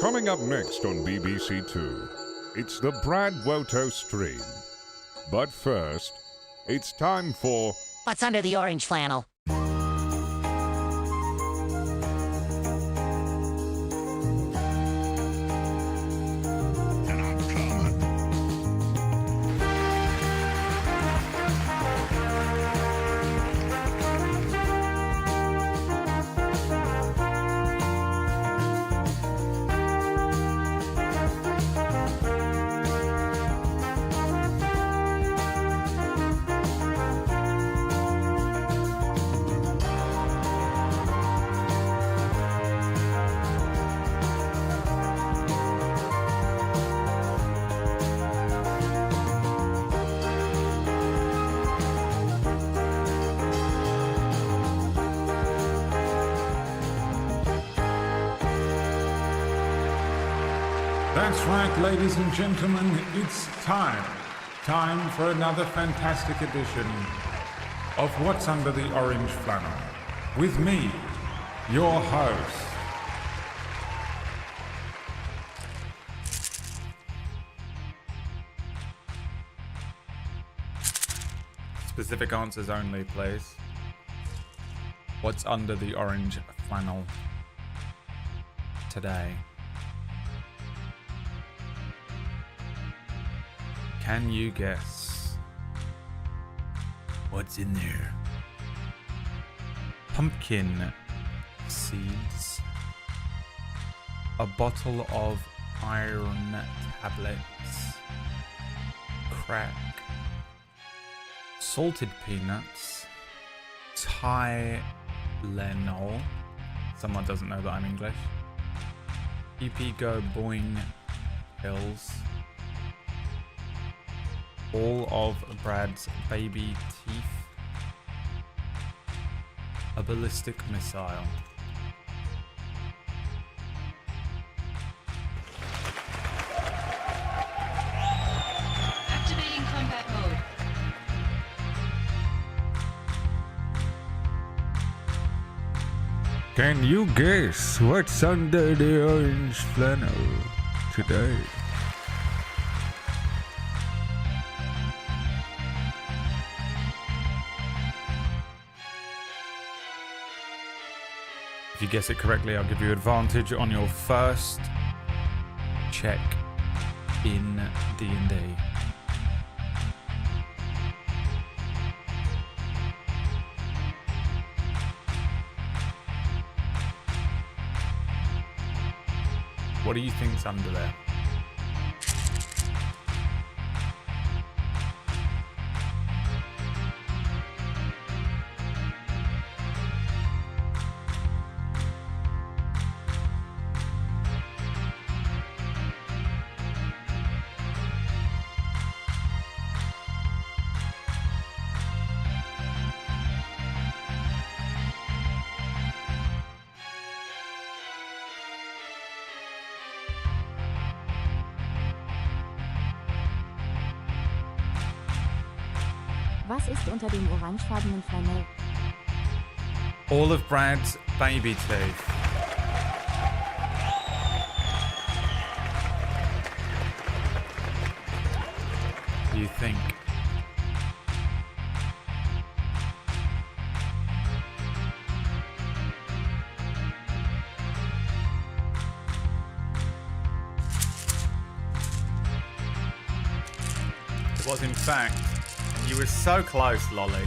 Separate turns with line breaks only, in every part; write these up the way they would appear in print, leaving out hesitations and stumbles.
Coming up next on BBC Two, it's the Brad Woto stream. But first, it's time for...
What's under the orange flannel?
That's right, ladies and gentlemen, it's time. Time for another fantastic edition of What's Under the Orange Flannel. With me, your host. Specific answers only, please. What's under the orange flannel today? Can you guess what's in there? Pumpkin seeds, a bottle of iron tablets, crack, salted peanuts, Tylenol, someone doesn't know that I'm English, EP Go Boing pills, all of Brad's baby teeth, a ballistic missile.
Activating combat mode.
Can you guess what's under the orange flannel today? If you guess it correctly, I'll give you advantage on your first check in D&D. What do you think's under there?
Was ist unter dem orangefarbenen Flanell?
All of Brad's baby teeth. Do you think? It was in fact. You were so close, Lolly.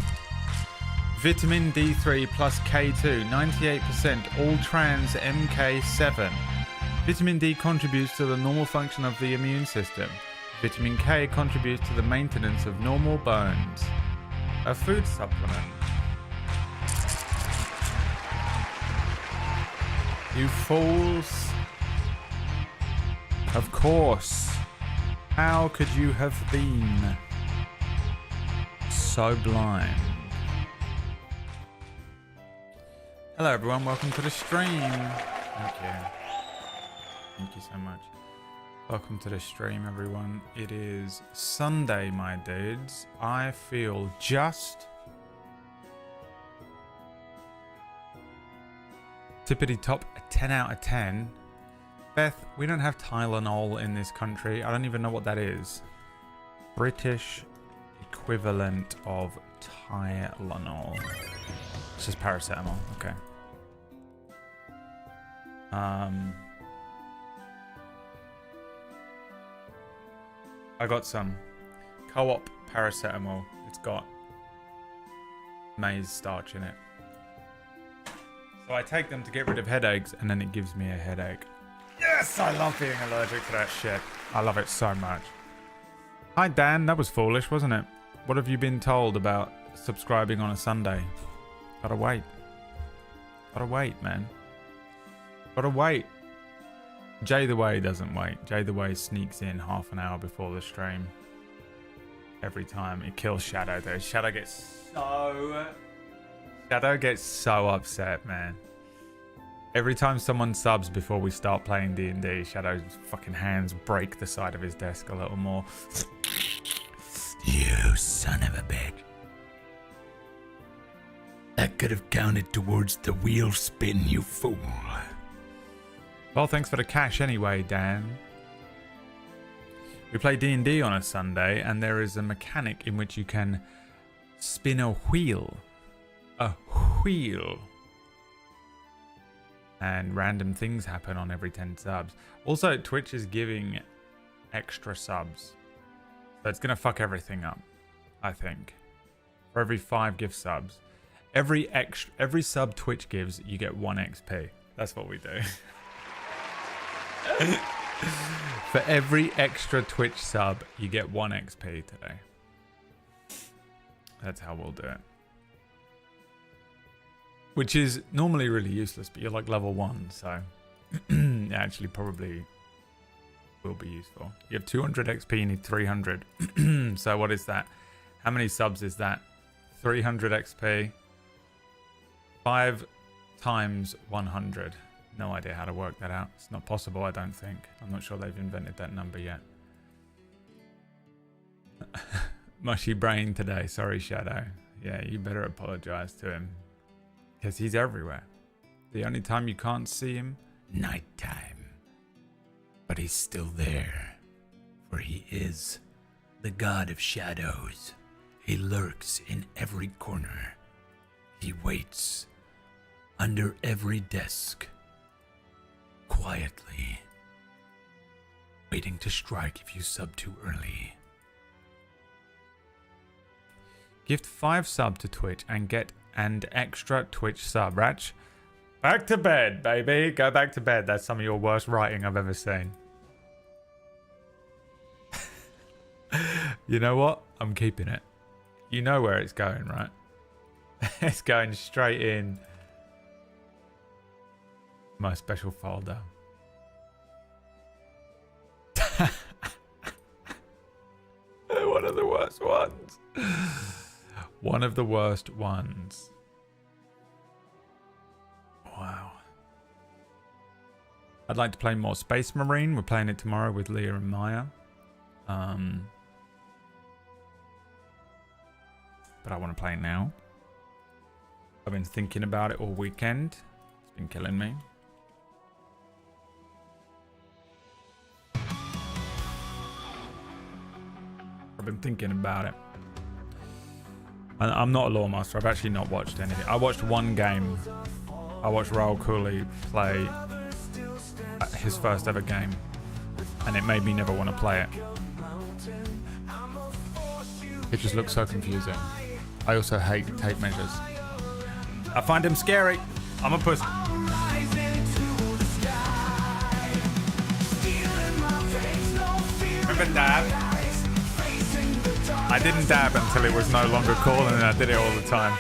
Vitamin D3 plus K2, 98%, all trans MK7. Vitamin D contributes to the normal function of the immune system. Vitamin K contributes to the maintenance of normal bones. A food supplement. You fools. Of course. How could you have been so blind? Hello everyone, welcome to the stream. Thank you. Thank you so much. Welcome to the stream everyone. It is Sunday, my dudes. I feel just tippity top 10 out of 10 Beth, we don't have Tylenol in this country. I don't even know what that is. British equivalent of Tylenol. It's just paracetamol. Okay. I got some Co-op paracetamol. It's got maize starch in it. So I take them to get rid of headaches, and then it gives me a headache. Yes, I love being allergic to that shit. I love it so much. Hi Dan, that was foolish, wasn't it? What have you been told about subscribing on a Sunday? Gotta wait. Gotta wait, man. Gotta wait. Jay the Way doesn't wait. Jay the Way sneaks in half an hour before the stream. Every time. It kills Shadow though. Shadow gets so upset, man. Every time someone subs before we start playing D&D, Shadow's fucking hands break the side of his desk a little more.
You son of a bitch. That could have counted towards the wheel spin, you fool.
Well, thanks for the cash anyway, Dan. We play D&D on a Sunday, and there is a mechanic in which you can spin a wheel. A wheel. And random things happen on every 10 subs. Also, Twitch is giving extra subs. So it's going to fuck everything up, I think. For every 5 gift subs. Every sub Twitch gives, you get 1 XP. That's what we do. For every extra Twitch sub, you get 1 XP today. That's how we'll do it. Which is normally really useless, but you're like level 1, so it actually probably will be useful. You have 200 XP, you need 300. So what is that? How many subs is that? 300 XP. 5 times 100. No idea how to work that out. It's not possible, I don't think. I'm not sure they've invented that number yet. Mushy brain today. Sorry, Shadow. Yeah, you better apologize to him. Because he's everywhere. The only time you can't see him?
Nighttime. But he's still there. For he is the god of shadows. He lurks in every corner. He waits under every desk. Quietly. Waiting to strike if you sub too early.
Gift 5 sub to Twitch and get an extra Twitch sub. Ratch, back to bed, baby. Go back to bed. That's some of your worst writing I've ever seen. You know what? I'm keeping it. You know where it's going, right? It's going straight in my special folder. One of the worst ones. One of the worst ones. Wow. I'd like to play more Space Marine. We're playing it tomorrow with Leah and Maya. But I want to play it now. I've been thinking about it all weekend. It's been killing me. I've been thinking about it. I'm not a lore master. I've actually not watched anything. I watched one game. I watched Raul Cooley play his first ever game, and it made me never want to play it. It just looks so confusing. I also hate tape measures. I find him scary. I'm a pussy. Remember Dab? I didn't dab until it was no longer cool, and then I did it all the time.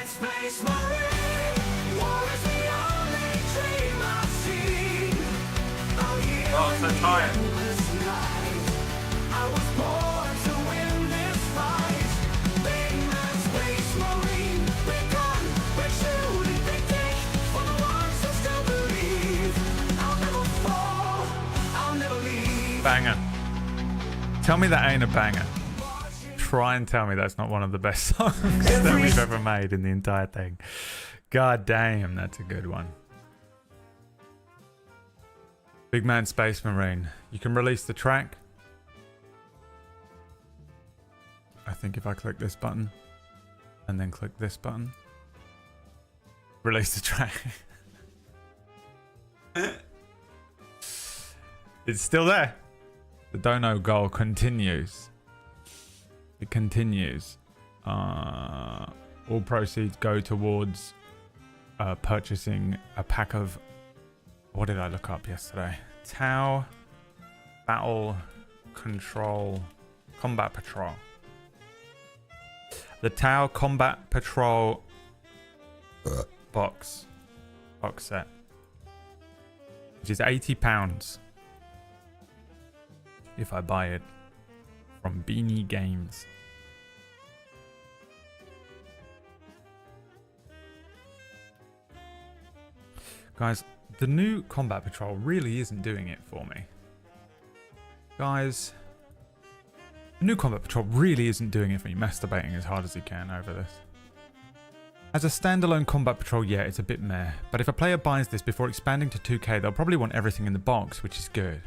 Oh, I'm so tired. Banger. Tell me that ain't a banger. Try and tell me that's not one of the best songs that we've ever made in the entire thing. God damn, that's a good one. Big Man Space Marine. You can release the track. I think if I click this button and then click this button, release the track. It's still there. The dono goal continues. It continues. All proceeds go towards purchasing a pack of... What did I look up yesterday? Tau Battle Control Combat Patrol. The Tau Combat Patrol box set, which is £80 if I buy it from Beanie Games. Guys, the new Combat Patrol really isn't doing it for me. Guys, the new Combat Patrol really isn't doing it for me. Masturbating as hard as he can over this. As a standalone Combat Patrol, yeah, it's a bit meh. But if a player buys this before expanding to 2K, they'll probably want everything in the box, which is good.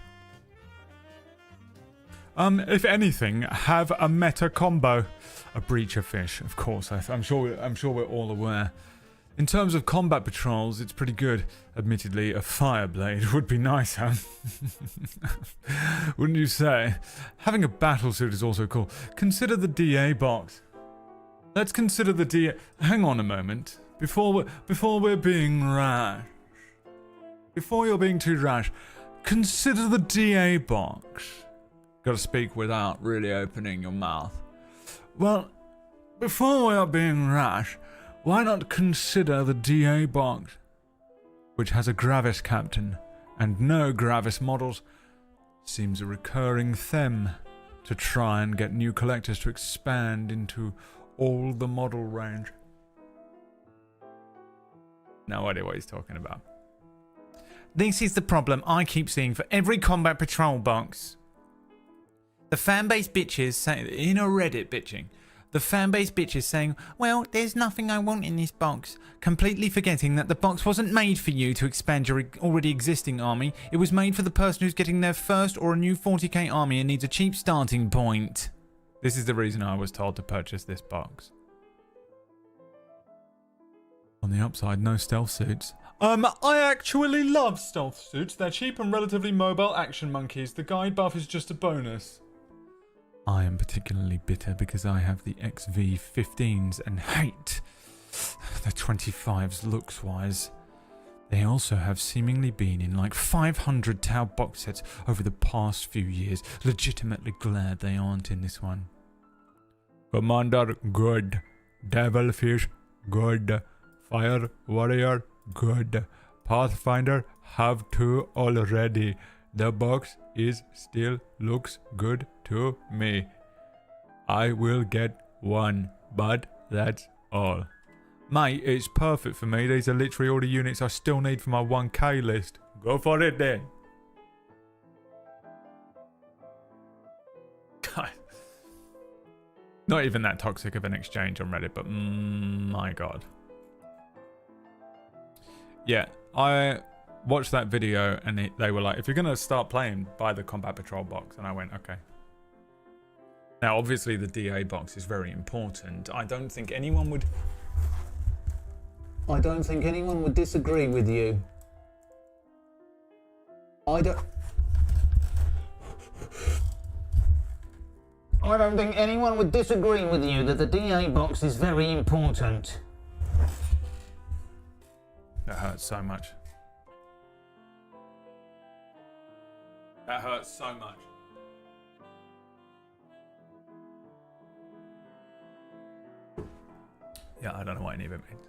If anything, have a meta combo. A Breacher Fish, of course. I'm sure we're all aware. In terms of combat patrols, it's pretty good. Admittedly, a Fireblade would be nicer. Wouldn't you say? Having a battlesuit is also cool. Consider the DA box. Let's consider the DA... Hang on a moment. Before we're being rash. Before you're being too rash, consider the DA box. Gotta speak without really opening your mouth. Well, before we are being rash, why not consider the DA box, which has a Gravis captain and no Gravis models? Seems a recurring theme to try and get new collectors to expand into all the model range. No idea what he's talking about. This is the problem I keep seeing for every Combat Patrol box. The fanbase bitches say, in a Reddit bitching, the fanbase bitches saying, well, there's nothing I want in this box, completely forgetting that the box wasn't made for you to expand your already existing army. It was made for the person who's getting their first or a new 40k army and needs a cheap starting point. This is the reason I was told to purchase this box. On the upside, no stealth suits. I actually love stealth suits. They're cheap and relatively mobile action monkeys. The guide buff is just a bonus. I am particularly bitter because I have the XV15s and hate the 25s looks-wise. They also have seemingly been in like 500 Tau box sets over the past few years. Legitimately glad they aren't in this one. Commander, good. Devilfish, good. Fire Warrior, good. Pathfinder, have 2 already. The box still looks good to me. I will get 1, but that's all. Mate, it's perfect for me. These are literally all the units I still need for my 1k list. Go for it then. God. Not even that toxic of an exchange on Reddit, but my god. Yeah, I watched that video and they were like, if you're going to start playing, buy the Combat Patrol box. And I went, okay. Now, obviously, the DA box is very important. I don't think anyone would disagree with you. I don't think anyone would disagree with you that the DA box is very important. That hurts so much. That hurts so much. Yeah, I don't know what any of it means.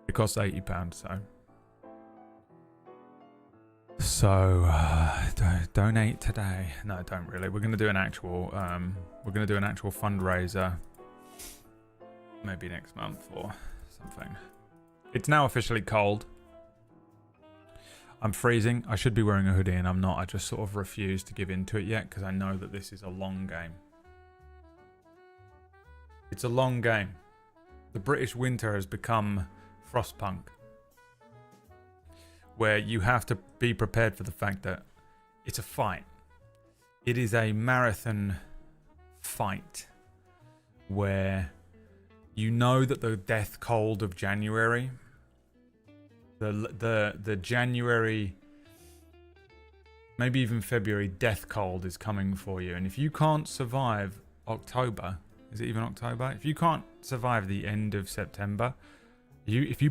It costs £80, so donate today. No, don't really. We're gonna do an actual fundraiser maybe next month or something. It's now officially cold. I'm freezing. I should be wearing a hoodie and I'm not. I just sort of refuse to give in to it yet because I know that this is a long game. It's a long game. The British winter has become Frostpunk. where you have to be prepared for the fact that it's a fight. It is a marathon fight where you know that the death cold of January, the January, maybe even February death cold is coming for you. And if you can't survive October, is it even October? If you can't survive the end of September, if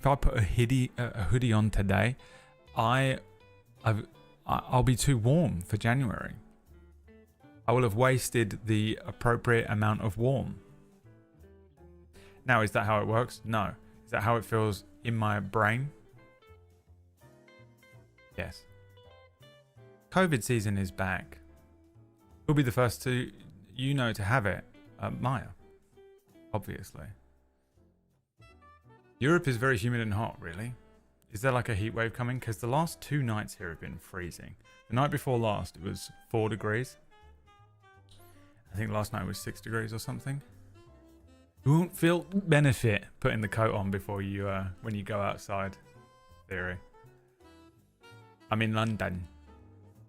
I put a hoodie on today, I'll be too warm for January. I will have wasted the appropriate amount of warm. Now, is that how it works? No. Is that how it feels in my brain? Yes. COVID season is back. We'll be the first to have it. Maya, obviously. Europe is very humid and hot, really. Is there like a heat wave coming? Because the last 2 nights here have been freezing. The night before last, it was 4 degrees. I think last night was 6 degrees or something. You won't feel benefit putting the coat on before you, when you go outside. Theory. I'm in London.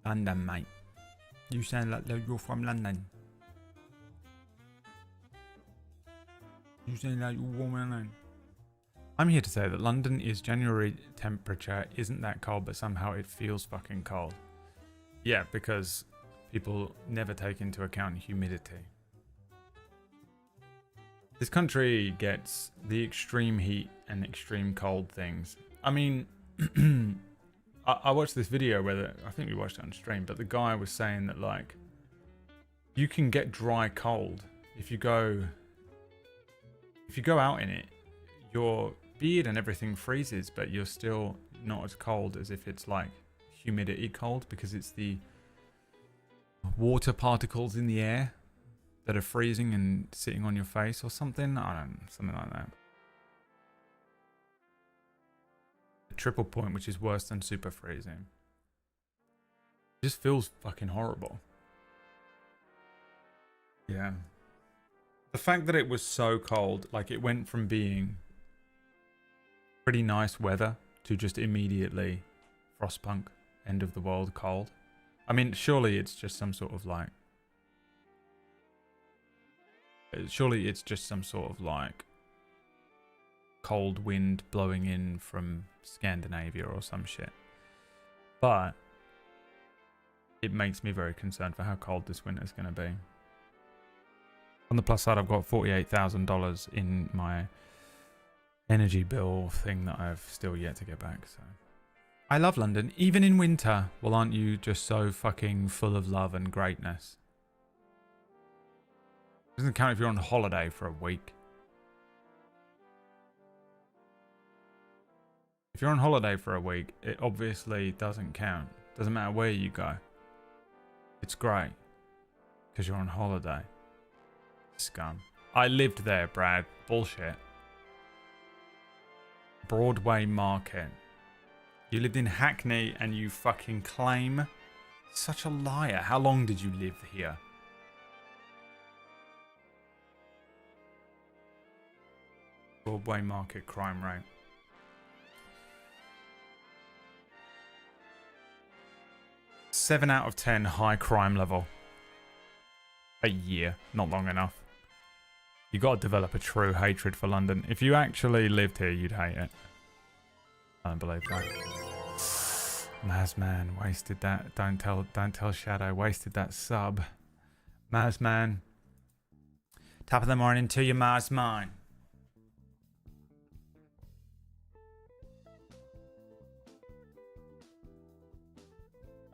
London, mate. You sound like you're from London. You sound like you're from London. I'm here to say that London is January temperature isn't that cold, but somehow it feels fucking cold. Yeah, because people never take into account humidity. This country gets the extreme heat and extreme cold things. I mean, I watched this video where I think we watched it on stream, but the guy was saying that like you can get dry cold if you go out in it. Your beard and everything freezes, but you're still not as cold as if it's like humidity cold, because it's the water particles in the air that are freezing and sitting on your face or something. Something like that. A triple point, which is worse than super freezing. It just feels fucking horrible. Yeah. The fact that it was so cold, like it went from being pretty nice weather to just immediately frostpunk, end of the world cold. I mean, surely it's just some sort of like cold wind blowing in from Scandinavia or some shit. But it makes me very concerned for how cold this winter is going to be. On the plus side, I've got $48,000 in my energy bill thing that I've still yet to get back. So I love London, even in winter. Well, aren't you just so fucking full of love and greatness? Doesn't count if you're on holiday for a week. If you're on holiday for a week, it obviously doesn't count. Doesn't matter where you go. It's great because you're on holiday. Scum. I lived there, Brad. Bullshit. Broadway Market. You lived in Hackney and you fucking claim. Such a liar. How long did you live here? Broadway Market crime rate. 7 out of 10 high crime level. A year. Not long enough. You got to develop a true hatred for London. If you actually lived here, you'd hate it. I don't believe that. Mazman wasted that. Don't tell Shadow. Wasted that sub. Mazman. Top of the morning to you, Mazman.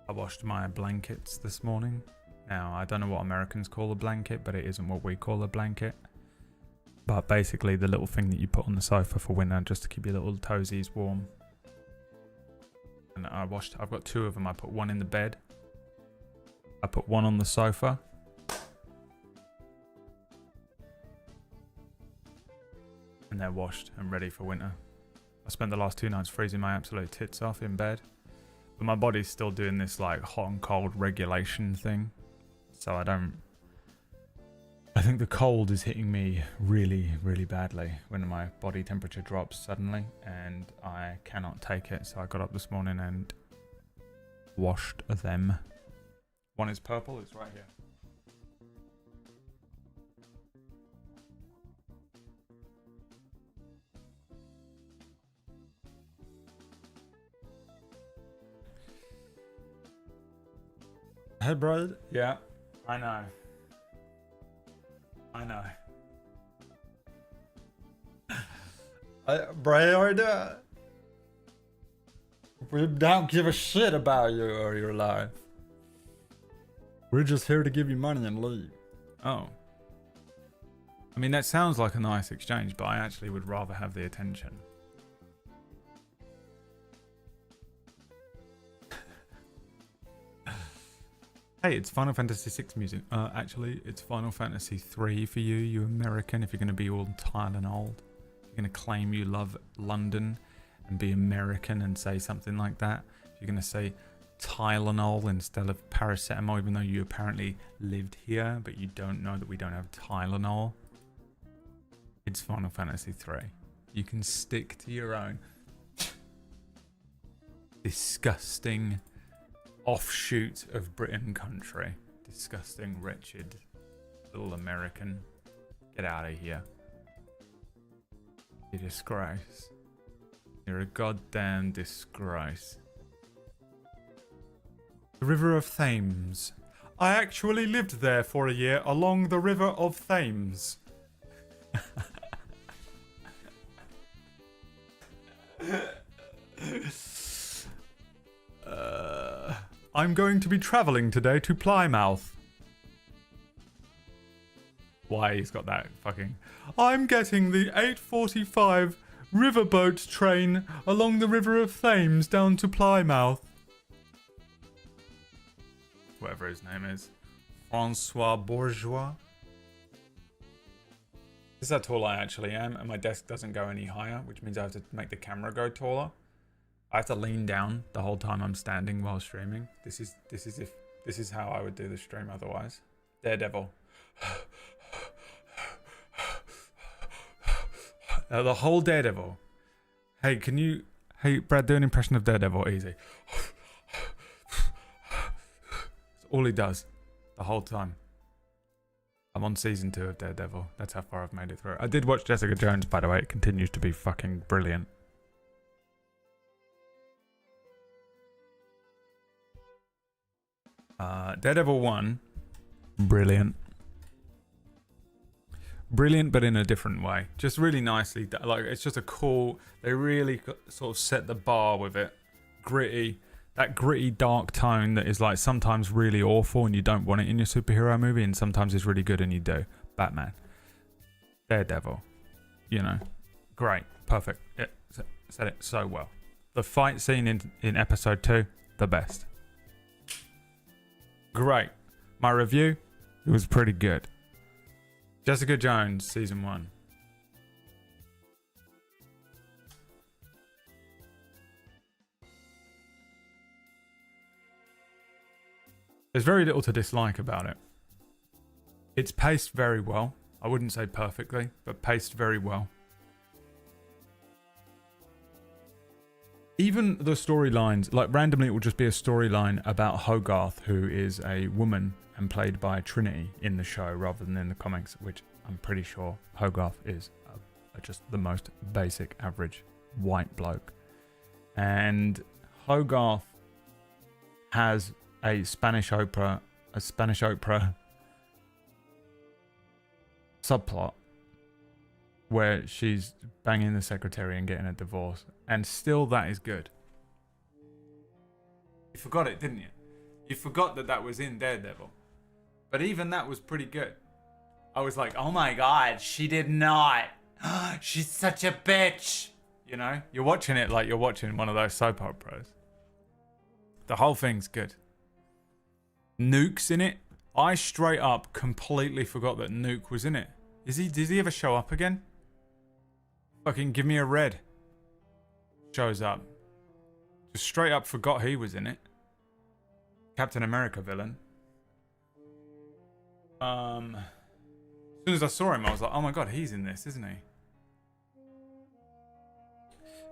I washed my blankets this morning. Now, I don't know what Americans call a blanket, but it isn't what we call a blanket. But basically the little thing that you put on the sofa for winter just to keep your little toesies warm. And I've got 2 of them. I put one in the bed. I put one on the sofa. And they're washed and ready for winter. I spent the last 2 nights freezing my absolute tits off in bed. But my body's still doing this like hot and cold regulation thing. So I don't I think the cold is hitting me really, really badly when my body temperature drops suddenly, and I cannot take it. So I got up this morning and washed them. One is purple, it's right here. Hey, bro. Yeah, I know. I know. Brad, we don't give a shit about you or your life. We're just here to give you money and leave. Oh. I mean, that sounds like a nice exchange, but I actually would rather have the attention. Hey, it's Final Fantasy VI music. Actually, it's Final Fantasy 3 for you, you American, if you're going to be all Tylenol. You're going to claim you love London and be American and say something like that. If you're going to say Tylenol instead of paracetamol, even though you apparently lived here, but you don't know that we don't have Tylenol. It's Final Fantasy 3. You can stick to your own disgusting offshoot of Britain country. Disgusting, wretched little American. Get out of here. You disgrace. You're a goddamn disgrace. The River of Thames. I actually lived there for a year along the River of Thames. I'm going to be travelling today to Plymouth. Why he's got that fucking... I'm getting the 8:45 riverboat train along the River of Thames down to Plymouth. Whatever his name is. Francois Bourgeois. This is how tall I actually am, and my desk doesn't go any higher, which means I have to make the camera go taller. I have to lean down the whole time I'm standing while streaming. This is how I would do the stream otherwise. Daredevil. The whole Daredevil. Hey, Brad, do an impression of Daredevil, easy. That's all he does the whole time. I'm on season 2 of Daredevil. That's how far I've made it through. I did watch Jessica Jones, by the way. It continues to be fucking brilliant. Daredevil 1, brilliant. Brilliant, but in a different way. Just really nicely, like, it's just a cool, they really sort of set the bar with it. Gritty, that gritty dark tone that is like sometimes really awful and you don't want it in your superhero movie, and sometimes it's really good and you do. Batman. Daredevil. You know, great, perfect. It said it so well. The fight scene in episode 2, the best. Great. My review, it was pretty good. Jessica Jones, season 1. There's very little to dislike about it. It's paced very well. I wouldn't say perfectly, but paced very well. Even the storylines, like randomly it will just be a storyline about Hogarth, who is a woman and played by Trinity in the show rather than in the comics, which I'm pretty sure Hogarth is just the most basic, average white bloke. And Hogarth has a Spanish opera subplot where she's banging the secretary and getting a divorce, and still that is good. You forgot it, didn't you? You forgot that was in Daredevil, but even that was pretty good. I was like, oh my god, she did not. She's such a bitch. You know, you're watching it like you're watching one of those soap operas. The whole thing's good. Nuke's in it. I straight up completely forgot that Nuke was in it. Does he ever show up again? Fucking give me a red. Shows up. Just straight up forgot he was in it. – Captain America villain. soon as I saw him, I was like, oh my god, he's in this, isn't he?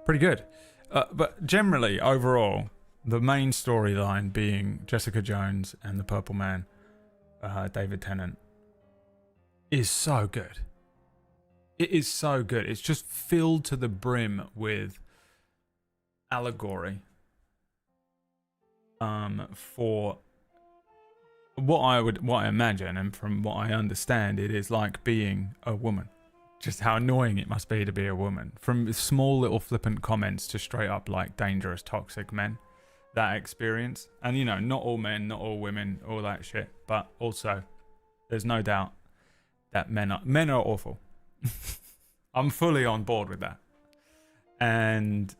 Pretty good. But generally, overall, the main storyline being Jessica Jones and the Purple Man, David Tennant, is so good. It is so good. It's just filled to the brim with allegory for what I imagine, and from what I understand, it is like being a woman. Just how annoying it must be to be a woman. From small little flippant comments to straight up like dangerous, toxic men. That experience. And you know, not all men, not all women, all that shit. But also, there's no doubt that men are awful. I'm fully on board with that. And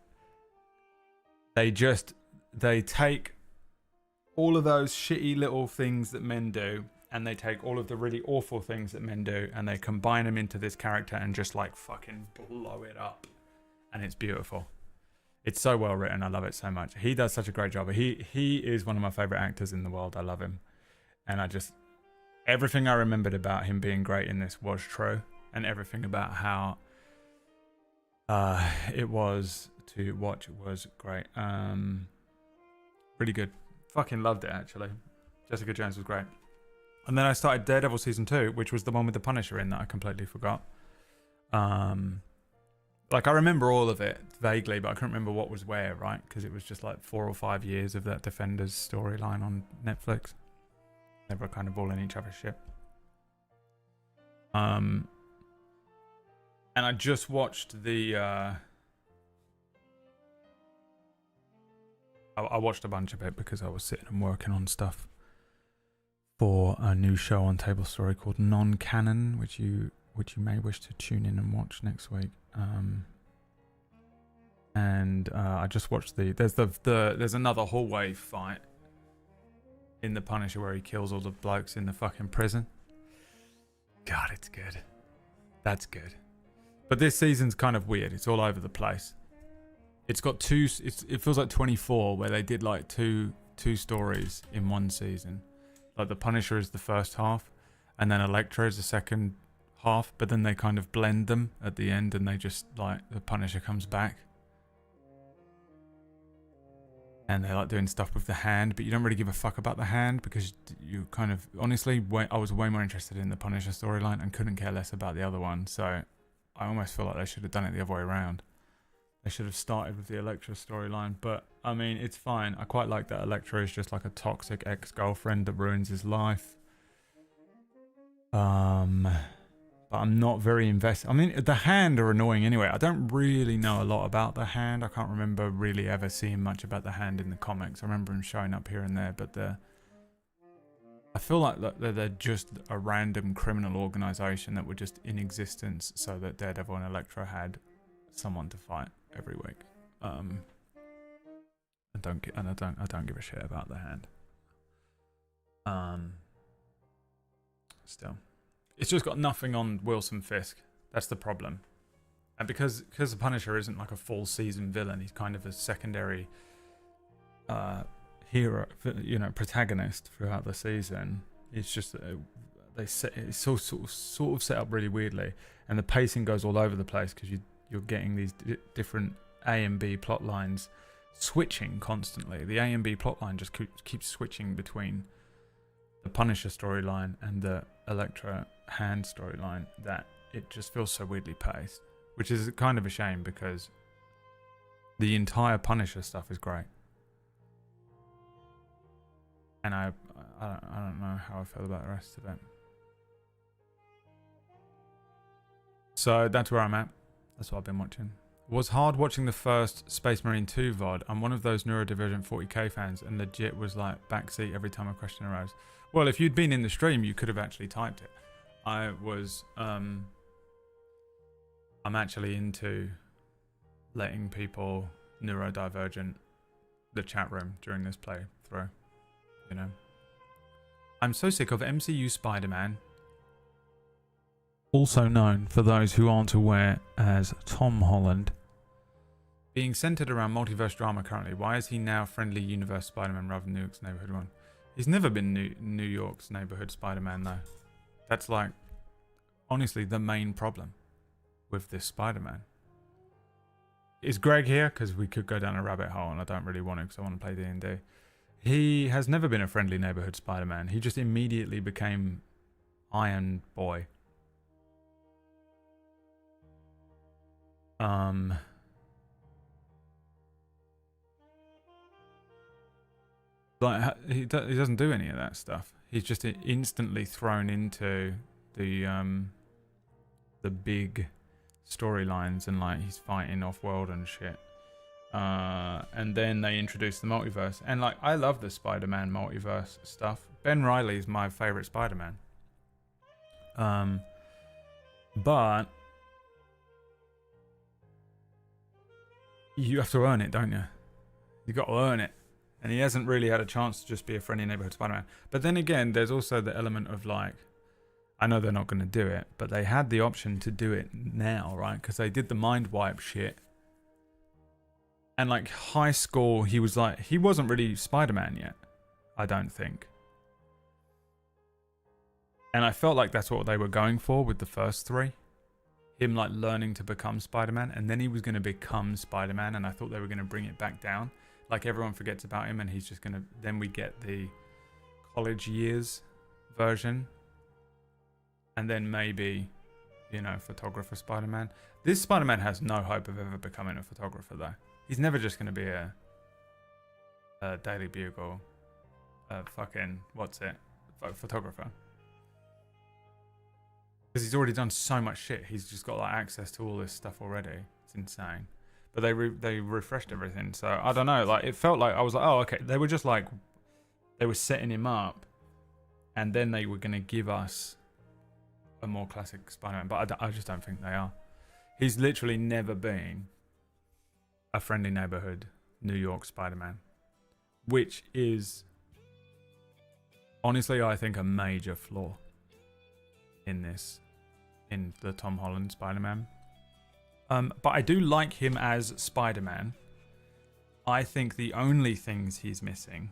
they take all of those shitty little things that men do, and they take all of the really awful things that men do, and they combine them into this character and just like fucking blow it up. And it's beautiful. It's so well written. I love it so much. He does such a great job. He is one of my favorite actors in the world. I love him. And everything I remembered about him being great in this was true. And everything about how it was to watch was great. Really good. Fucking loved it, actually. Jessica Jones was great. And then I started Daredevil Season 2, which was the one with the Punisher in that I completely forgot. Like, I remember all of it vaguely, but I couldn't remember what was where, right? Because it was just like 4 or 5 years of that Defenders storyline on Netflix. They were kind of all in each other's shit. And I just watched the... I watched a bunch of it because I was sitting and working on stuff for a new show on Table Story called Non-Canon, which you may wish to tune in and watch next week. And I just watched there's another hallway fight in The Punisher where he kills all the blokes in the fucking prison. God, it's good. That's good. But this season's kind of weird. It's all over the place. It's got it feels like 24, where they did like two stories in one season. Like The Punisher is the first half, and then Elektra is the second half, but then they kind of blend them at the end, and they just like the Punisher comes back. And they're like doing stuff with the hand, but you don't really give a fuck about the hand because you kind of... Honestly, I was way more interested in the Punisher storyline and couldn't care less about the other one, so I almost feel like they should have done it the other way around. They should have started with the Elektra storyline, but I mean, it's fine. I quite like that Elektra is just like a toxic ex-girlfriend that ruins his life. But I'm not very invested. I mean, the Hand are annoying anyway. I don't really know a lot about the Hand. I can't remember really ever seeing much about the Hand in the comics. I remember him showing up here and there, but I feel like they're just a random criminal organization that were just in existence so that Daredevil and Elektra had someone to fight every week. I don't give a shit about the Hand. Still, it's just got nothing on Wilson Fisk. That's the problem. And because the Punisher isn't like a full season villain, he's kind of a secondary hero, protagonist throughout the season. It's just it's sort of set up really weirdly, and the pacing goes all over the place because you're getting these different A and B plot lines switching constantly. The A and B plot line just keeps switching between the Punisher storyline and the Elektra Hand storyline, that it just feels so weirdly paced, which is kind of a shame because the entire Punisher stuff is great. And I don't know how I feel about the rest of it. So that's where I'm at. That's what I've been watching. It was hard watching the first Space Marine 2 VOD. I'm one of those Neurodivergent 40k fans and legit was like backseat every time a question arose. Well, if you'd been in the stream, you could have actually typed it. I'm actually into letting people neurodivergent the chat room during this playthrough. You know, I'm so sick of MCU Spider-Man, also known for those who aren't aware as Tom Holland, being centered around multiverse drama currently. Why is he now friendly universe Spider-Man rather than New York's neighborhood one? He's never been New York's neighborhood Spider-Man though. That's like honestly the main problem with this Spider-Man. Is Greg here? Because we could go down a rabbit hole, and I don't really want to because I want to play D&D. He has never been a friendly neighborhood Spider-Man. He just immediately became Iron Boy. Like he doesn't do any of that stuff. He's just instantly thrown into the big storylines, and like he's fighting off-world and shit. And then they introduced the multiverse, and like I love the Spider-Man multiverse stuff. Ben Reilly is my favorite Spider-Man. But you have to earn it, don't you? You got to earn it. And he hasn't really had a chance to just be a friendly neighborhood Spider-Man. But then again, there's also the element of like, I know they're not going to do it, but they had the option to do it now, right? Because they did the mind wipe shit. And like high school, he wasn't really Spider-Man yet, I don't think. And I felt like that's what they were going for with the first three. Him like learning to become Spider-Man, and then he was going to become Spider-Man, and I thought they were going to bring it back down. Like everyone forgets about him, and he's just going to... Then we get the college years version. And then maybe, you know, photographer Spider-Man. This Spider-Man has no hope of ever becoming a photographer, though. He's never just going to be a Daily Bugle, photographer. Because he's already done so much shit. He's just got like access to all this stuff already. It's insane. But they refreshed everything, so I don't know. Like it felt like I was like, oh, okay. They were just like, they were setting him up, and then they were going to give us a more classic Spider-Man. But I just don't think they are. He's literally never been a friendly neighborhood New York Spider-Man, which is honestly, I think, a major flaw in the Tom Holland Spider-Man. But I do like him as Spider-Man. I think the only things he's missing,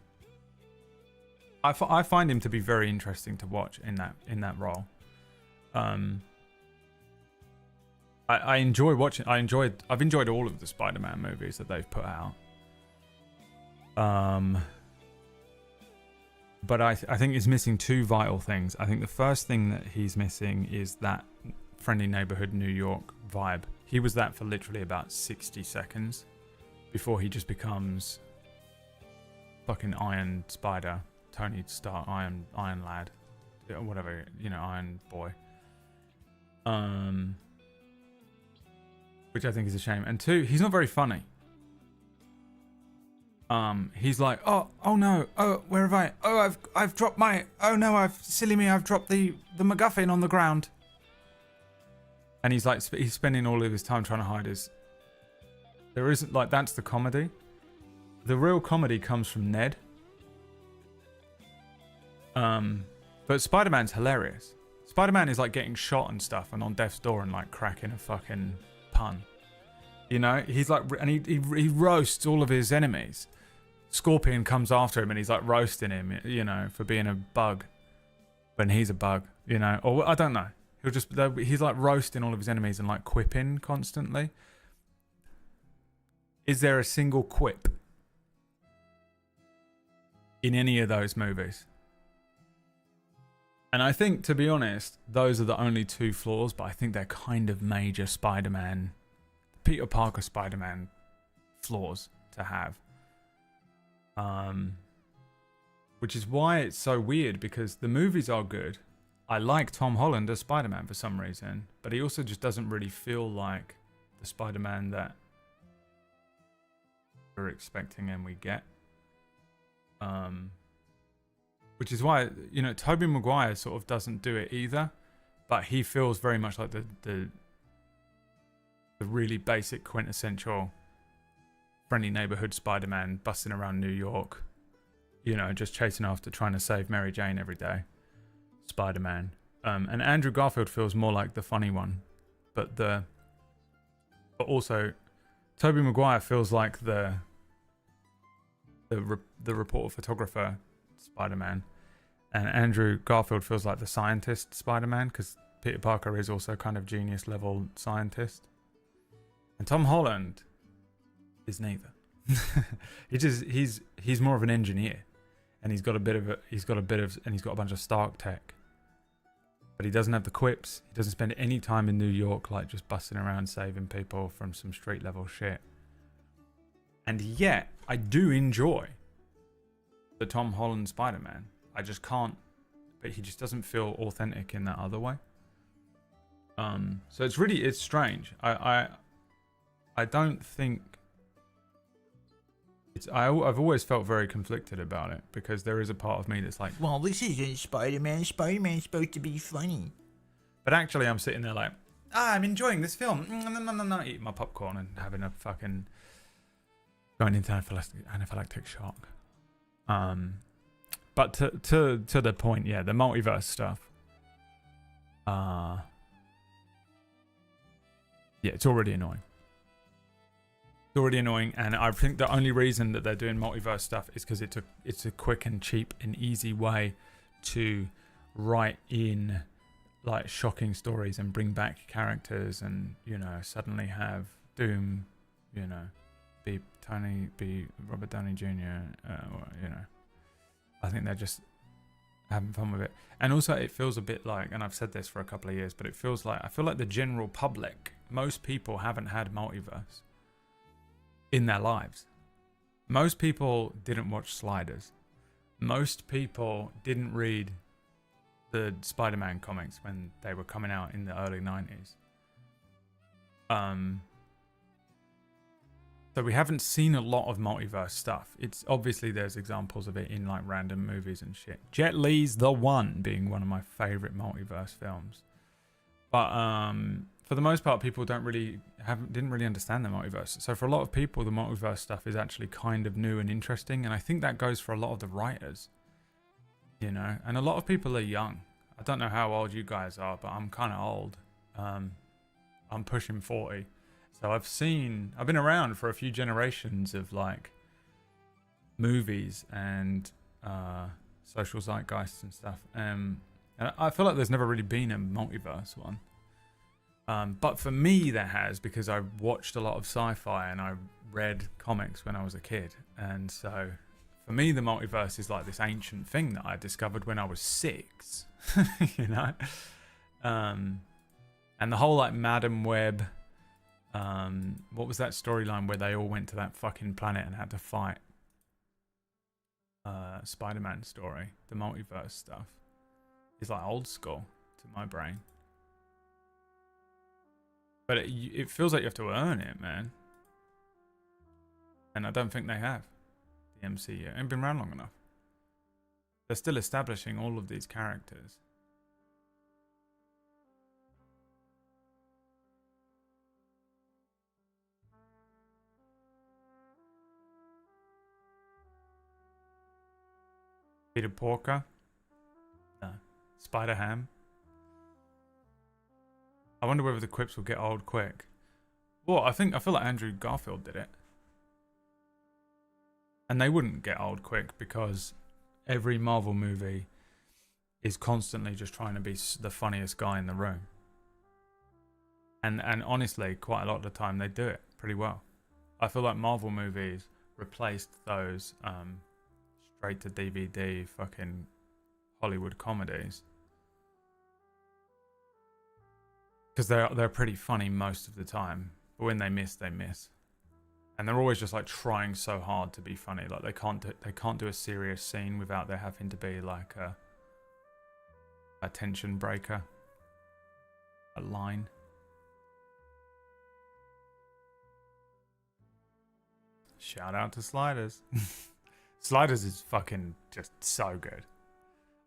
I find him to be very interesting to watch in that role. I've enjoyed all of the Spider-Man movies that they've put out. But I think he's missing two vital things. I think the first thing that he's missing is that friendly neighborhood New York vibe. He was that for literally about 60 seconds before he just becomes fucking Iron Spider, Tony Stark, Iron Lad, whatever, you know, Iron Boy. Which I think is a shame. And two, he's not very funny. He's like, oh no, oh, where have I? Oh, I've dropped my, oh no, I've dropped the MacGuffin on the ground. And he's like, he's spending all of his time trying to hide his... There isn't, like, that's the comedy. The real comedy comes from Ned. But Spider-Man's hilarious. Spider-Man is like getting shot and stuff and on death's door and like cracking a fucking pun. You know, he's like, and he roasts all of his enemies. Scorpion comes after him and he's like roasting him, you know, for being a bug when he's a bug, you know, or I don't know. He's like roasting all of his enemies and like quipping constantly. Is there a single quip in any of those movies? And I think, to be honest, those are the only two flaws, but I think they're kind of major Spider-Man, Peter Parker Spider-Man flaws to have. Which is why it's so weird, because the movies are good. I like Tom Holland as Spider-Man for some reason, but he also just doesn't really feel like the Spider-Man that we're expecting and we get. Which is why, you know, Tobey Maguire sort of doesn't do it either, but he feels very much like the really basic, quintessential friendly neighborhood Spider-Man busting around New York, you know, just chasing after trying to save Mary Jane every day. Spider-Man. And Andrew Garfield feels more like the funny one, but also Tobey Maguire feels like the reporter photographer Spider-Man, and Andrew Garfield feels like the scientist Spider-Man, because Peter Parker is also kind of genius level scientist. And Tom Holland is neither. He's more of an engineer, and he's got a bunch of Stark tech. But he doesn't have the quips. He doesn't spend any time in New York like just busting around saving people from some street level shit. And yet, I do enjoy the Tom Holland Spider-Man. I just can't, but he just doesn't feel authentic in that other way. So it's strange. I don't think I've always felt very conflicted about it, because there is a part of me that's like, well, this isn't Spider-Man. Spider-Man's supposed to be funny. But actually, I'm sitting there like, I'm enjoying this film. Eating my popcorn and having a fucking going into anaphylactic shock. But to the point, yeah, the multiverse stuff. Yeah, it's already annoying. Already annoying, and I think the only reason that they're doing multiverse stuff is because it's a quick and cheap and easy way to write in like shocking stories and bring back characters, and suddenly have Doom be Robert Downey Jr. I think they're just having fun with it. And also it feels a bit like, and I've said this for a couple of years, but I feel like the general public, most people haven't had multiverse in their lives. Most people didn't watch Sliders. Most people didn't read the Spider-Man comics when they were coming out in the early 90s. So we haven't seen a lot of multiverse stuff. It's obviously there's examples of it in like random movies and shit. Jet Li's The One being one of my favorite multiverse films. But for the most part, people didn't really understand the multiverse. So for a lot of people, the multiverse stuff is actually kind of new and interesting, and I think that goes for a lot of the writers. And a lot of people are young. I don't know how old you guys are, but I'm kind of old. I'm pushing 40. So I've been around for a few generations of like movies and social zeitgeists and stuff. And I feel like there's never really been a multiverse one. But for me, there has, because I watched a lot of sci-fi and I read comics when I was a kid. And so for me, the multiverse is like this ancient thing that I discovered when I was 6, And the whole like Madam Web, what was that storyline where they all went to that fucking planet and had to fight? Spider-Man story, the multiverse stuff is like old school to my brain. But it feels like you have to earn it, man. And I don't think they have. The MCU. It ain't been around long enough. They're still establishing all of these characters. Peter Porker. Spider-Ham. I wonder whether the quips will get old quick. Well, I feel like Andrew Garfield did it. And they wouldn't get old quick because every Marvel movie is constantly just trying to be the funniest guy in the room. And honestly, quite a lot of the time they do it pretty well. I feel like Marvel movies replaced those straight to DVD fucking Hollywood comedies. Because they're pretty funny most of the time, but when they miss, they miss, and they're always just like trying so hard to be funny. Like they can't do a serious scene without there having to be like a tension breaker, a line. Shout out to Sliders. Sliders is fucking just so good.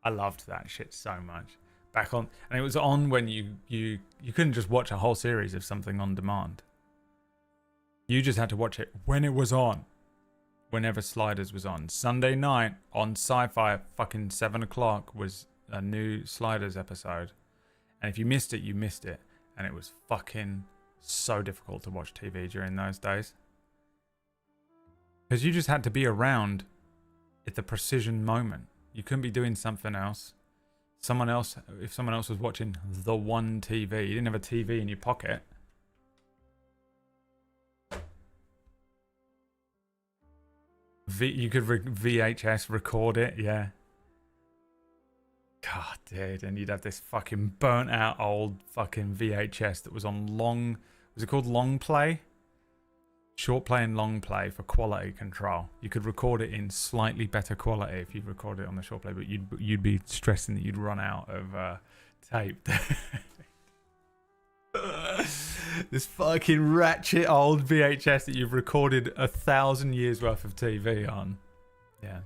I loved that shit so much. Back on, and it was on when you couldn't just watch a whole series of something on demand. You just had to watch it when it was on. Whenever Sliders was on. Sunday night on Sci-Fi, fucking 7 o'clock was a new Sliders episode. And if you missed it, you missed it. And it was fucking so difficult to watch TV during those days. Because you just had to be around at the precision moment. You couldn't be doing something else. if someone else was watching the one TV, you didn't have a TV in your pocket. You could VHS record it, yeah. God, dude, and you'd have this fucking burnt out old fucking VHS that was on was it called long play? Short play and long play for quality control. You could record it in slightly better quality if you record it on the short play, but you'd be stressing that you'd run out of tape. This fucking ratchet old VHS that you've recorded 1,000 years worth of TV on. Yeah.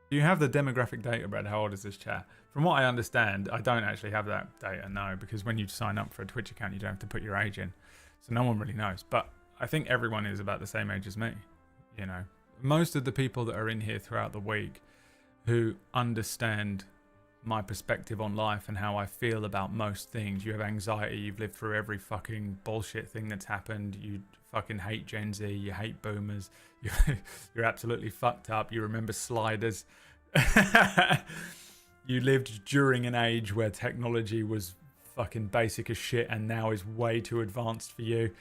Do you have the demographic data, Brad? How old is this chat? From what I understand, I don't actually have that data, no, because when you sign up for a Twitch account, you don't have to put your age in. So no one really knows. But I think everyone is about the same age as me. You know, most of the people that are in here throughout the week who understand my perspective on life and how I feel about most things. You have anxiety, you've lived through every fucking bullshit thing that's happened. You fucking hate Gen Z, you hate boomers. You're absolutely fucked up. You remember sliders. You lived during an age where technology was fucking basic as shit and now is way too advanced for you.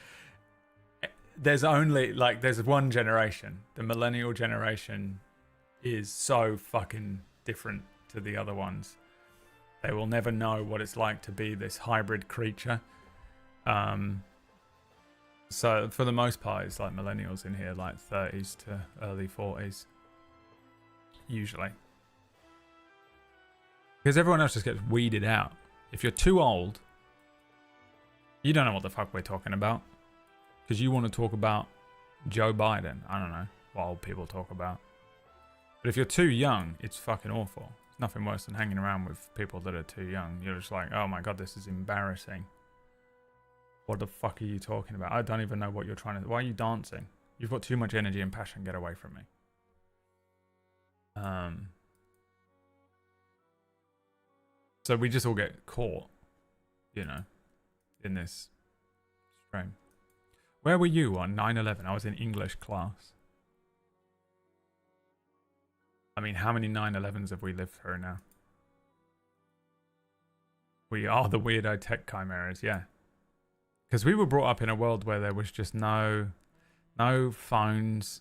There's one generation. The millennial generation is so fucking different to the other ones. They will never know what it's like to be this hybrid creature. So for the most part, it's like millennials in here, like 30s to early 40s, usually. Because everyone else just gets weeded out. If you're too old, you don't know what the fuck we're talking about. Because you want to talk about Joe Biden. I don't know what old people talk about. But if you're too young, it's fucking awful. It's nothing worse than hanging around with people that are too young. You're just like, oh my god, this is embarrassing. What the fuck are you talking about? I don't even know what you're trying to... Why are you dancing? You've got too much energy and passion. Get away from me. So we just all get caught, you know, in this stream. Where were you on 9/11? I was in English class. I mean, how many 9/11s have we lived through now? We are the weirdo tech chimeras, yeah. Because we were brought up in a world where there was just no phones.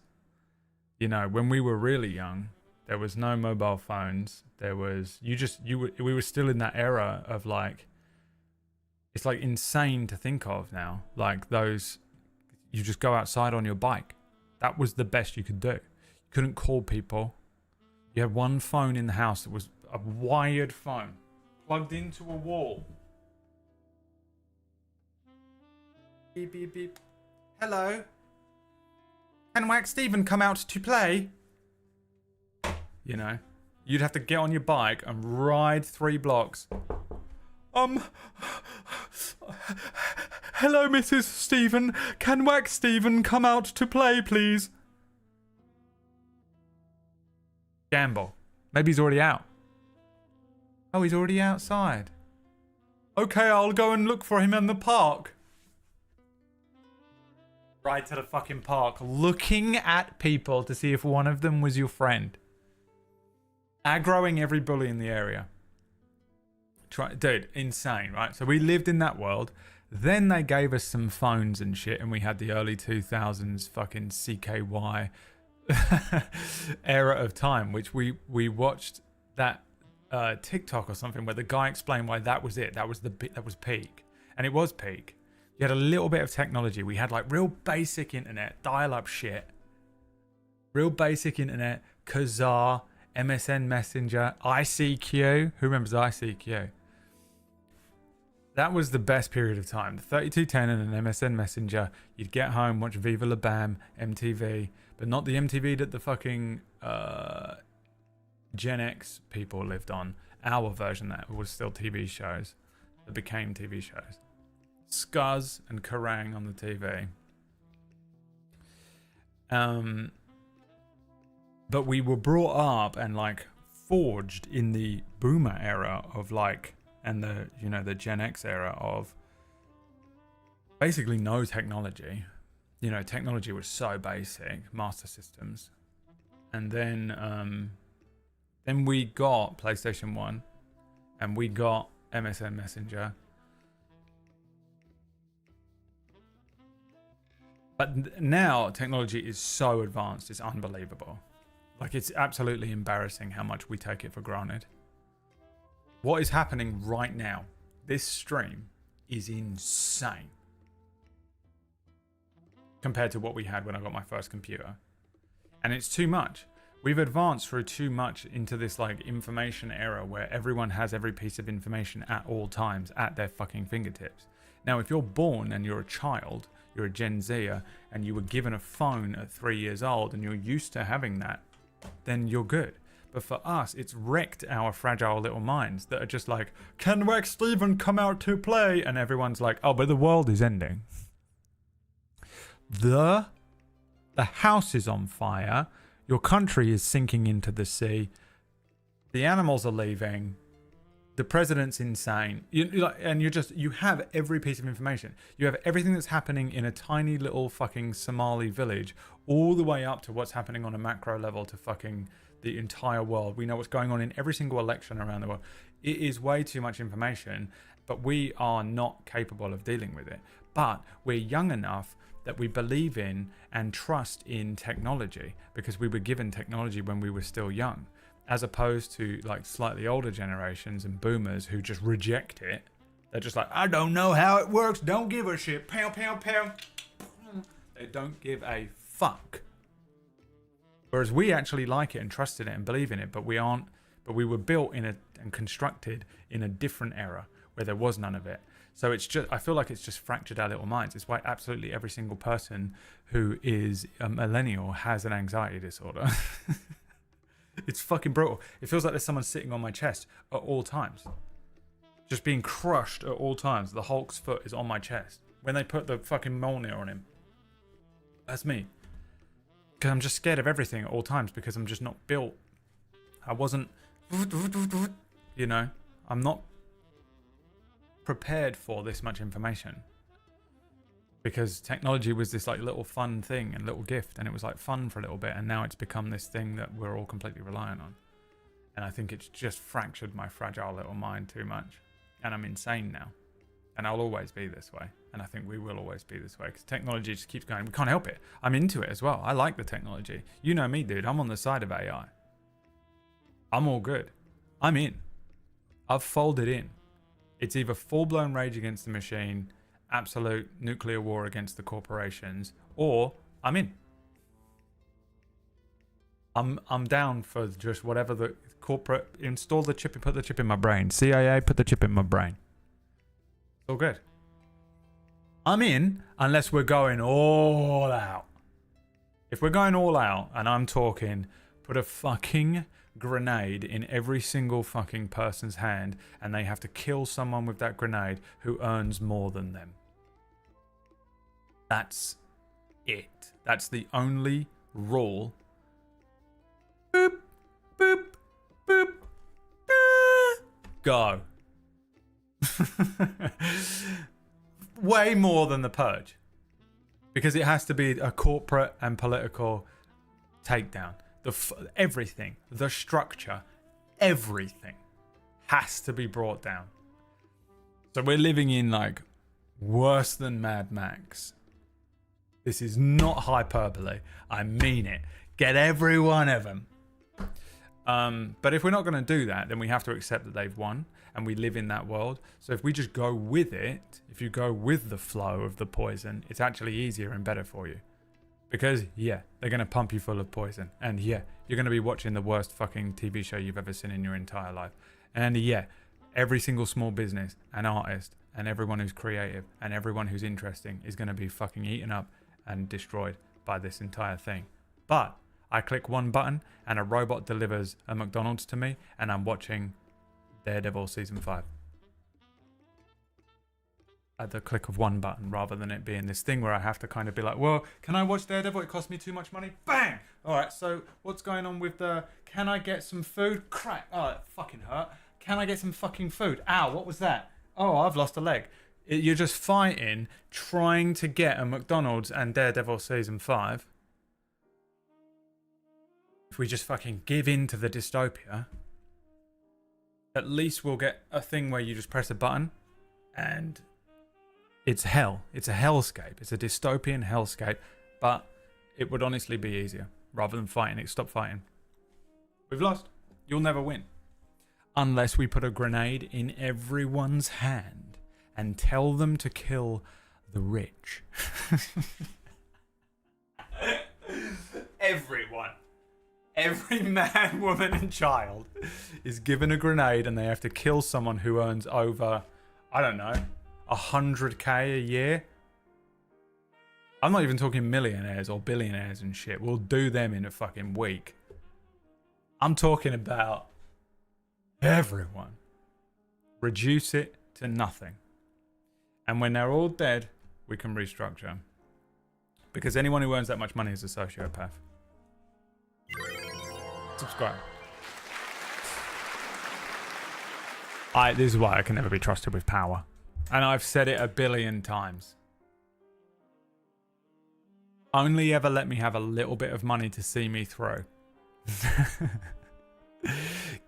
You know, when we were really young, there was no mobile phones. There was, we were still in that era of like, it's like insane to think of now. Like those, you just go outside on your bike. That was the best you could do. You couldn't call people. You had one phone in the house that was a wired phone plugged into a wall. Beep, beep, beep. Hello. Can Wax Steven come out to play? You know, you'd have to get on your bike and ride 3 blocks. Hello, Mrs. Steven. Can Wax Steven come out to play, please? Gamble. Maybe he's already out. Oh, he's already outside. Okay, I'll go and look for him in the park. Right to the fucking park, looking at people to see if one of them was your friend. Aggroing every bully in the area. Dude, insane, right? So we lived in that world. Then they gave us some phones and shit, and we had the early 2000s fucking CKY era of time, which we watched that TikTok or something where the guy explained why that was it. That was peak, and it was peak. You had a little bit of technology. We had like real basic internet, dial-up shit, real basic internet, Kazaa, MSN Messenger, ICQ. Who remembers ICQ? That was the best period of time. The 3210 and an MSN Messenger. You'd get home, watch Viva La Bam, MTV, but not the MTV that the fucking Gen X people lived on. Our version that was still TV shows that became TV shows. Scuzz and Kerrang on the TV. But we were brought up and like forged in the boomer era of like, and the, you know, the Gen X era of basically no technology. You know, technology was so basic, Master Systems. And then Then we got PlayStation 1 and we got MSN Messenger. But now technology is so advanced, it's unbelievable. Like, it's absolutely embarrassing how much we take it for granted. What is happening right now, this stream, is insane compared to what we had when I got my first computer. And it's too much. We've advanced through too much into this like information era where everyone has every piece of information at all times at their fucking fingertips. Now, if you're born and you're a child, you're a Gen Zer, and you were given a phone at 3 years old and you're used to having that, then you're good. But for us, it's wrecked our fragile little minds that are just like, can Rex Steven come out to play? And everyone's like, oh, but the world is ending. The house is on fire. Your country is sinking into the sea. The animals are leaving. The president's insane. You have every piece of information. You have everything that's happening in a tiny little fucking Somali village, all the way up to what's happening on a macro level to fucking the entire world. We know what's going on in every single election around the world. It is way too much information, but we are not capable of dealing with it. But we're young enough that we believe in and trust in technology because we were given technology when we were still young, as opposed to like slightly older generations and boomers who just reject it. They're just like, I don't know how it works, don't give a shit, pow, pow, pow. They don't give a fuck. Whereas we actually like it and trust in it and believe in it, but we were built and constructed in a different era where there was none of it. So it's just, I feel like it's just fractured our little minds. It's why absolutely every single person who is a millennial has an anxiety disorder. It's fucking brutal. It feels like there's someone sitting on my chest at all times. Just being crushed at all times. The Hulk's foot is on my chest. When they put the fucking Mjolnir on him. That's me. Because I'm just scared of everything at all times because I'm just not built. I wasn't, you know, I'm not prepared for this much information. Because technology was this like little fun thing and little gift, and it was like fun for a little bit, and now it's become this thing that we're all completely reliant on. And I think it's just fractured my fragile little mind too much. And I'm insane now. And I'll always be this way. And I think we will always be this way because technology just keeps going. We can't help it. I'm into it as well. I like the technology. You know me, dude. I'm on the side of AI. I'm all good. I'm in. I've folded in. It's either full-blown rage against the machine, absolute nuclear war against the corporations, or I'm in. I'm down for just whatever the corporate, install the chip and put the chip in my brain. CIA, put the chip in my brain. It's all good. I'm in unless we're going all out. If we're going all out, and I'm talking, put a fucking grenade in every single fucking person's hand, and they have to kill someone with that grenade who earns more than them. That's it. That's the only rule. Boop, boop, boop, go. Way more than the Purge. Because it has to be a corporate and political takedown. Everything, the structure, everything has to be brought down. So we're living in like worse than Mad Max. This is not hyperbole. I mean it. Get every one of them. But if we're not going to do that, then we have to accept that they've won and we live in that world. So if we just go with it, if you go with the flow of the poison, it's actually easier and better for you. Because, yeah, they're going to pump you full of poison. And, yeah, you're going to be watching the worst fucking TV show you've ever seen in your entire life. And, yeah, every single small business and artist and everyone who's creative and everyone who's interesting is going to be fucking eaten up and destroyed by this entire thing. But I click one button and a robot delivers a McDonald's to me and I'm watching Daredevil Season 5. At the click of one button, rather than it being this thing where I have to kind of be like, well, can I watch Daredevil? It costs me too much money. Bang! Alright, so what's going on with the, can I get some food? Crack! Oh, that fucking hurt. Can I get some fucking food? Ow, what was that? Oh, I've lost a leg. You're just fighting, trying to get a McDonald's and Daredevil Season 5. if we just fucking give in to the dystopia, at least we'll get a thing where you just press a button and it's hell. It's a hellscape. It's a dystopian hellscape, but it would honestly be easier rather than fighting it. Stop fighting. We've lost. You'll never win. Unless we put a grenade in everyone's hand and tell them to kill the rich. Everyone. Every man, woman, and child is given a grenade and they have to kill someone who earns over, I don't know, 100k a year. I'm not even talking millionaires or billionaires and shit. We'll do them in a fucking week. I'm talking about everyone. Reduce it to nothing. And when they're all dead, we can restructure. Because anyone who earns that much money is a sociopath. Subscribe. This is why I can never be trusted with power. And I've said it 1 billion times. Only ever let me have a little bit of money to see me through.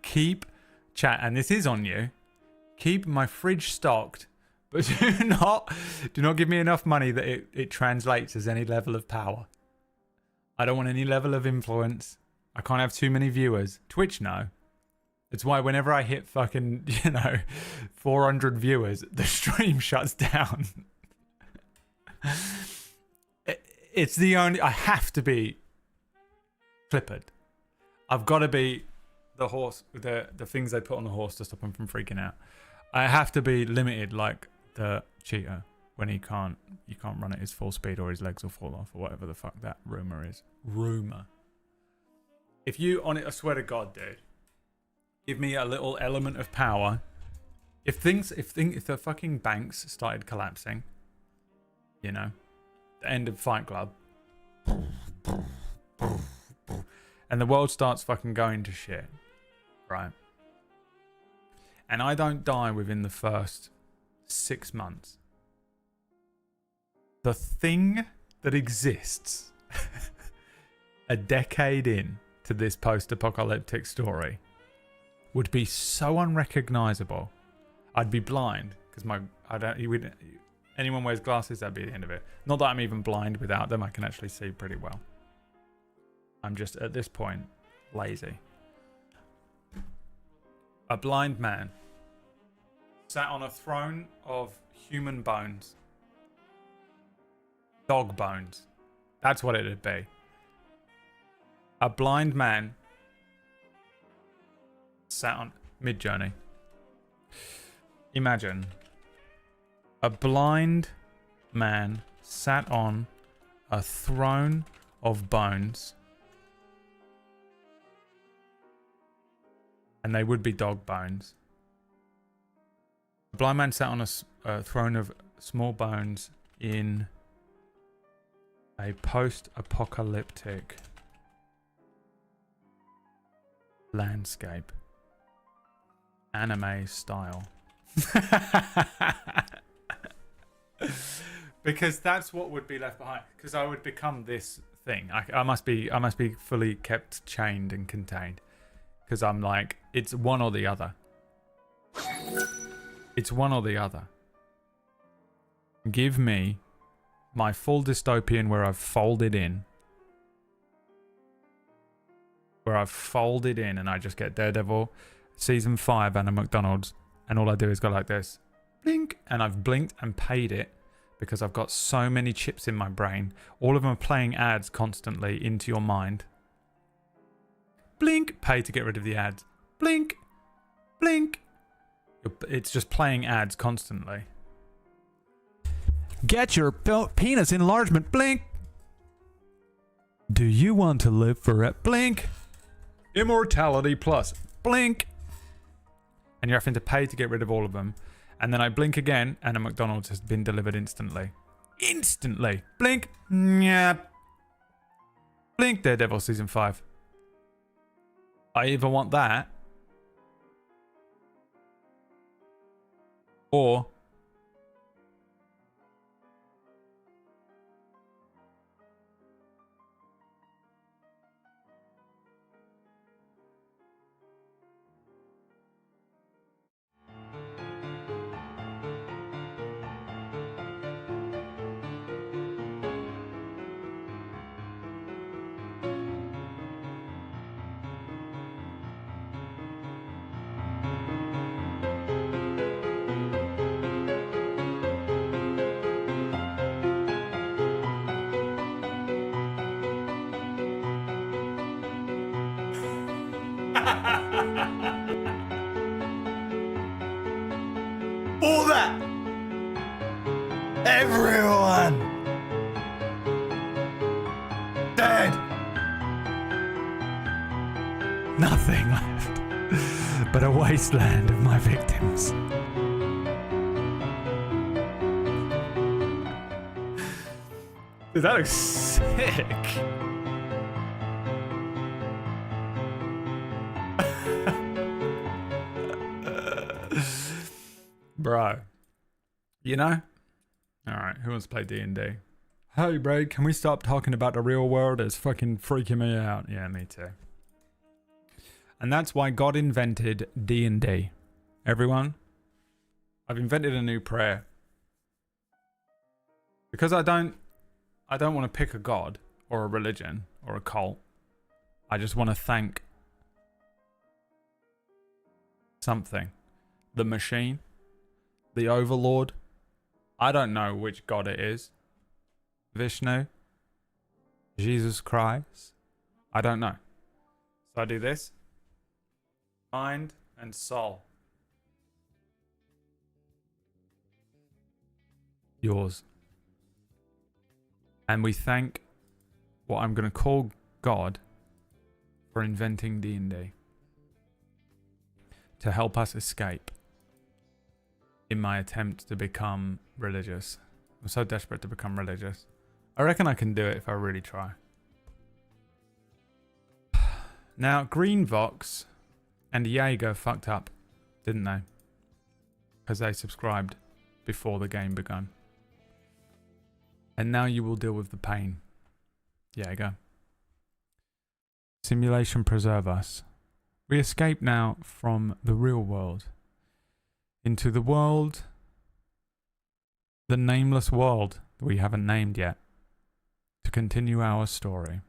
Keep chat, and this is on you. Keep my fridge stocked, but do not give me enough money that it translates as any level of power. I don't want any level of influence. I can't have too many viewers. Twitch, no. It's why whenever I hit fucking, 400 viewers, the stream shuts down. It's the only... I have to be Clippard. I've got to be the horse, the things they put on the horse to stop him from freaking out. I have to be limited like the cheetah when you can't run at his full speed or his legs will fall off or whatever the fuck that rumor is. Rumor. If you on it, I swear to God, dude, give me a little element of power. If the fucking banks started collapsing, the end of Fight Club, and the world starts fucking going to shit, right? And I don't die within the first 6 months. The thing that exists a decade in to this post-apocalyptic story would be so unrecognizable. I'd be blind because anyone wears glasses, that'd be the end of it. Not that I'm even blind without them. I can actually see pretty well. I'm just at this point lazy. A blind man sat on a throne of human bones. Dog bones. That's what it'd be. A blind man sat on Mid-Journey. Imagine a blind man sat on a throne of bones, and they would be dog bones. A blind man sat on a throne of small bones in a post-apocalyptic landscape, anime style. Because that's what would be left behind. Because I would become this thing. I must be fully kept chained and contained. Because I'm like, it's one or the other. It's one or the other. Give me my full dystopian where I've folded in. Where I've folded in and I just get Daredevil, season 5 and a McDonald's, and all I do is go like this. Blink. And I've blinked and paid it because I've got so many chips in my brain. All of them are playing ads constantly into your mind. Blink. Pay to get rid of the ads. Blink. Blink. It's just playing ads constantly. Get your penis enlargement. Blink. Do you want to live forever? Blink. Immortality plus. Blink. And you're having to pay to get rid of all of them. And then I blink again and a McDonald's has been delivered instantly. Instantly. Blink. Yeah. Blink. Daredevil season 5. I either want that or
All that! Everyone! Dead! Nothing left but a wasteland of my victims.
Dude, that looks sick. Bro. You know? Alright, who wants to play D&D? Hey, bro, can we stop talking about the real world? It's fucking freaking me out. Yeah, me too. And that's why God invented D&D. Everyone, I've invented a new prayer. Because I don't want to pick a god or a religion or a cult. I just want to thank something. The machine, the overlord. I don't know which god it is. Vishnu, Jesus Christ. I don't know. So I do this. Mind and soul. Yours. And we thank what I'm going to call God for inventing D&D to help us escape in my attempt to become religious. I'm so desperate to become religious. I reckon I can do it if I really try. Now, Green Vox and Jaeger fucked up, didn't they? Because they subscribed before the game begun. And now you will deal with the pain. Jaeger. Simulation preserve us. We escape now from the real world into the world, the nameless world that we haven't named yet, to continue our story.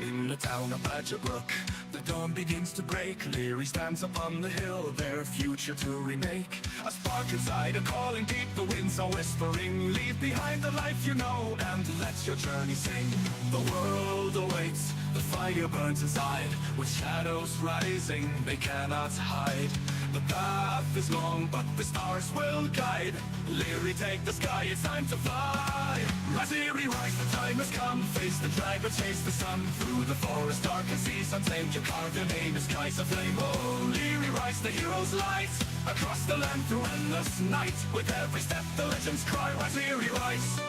In the town of Badgerbrook, the dawn begins to break. Leary stands upon the hill, their future to remake. A spark inside, a calling deep, the winds are whispering. Leave behind the life you know, and let your journey sing. The world awaits, the fire burns inside. With shadows rising, they cannot hide. The path is long, but the stars will guide. Leary, take the sky, it's time to fly. Rise, Leary, rise, the time has come. Face the dragon, chase the sun. Through the forest, dark and seas untamed, you carve your name in skies aflame. Oh, Leary, rise, the hero's light. Across the land through endless night. With every step, the legends cry. Rise, Leary, rise.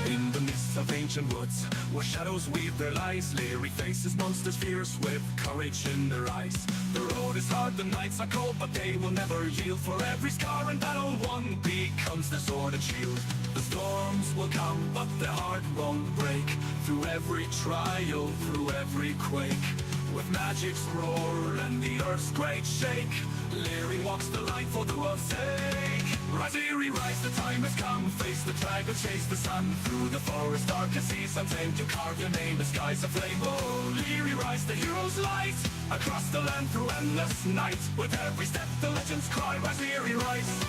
In the mists of ancient woods, where shadows weave their lies, Leary faces monsters fierce with courage in their eyes. The road is hard, the nights are cold, but they will never yield. For every scar and battle won becomes their sword and shield. The storms will come, but their heart won't break. Through every trial, through every quake. With magic's roar and the earth's great shake, Leary walks the line for the world's sake. Rise, Leary, rise, the time has come. Face the dragon, chase the sun. Through the forest, dark and seas untamed, you carve your name in skies aflame. Oh, Leary, rise, the hero's light. Across the land through endless night. With every step, the legends cry. Rise, Leary, rise.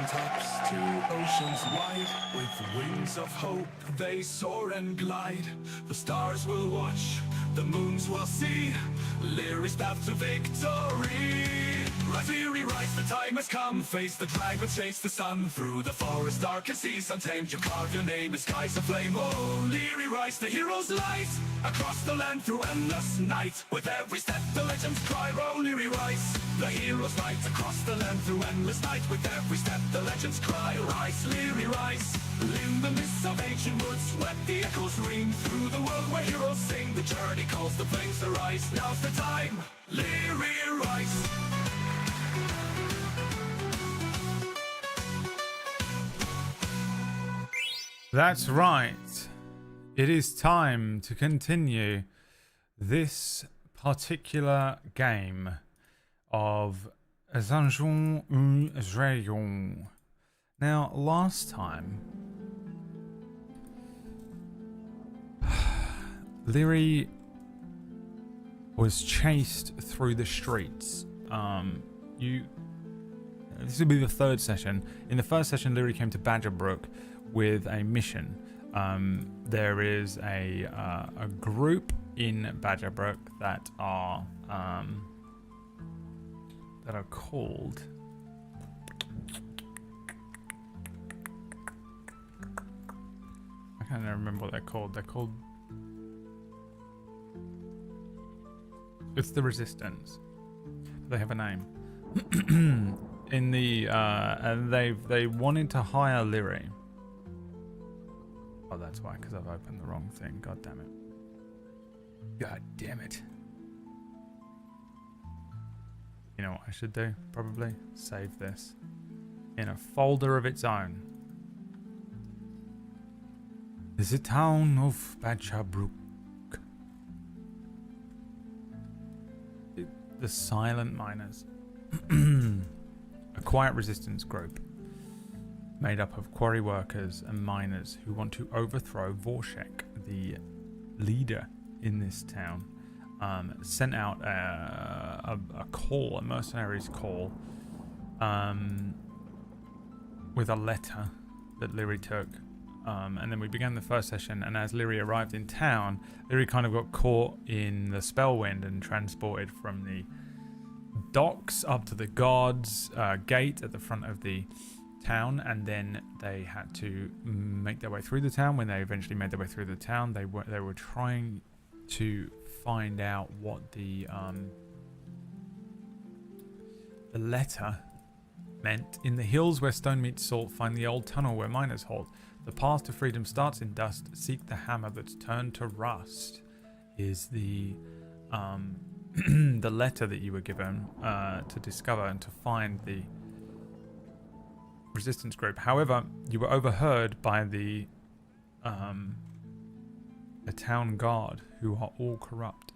Tops to oceans wide, with wings of hope they soar and glide. The stars will watch, the moons will see, Leary's path to victory. Rise, Leary, rise, the time has come. Face the dragon, chase the sun. Through the forest, dark and seas untamed, you carve your name in skies aflame. Oh, Leary, rise, the hero's light. Across the land through endless night. With every step, the legends cry. Oh, Leary, rise, the hero's light. Across the land through endless night. With every step, the legends cry. Rise, Leary, rise. In the mists of ancient woods, let the echoes ring. Through the world where the journey calls the flames to rise. Now's the time, Leary Rice.
That's right. It is time to continue this particular game of Dungeons and Dragons. Now, last time, Leary was chased through the streets. This will be the third session. In the first session, Leary came to Badgerbrook with a mission. There is a group in Badgerbrook that are called. I can't remember what they're called. They're called. It's the Resistance. They have a name. In the and they wanted to hire Leary. Oh, that's why, because I've opened the wrong thing. God damn it. God damn it. You know what I should do? Probably save this in a folder of its own. The town of Badgerbrook. The Silent Miners. A quiet resistance group made up of quarry workers and miners who want to overthrow Vorshek, the leader in this town. Sent out a call, a mercenaries call, with a letter that Leary took. And then we began the first session, and as Leary arrived in town, Leary kind of got caught in the Spellwind and transported from the docks up to the God's gate at the front of the town, and then they had to make their way through the town. When they eventually made their way through the town, they were trying to find out what the letter meant. In the hills where stone meets salt, find the old tunnel where miners halt. The path to freedom starts in dust. Seek the hammer that's turned to rust. Is the the letter that you were given to discover and to find the resistance group. However, you were overheard by the town guard, who are all corrupt.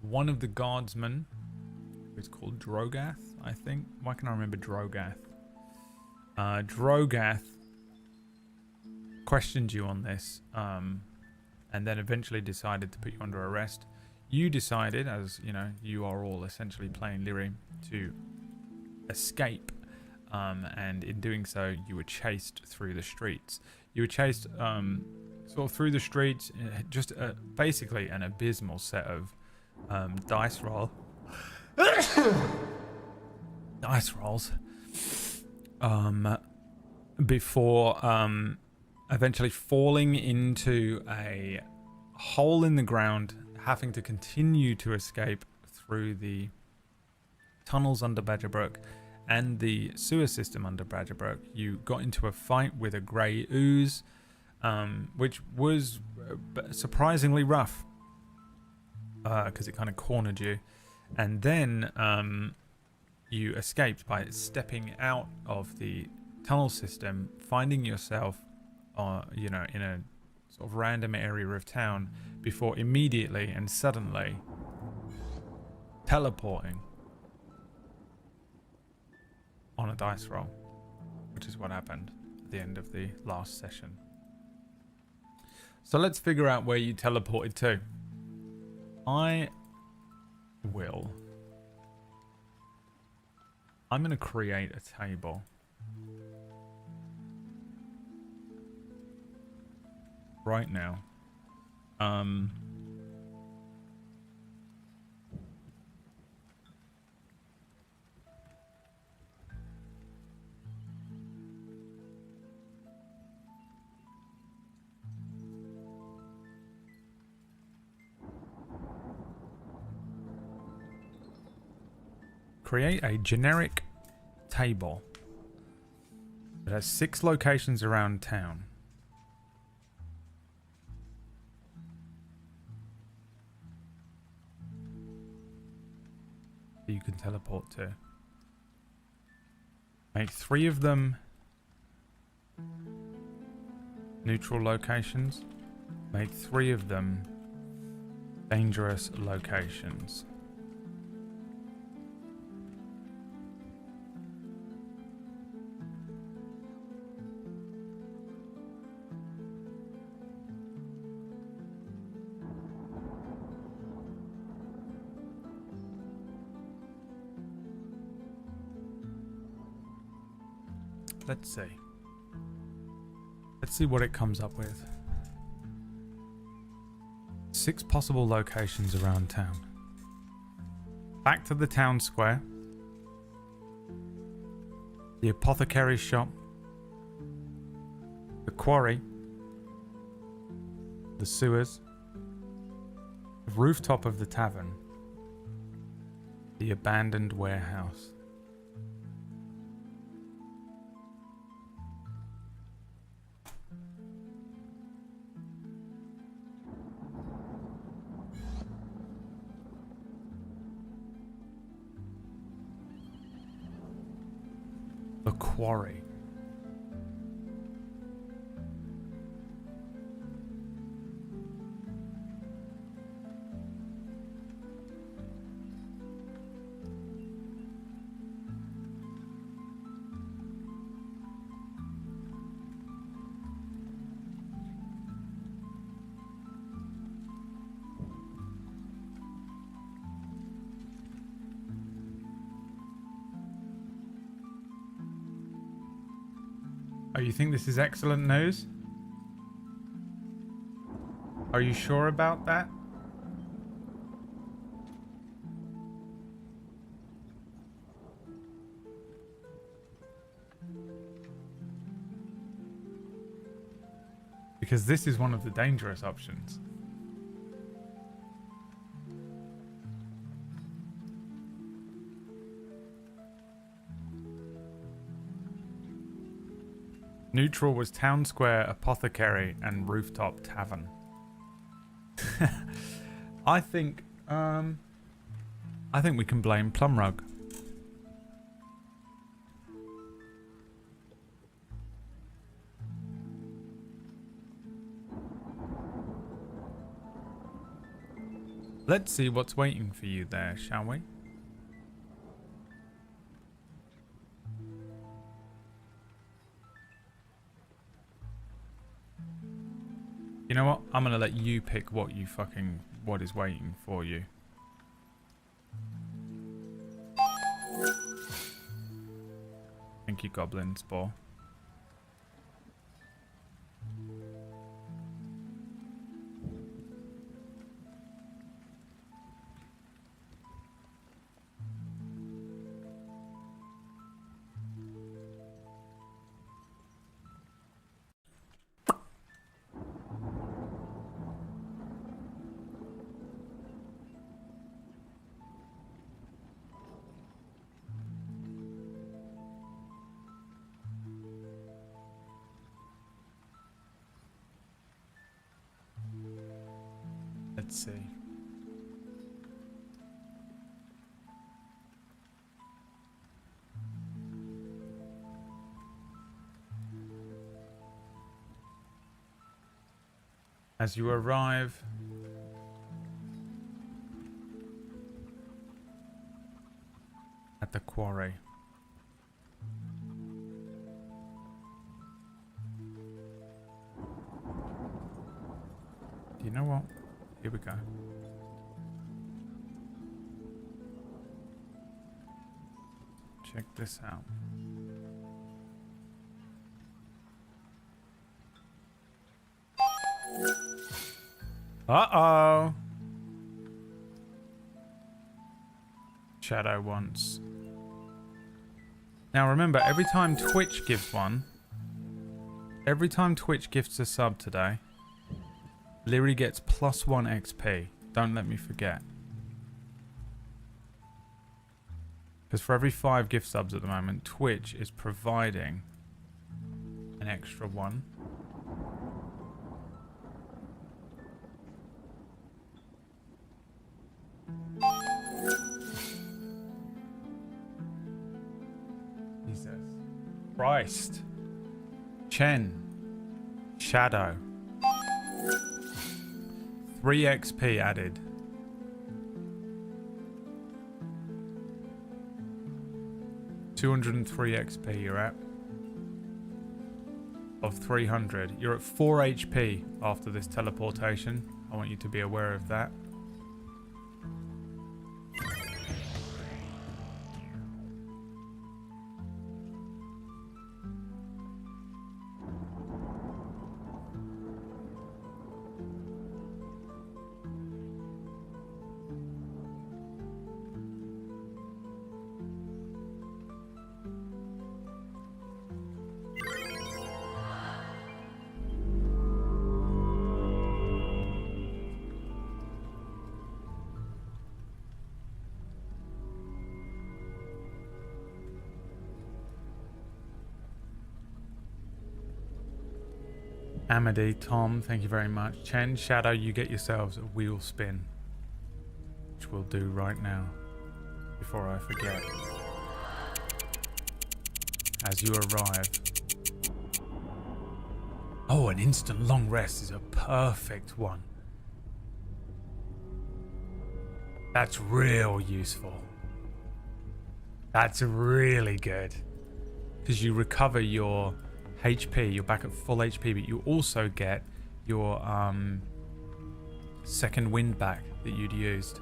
One of the guardsmen, who is called Drogath, I think. Why can I remember Drogath? Drogath questioned you on this, and then eventually decided to put you under arrest. You decided, as you know, you are all essentially playing Leary, to escape, and in doing so, you were chased through the streets. You were chased sort of through the streets, just basically an abysmal set of dice rolls. Before eventually falling into a hole in the ground, having to continue to escape through the tunnels under Badgerbrook and the sewer system under Badgerbrook. You got into a fight with a grey ooze, which was surprisingly rough, because it kind of cornered you. And then you escaped by stepping out of the tunnel system, finding yourself, in a sort of random area of town, before immediately and suddenly teleporting on a dice roll, which is what happened at the end of the last session. So let's figure out where you teleported to. I'm going to create a table. Right now. Create a generic table that has 6 locations around town. that you can teleport to. Make 3 of them neutral locations. Make 3 of them dangerous locations. Let's see. Let's see what it comes up with. 6 possible locations around town. Back to the town square. The apothecary shop. The quarry. The sewers. The rooftop of the tavern. The abandoned warehouse. The quarry. Oh, you think this is excellent news? Are you sure about that? Because this is one of the dangerous options. Neutral was town square, apothecary, and rooftop tavern. I think we can blame Plumrug. Let's see what's waiting for you there, shall we? You know what? I'm gonna let you pick what is waiting for you. Thank you, Goblin Spore. Let's see. As you arrive at the quarry, you know what? Here we go. Check this out. Uh-oh. Shadow once. Now remember, every time Twitch gives one, every time Twitch gifts a sub today, Leary gets +1 XP. Don't let me forget. Because for every 5 gift subs at the moment, Twitch is providing an extra 1. Christ. Chen. Shadow. 3 XP added. $203 XP you're at. Of 300. You're at 4 HP after this teleportation. I want you to be aware of that. Amity, Tom, thank you very much. Chen, Shadow, you get yourselves a wheel spin, which we'll do right now, before I forget. As you arrive. Oh, an instant long rest is a perfect one. That's real useful. That's really good. Because you recover your HP, you're back at full HP, but you also get your second wind back that you'd used.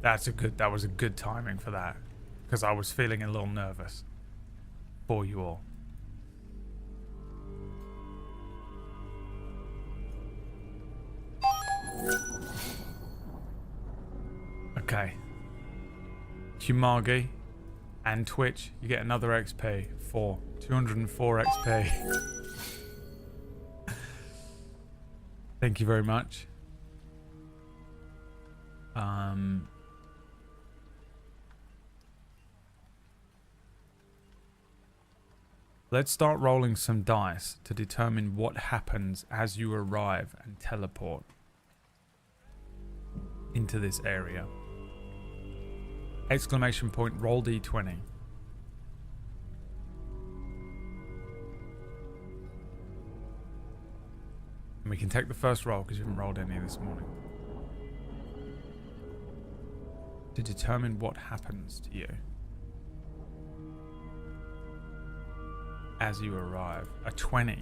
That was a good timing for that, because I was feeling a little nervous for you all. Okay. Humagi and Twitch, you get another XP for 204 XP. Thank you very much. Let's start rolling some dice to determine what happens as you arrive and teleport into this area. Exclamation point, roll d20. And we can take the first roll because you haven't rolled any this morning. To determine what happens to you as you arrive. A 20.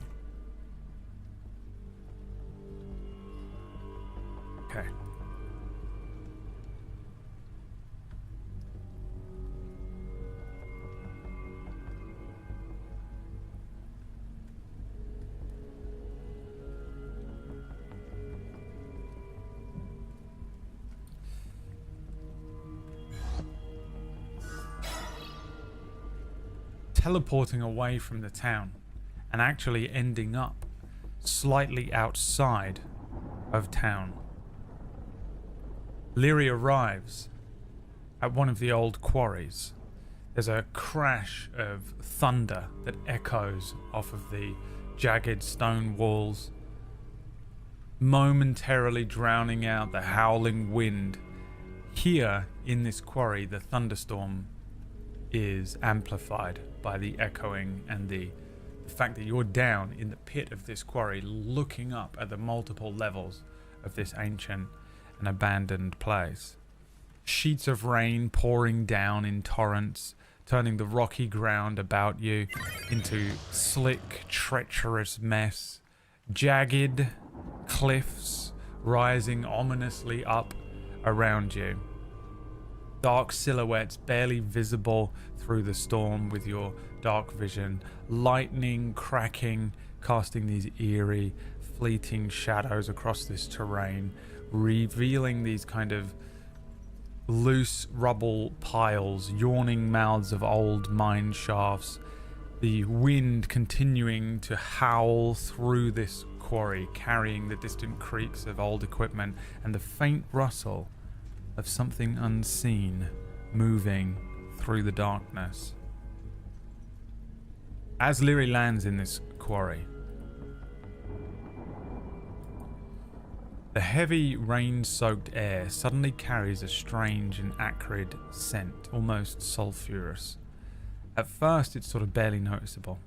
Okay. Teleporting away from the town and actually ending up slightly outside of town. Leary arrives at one of the old quarries. There's a crash of thunder that echoes off of the jagged stone walls, momentarily drowning out the howling wind. Here in this quarry, the thunderstorm is amplified by the echoing and the fact that you're down in the pit of this quarry looking up at the multiple levels of this ancient and abandoned place. Sheets of rain pouring down in torrents, turning the rocky ground about you into slick, treacherous mess. Jagged cliffs rising ominously up around you. Dark silhouettes barely visible through the storm with your dark vision. Lightning cracking, casting these eerie, fleeting shadows across this terrain, revealing these kind of loose rubble piles, yawning mouths of old mine shafts. The wind continuing to howl through this quarry, carrying the distant creaks of old equipment and the faint rustle of something unseen moving through the darkness. As Leary lands in this quarry, The heavy rain-soaked air suddenly carries a strange and acrid scent, almost sulphurous. At first it's sort of barely noticeable.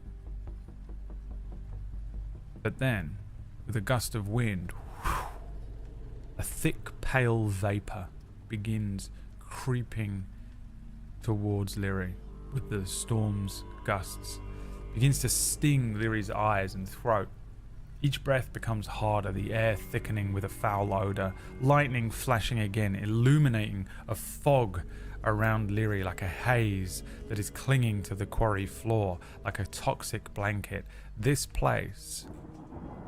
But then, with a gust of wind, a thick pale vapor begins creeping towards Lyri with the storm's gusts. Begins to sting Lyri's eyes and throat. Each breath becomes harder, the air thickening with a foul odor, lightning flashing again, illuminating a fog around Lyri like a haze that is clinging to the quarry floor like a toxic blanket. This place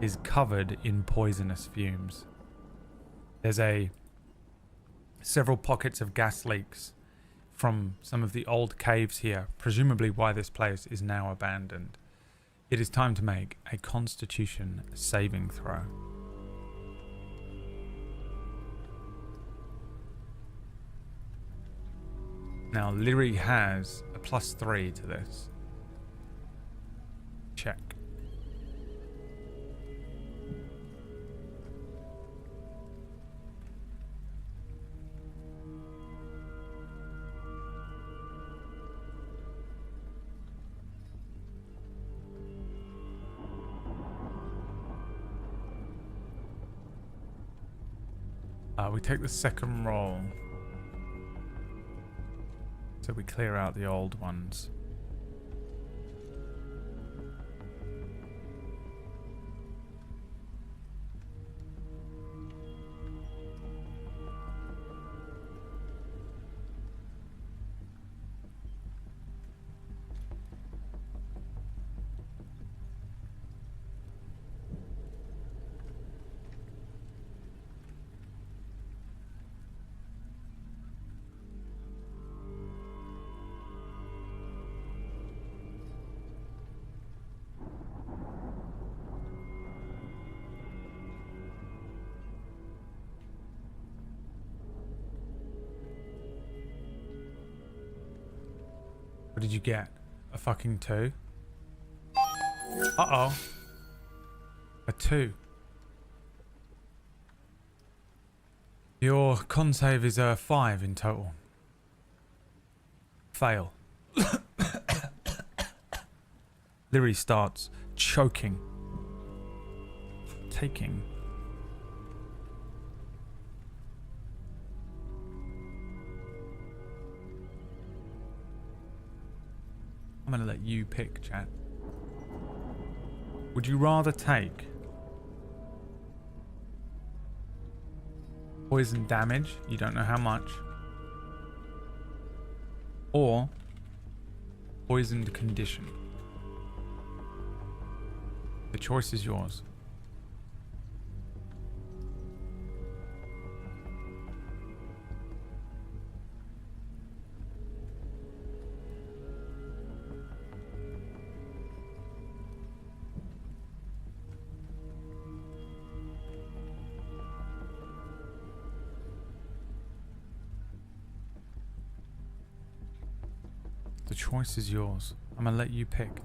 is covered in poisonous fumes. There's several pockets of gas leaks from some of the old caves here, presumably why this place is now abandoned. It is time to make a Constitution saving throw. Now, Lyri has a +3 to this. Check. We take the second roll, so we clear out the old ones. What did you get? A fucking 2? Uh-oh. A 2. Your con save is a 5 in total. Fail. Lyri starts choking. Taking. I'm going to let you pick, chat. Would you rather take poison damage, you don't know how much, or poisoned condition? The choice is yours. The choice is yours. I'm gonna let you pick.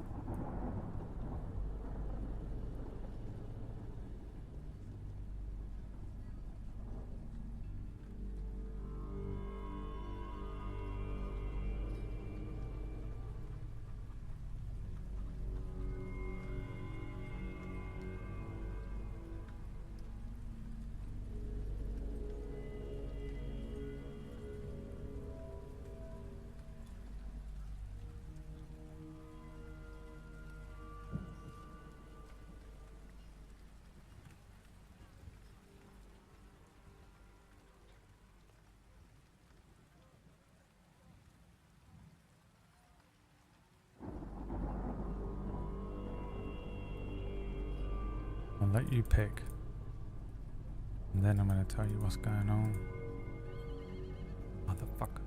I'll let you pick. And then I'm going to tell you what's going on. Motherfucker.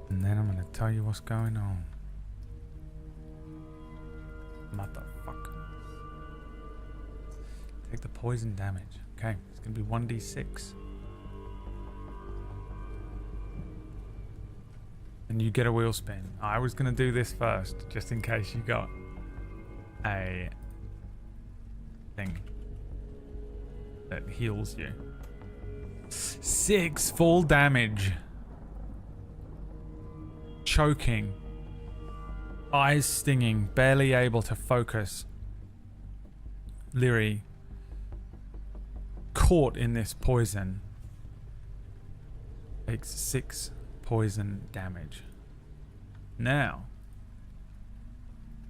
And then I'm going to tell you what's going on. Motherfucker. Take the poison damage. Okay, it's going to be 1d6. And you get a wheel spin. I was going to do this first, just in case you got a thing that heals you. 6 full damage. Choking. Eyes stinging. Barely able to focus. Lyri, caught in this poison, takes 6 poison damage. Now,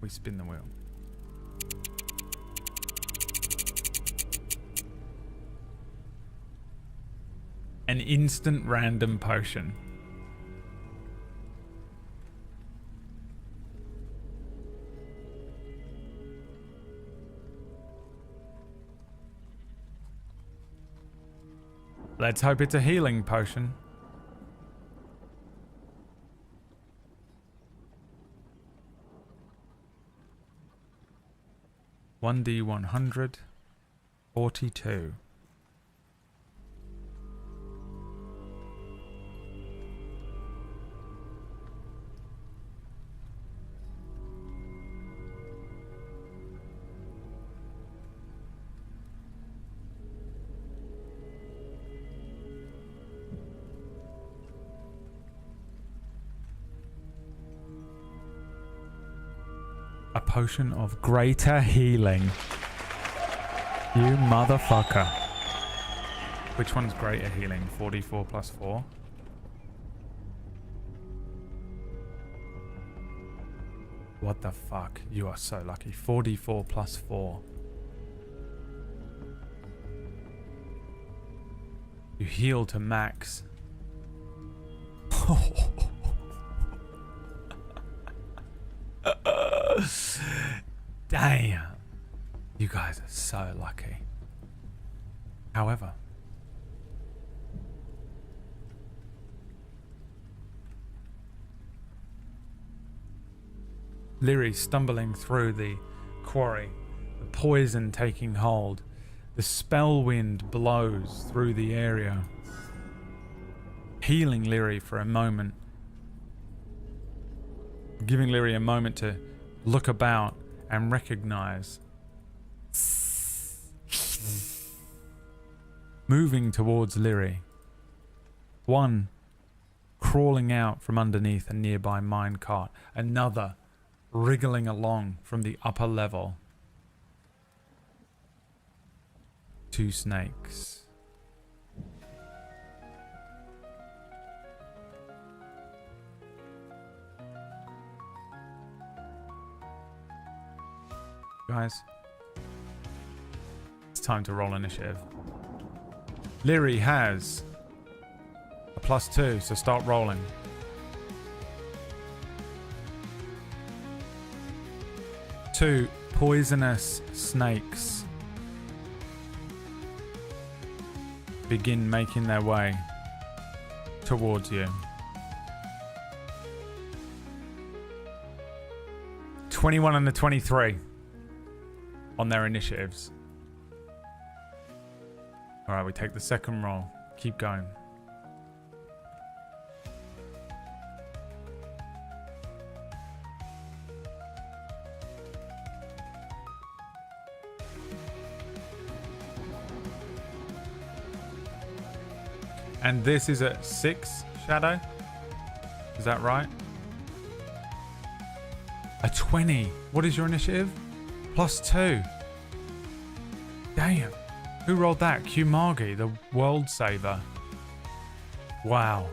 we spin the wheel. An instant random potion. Let's hope it's a healing potion. $1d100, 42. A potion of greater healing. You motherfucker. Which one's greater healing? 44 plus 4? What the fuck? You are so lucky. 44 plus 4. You heal to max. Damn. You guys are so lucky. However, Lyri stumbling through the quarry, the poison taking hold, the spell wind blows through the area, healing Lyri for a moment, giving Lyri a moment to look about and recognize. Moving towards Lyri. One crawling out from underneath a nearby minecart. Another wriggling along from the upper level. 2 snakes. Guys, it's time to roll initiative. Lyri has a +2, so start rolling. Two poisonous snakes begin making their way towards you. 21 and a 23 on their initiatives. Alright, we take the second roll. Keep going. And this is at 6, Shadow? Is that right? A 20. What is your initiative? +2. Damn. Who rolled that? Kumagi, the world saver. Wow.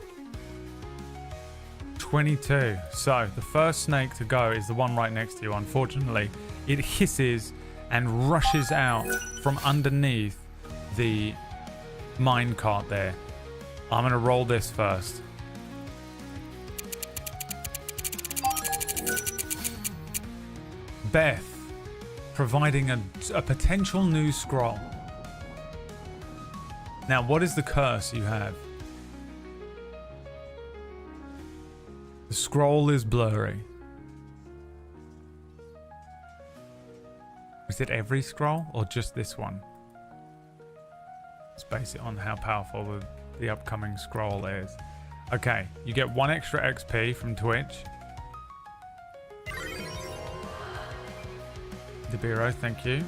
22. So, the first snake to go is the one right next to you. Unfortunately, it hisses and rushes out from underneath the minecart there. I'm going to roll this first. Beth, providing a potential new scroll. Now, what is the curse you have? The scroll is blurry. Is it every scroll or just this one? Let's base it on how powerful the upcoming scroll is. Okay, you get 1 extra XP from Twitch. Debiro, thank you.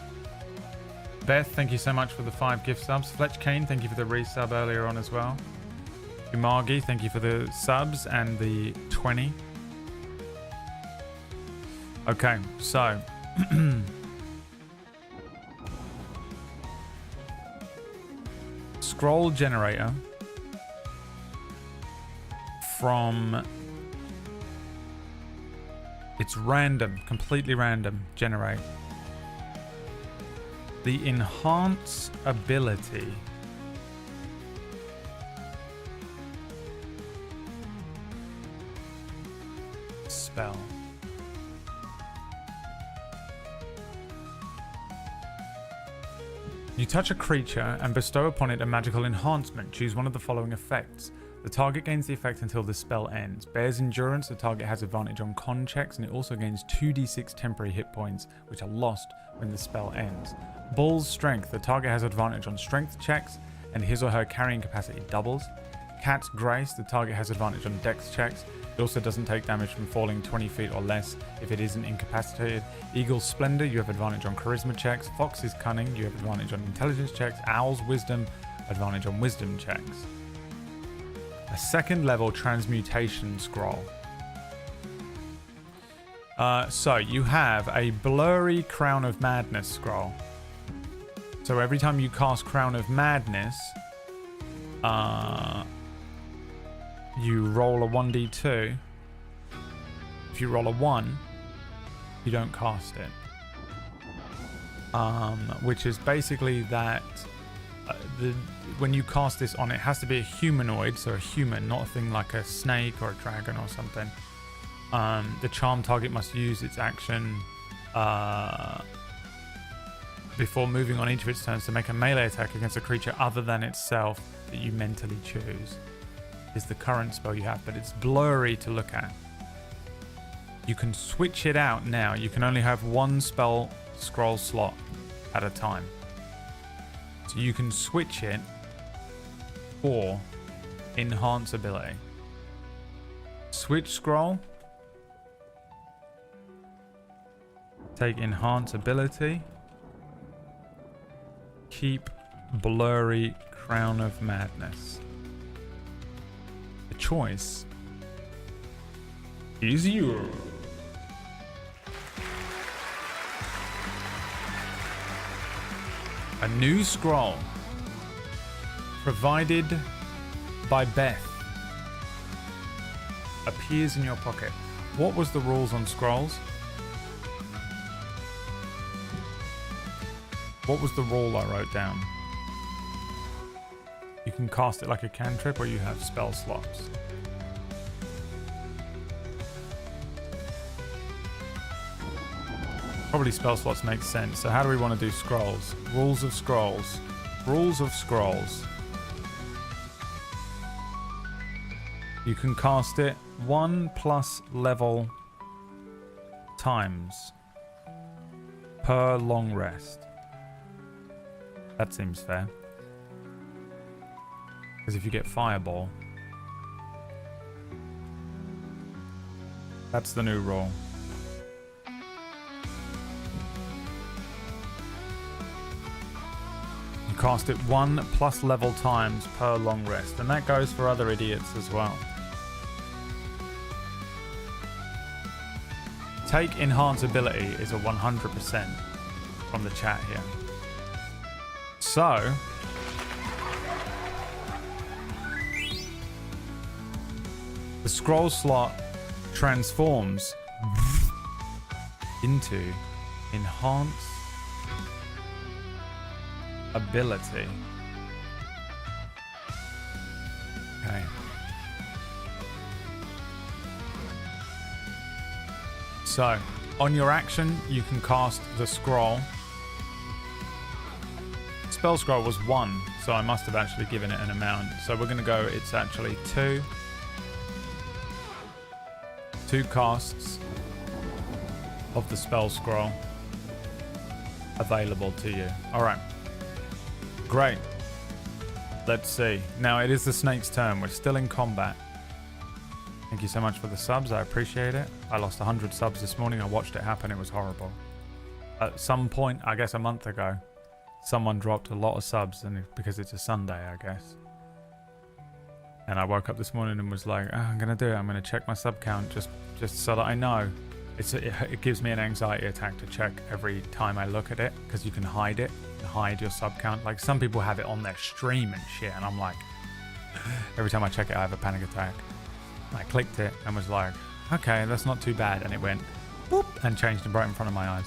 Beth, thank you so much for the 5 gift subs. Fletch Kane, thank you for the resub earlier on as well. Umagi, thank you for the subs and the 20. Okay, so scroll generator from it's random, completely random generate. The enhance ability spell. You touch a creature and bestow upon it a magical enhancement. Choose one of the following effects. The target gains the effect until the spell ends. Bears endurance, the target has advantage on con checks, and it also gains 2d6 temporary hit points, which are lost when the spell ends. Bull's strength, the target has advantage on strength checks, and his or her carrying capacity doubles. Cat's grace, the target has advantage on dex checks. It also doesn't take damage from falling 20 feet or less if it isn't incapacitated. Eagle's splendor, you have advantage on charisma checks. Fox's cunning, you have advantage on intelligence checks. Owl's wisdom, advantage on wisdom checks. A second level transmutation scroll. So you have a blurry Crown of Madness scroll. So every time you cast Crown of Madness, you roll a 1d2. If you roll a 1, you don't cast it. Which is basically that when you cast this on, it has to be a humanoid, so a human, not a thing like a snake or a dragon or something. The charm target must use its action before moving on each of its turns to make a melee attack against a creature other than itself that you mentally choose. Is the current spell you have, but it's blurry to look at. You can switch it out now. You can only have one spell scroll slot at a time. So you can switch it for enhance ability. Switch scroll. Take enhance ability. Keep blurry Crown of Madness. The choice is yours. A new scroll provided by Beth appears in your pocket. What was the rules on scrolls? What was the rule I wrote down? You can cast it like a cantrip, or you have spell slots. Probably spell slots make sense. So how do we want to do scrolls? Rules of scrolls. Rules of scrolls. You can cast it 1+ level times per long rest. That seems fair. Because if you get Fireball, that's the new rule. You cast it 1+ level times per long rest, and that goes for other idiots as well. Take enhance ability is a 100% from the chat here. So the scroll slot transforms into enhance ability. Okay. So, on your action, you can cast the scroll. Spell scroll was 1, so I must have actually given it an amount. So we're going to go, it's actually 2. 2 casts of the spell scroll available to you. Alright. Great. Let's see. Now it is the snake's turn. We're still in combat. Thank you so much for the subs. I appreciate it. I lost 100 subs this morning. I watched it happen. It was horrible. at some point, I guess a month ago, someone dropped a lot of subs, and because it's a Sunday, I guess. And I woke up this morning and was like, oh, I'm gonna do it. I'm gonna check my sub count just so that I know. It gives me an anxiety attack to check every time I look at it, because you can hide it, hide your sub count. Like some people have it on their stream and shit, and I'm like, every time I check it, I have a panic attack. And I clicked it and was like, okay, that's not too bad, and it went boop and changed right in front of my eyes.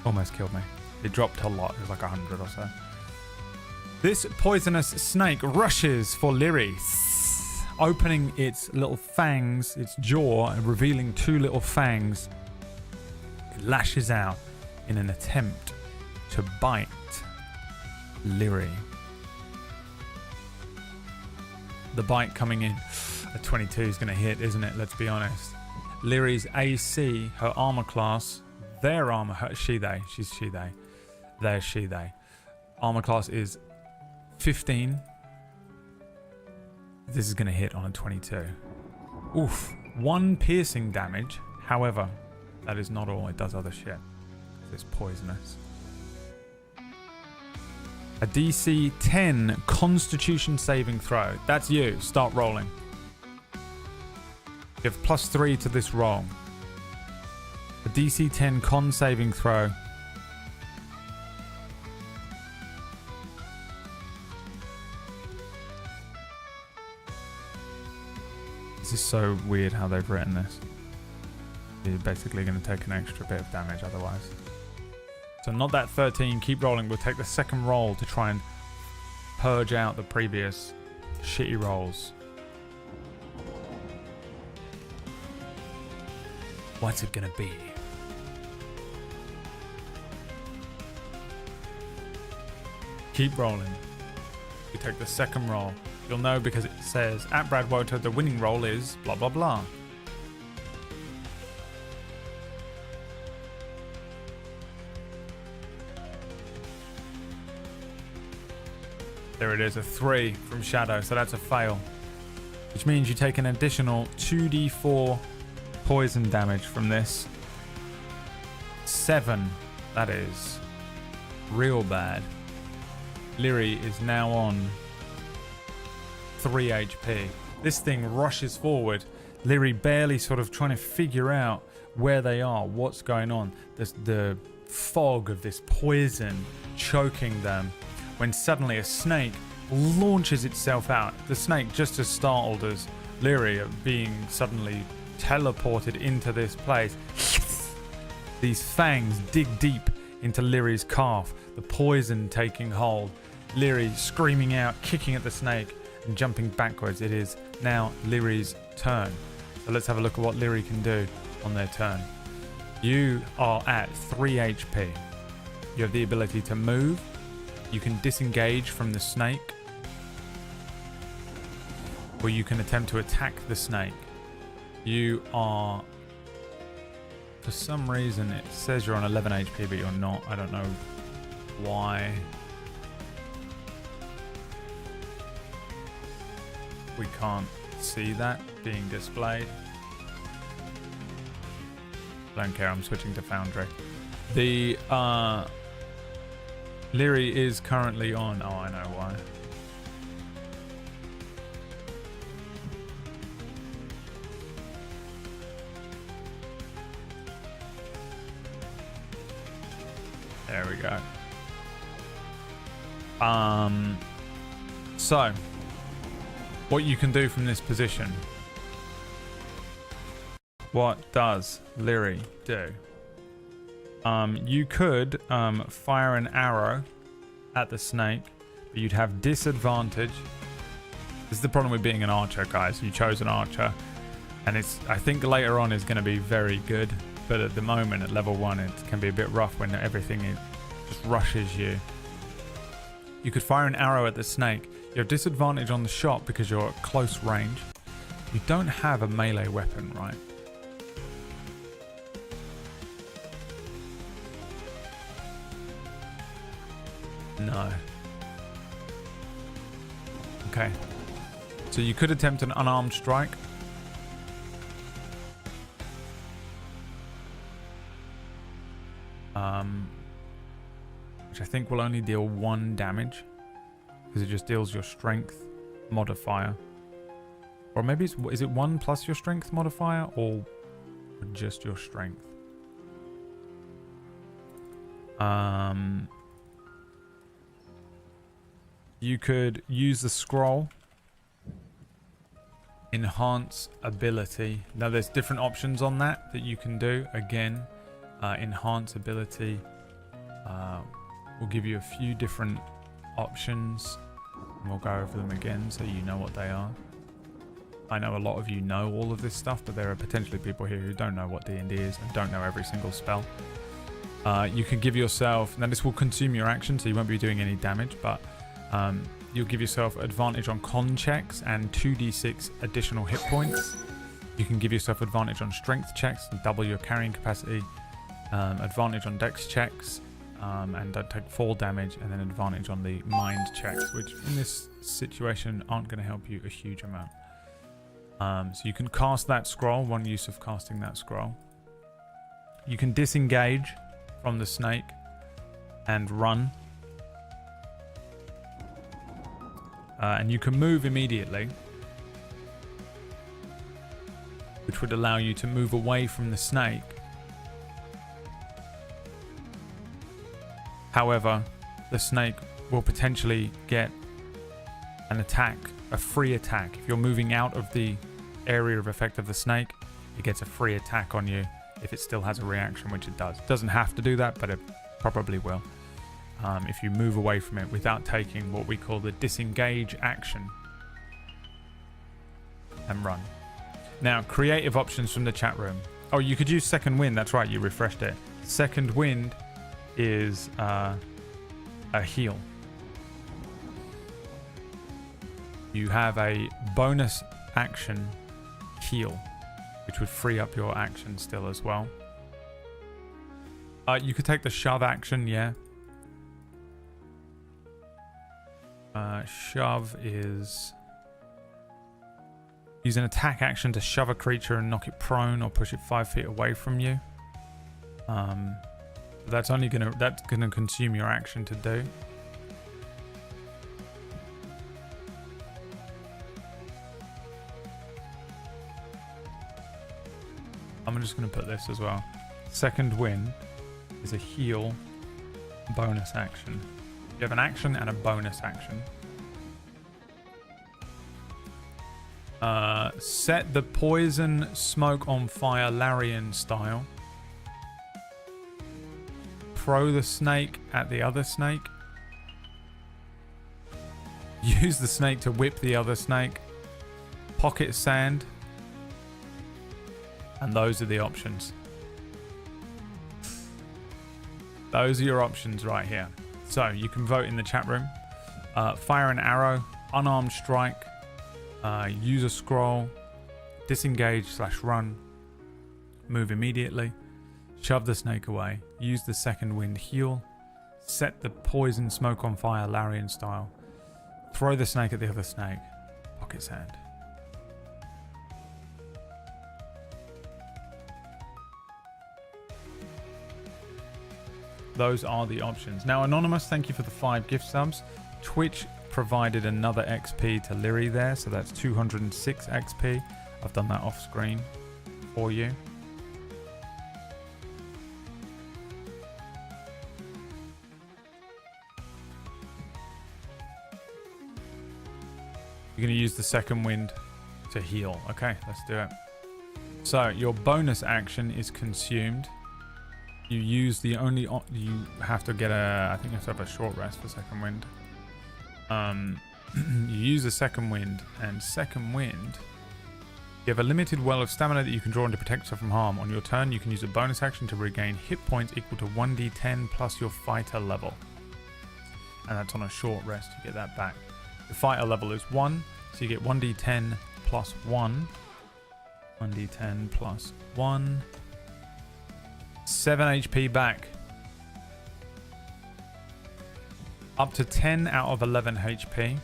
Almost killed me. It dropped a lot. It was like 100 or so. This poisonous snake rushes for Lyri, opening its little fangs, its jaw, and revealing 2 little fangs. It lashes out in an attempt to bite Lyri. The bite coming in at 22 is going to hit, isn't it? Let's be honest. Lyri's AC, her armor class, their armor, they. Their she, they. Armor class is 15. This is going to hit on a 22. Oof. 1 piercing damage. However, that is not all. It does other shit. It's poisonous. A DC 10 Constitution saving throw. That's you. Start rolling. You have +3 to this roll. A DC 10 Con saving throw. This is so weird how they've written this. You're basically going to take an extra bit of damage otherwise. So not that 13. Keep rolling. We'll take the second roll to try and purge out the previous shitty rolls. What's it going to be? Keep rolling. You take the second roll. You'll know because it says at Brad Woto the winning roll is blah blah blah. There it is, a 3 from Shadow, so that's a fail. Which means you take an additional 2d4 poison damage from this. 7, that is real bad. Lyri is now on 3 HP. This thing rushes forward. Lyri barely sort of trying to figure out where they are, what's going on. There's the fog of this poison choking them, when suddenly a snake launches itself out. The snake just as startled as Lyri at being suddenly teleported into this place. These fangs dig deep into Lyri's calf, the poison taking hold. Lyri screaming out, kicking at the snake and jumping backwards. It is now Lyri's turn. So let's have a look at what Lyri can do on their turn. You are at 3 HP. You have the ability to move. You can disengage from the snake, or you can attempt to attack the snake. You are, for some reason it says you're on 11 HP but you're not. I don't know why. We can't see that being displayed. Don't care, I'm switching to Foundry. The Lyri is currently on, oh I know why. There we go. So what you can do from this position. What does Lyri do? You could fire an arrow at the snake, but you'd have disadvantage. This is the problem with being an archer, guys. You chose an archer, and I think later on is going to be very good, but at the moment at level 1 it can be a bit rough when everything just rushes you. You could fire an arrow at the snake. You have disadvantage on the shot because you're at close range. You don't have a melee weapon, right? No. Okay. So you could attempt an unarmed strike. which I think will only deal 1 damage because it just deals your strength modifier. Or maybe is it 1 plus your strength modifier or just your strength? You could use the scroll. Enhance ability. Now there's different options on that you can do. Again, enhance ability will give you a few different options. And we'll go over them again so you know what they are. I know a lot of you know all of this stuff, but there are potentially people here who don't know what D&D is and don't know every single spell. You can give yourself... Now this will consume your action, so you won't be doing any damage, but you'll give yourself advantage on con checks and 2d6 additional hit points. You can give yourself advantage on strength checks and double your carrying capacity. Advantage on dex checks and don't take fall damage, and then advantage on the mind checks, which in this situation aren't going to help you a huge amount. So you can cast that scroll, one use of casting that scroll. You can disengage from the snake and run. And you can move immediately, which would allow you to move away from the snake. However, the snake will potentially get an attack, a free attack. If you're moving out of the area of effect of the snake, it gets a free attack on you if it still has a reaction, which it does. It doesn't have to do that, but it probably will. If you move away from it without taking what we call the disengage action and run. Now, creative options from the chat room. Oh, you could use second wind. That's right, you refreshed it. Second wind is a heal. You have a bonus action heal, which would free up your action still as well. You could take the shove action, yeah. Shove is use an attack action to shove a creature and knock it prone or push it 5 feet away from you. That's gonna consume your action to do. I'm just gonna put this as well. Second wind is a heal bonus action. You have an action and a bonus action. Set the poison smoke on fire Larian style. Throw the snake at the other snake. Use the snake to whip the other snake. Pocket sand. And those are the options. Those are your options right here. So you can vote in the chat room. Fire an arrow, unarmed strike, use a scroll, disengage / run, move immediately, shove the snake away, use the second wind heal, set the poison smoke on fire Larian style, throw the snake at the other snake, pocket sand. Those are the options. Now, Anonymous, thank you for the 5 gift subs. Twitch provided another XP to Lyri there, so that's 206 XP. I've done that off screen for you. You're going to use the second wind to heal. Okay, let's do it. So your bonus action is consumed. You use the only... you have to get a... I think you have to have a short rest for second wind. You use the second wind, and second wind... You have a limited well of stamina that you can draw on to protect yourself from harm. On your turn, you can use a bonus action to regain hit points equal to 1d10 plus your fighter level. And that's on a short rest, you get that back. The fighter level is 1, so you get 1d10 plus 1. 1d10 plus 1. 7 HP back. Up to 10 out of 11 HP.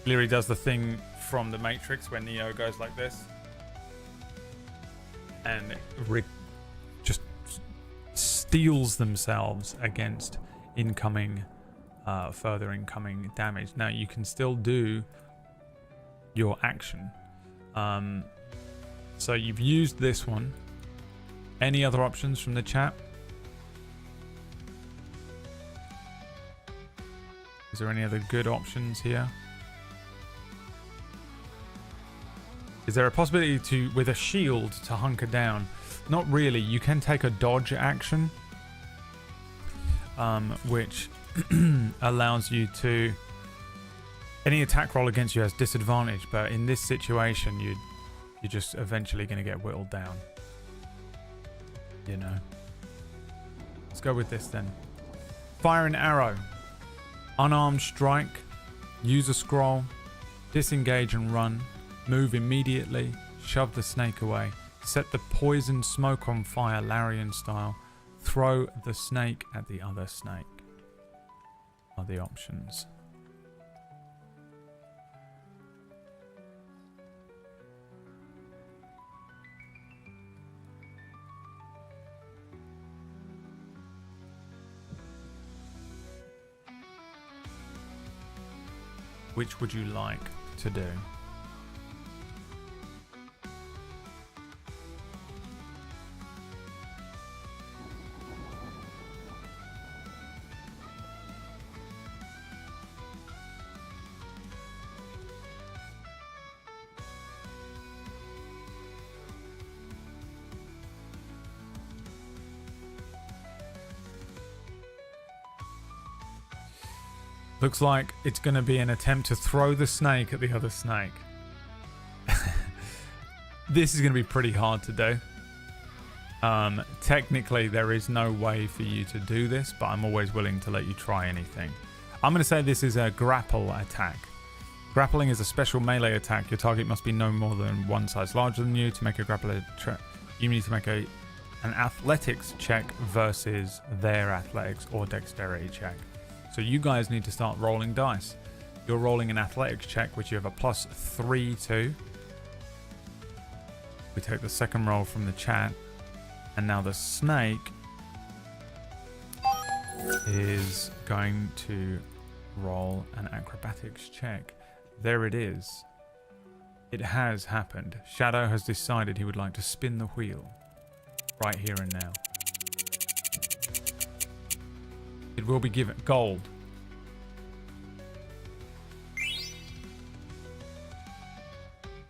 Lyri does the thing from the Matrix where Neo goes like this. And just steels themselves against incoming, further incoming damage. Now you can still do your action. So you've used this one. Any other options from the chat? Is there any other good options here? Is there a possibility to, with a shield, to hunker down? Not really. You can take a dodge action, which allows you to... Any attack roll against you has disadvantage, but in this situation, you're just eventually going to get whittled down. You know. Let's go with this then. Fire an arrow. Unarmed strike. Use a scroll. Disengage and run. Move immediately. Shove the snake away. Set the poison smoke on fire, Larian style. Throw the snake at the other snake. Are the options. Which would you like to do? Looks like it's going to be an attempt to throw the snake at the other snake. This is going to be pretty hard to do. Technically, there is no way for you to do this, but I'm always willing to let you try anything. I'm going to say this is a grapple attack. Grappling is a special melee attack. Your target must be no more than one size larger than you. To make a grapple attack, you need to make an athletics check versus their athletics or dexterity check. So you guys need to start rolling dice. You're rolling an athletics check, which you have a +3 to. We take the second roll from the chat. And now the snake is going to roll an acrobatics check. There it is. It has happened. Shadow has decided he would like to spin the wheel. Right here and now. It will be given gold.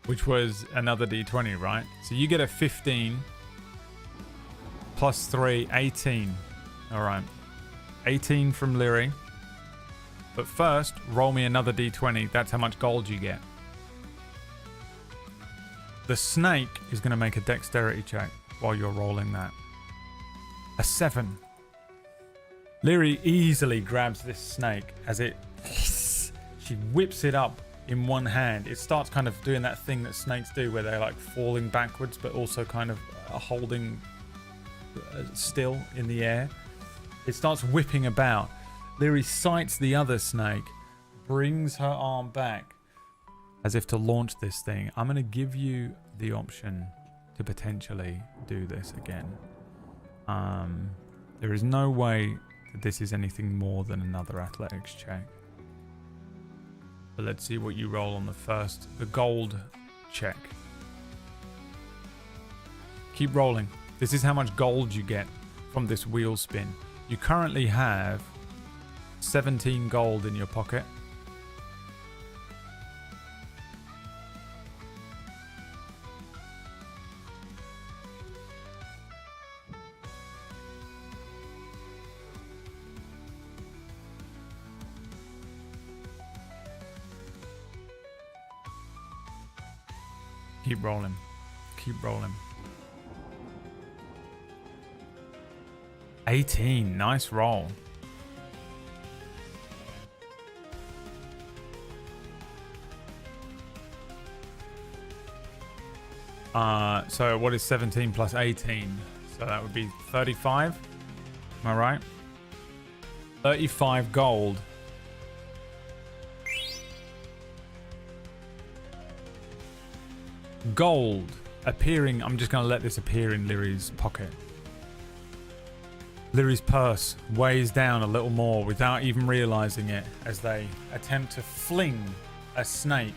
Which was another d20, right? So you get a 15 +3, 18. All right. 18 from Lyri. But first, roll me another d20. That's how much gold you get. The snake is going to make a dexterity check while you're rolling that. A 7. Lyri easily grabs this snake as it... She whips it up in one hand. It starts kind of doing that thing that snakes do where they're like falling backwards but also kind of holding still in the air. It starts whipping about. Lyri sights the other snake, brings her arm back as if to launch this thing. I'm going to give you the option to potentially do this again. There is no way that this is anything more than another athletics check. But let's see what you roll on the gold check. Keep rolling. This is how much gold you get from this wheel spin. You currently have 17 gold in your pocket. Keep rolling. Keep rolling. 18. Nice roll. So what is 17 plus 18? So that would be 35. Am I right? 35 gold. Gold appearing. I'm just going to let this appear in Lyri's pocket. Lyri's purse weighs down a little more without even realizing it as they attempt to fling a snake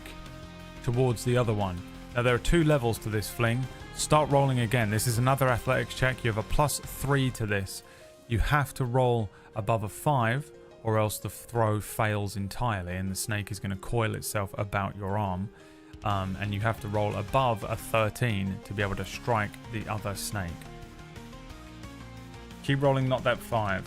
towards the other one. Now, there are 2 levels to this fling. Start rolling again. This is another athletics check. You have a +3 to this. You have to roll above a 5 or else the throw fails entirely and the snake is going to coil itself about your arm. And you have to roll above a 13 to be able to strike the other snake. Keep rolling, not that 5.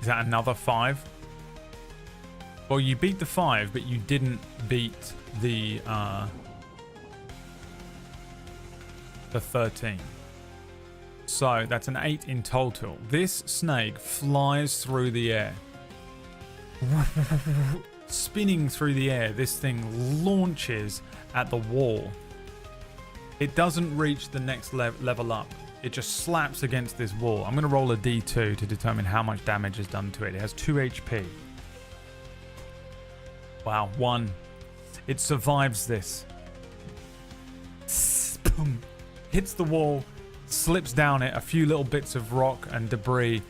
Is that another 5? Well, you beat the 5, but you didn't beat the 13. So that's an 8 in total. This snake flies through the air. Spinning through the air, this thing launches at the wall. It doesn't reach the next level up. It just slaps against this wall. I'm going to roll a d2 to determine how much damage is done to it. It has 2 HP. Wow, 1. It survives this. Boom. Hits the wall, slips down it. A few little bits of rock and debris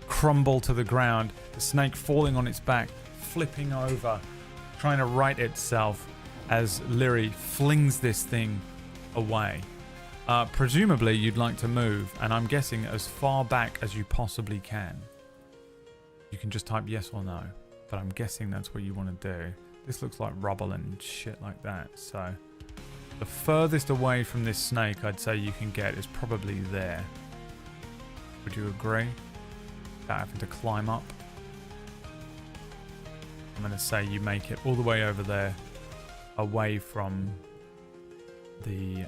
crumble to the ground. The snake falling on its back, flipping over, trying to right itself as Lyri flings this thing away. Presumably you'd like to move, and I'm guessing as far back as you possibly can. You can just type yes or no, but I'm guessing that's what you want to do. This looks like rubble and shit like that, so the furthest away from this snake I'd say you can get is probably there. Would you agree? Without having to climb up. I'm going to say you make it all the way over there, away from the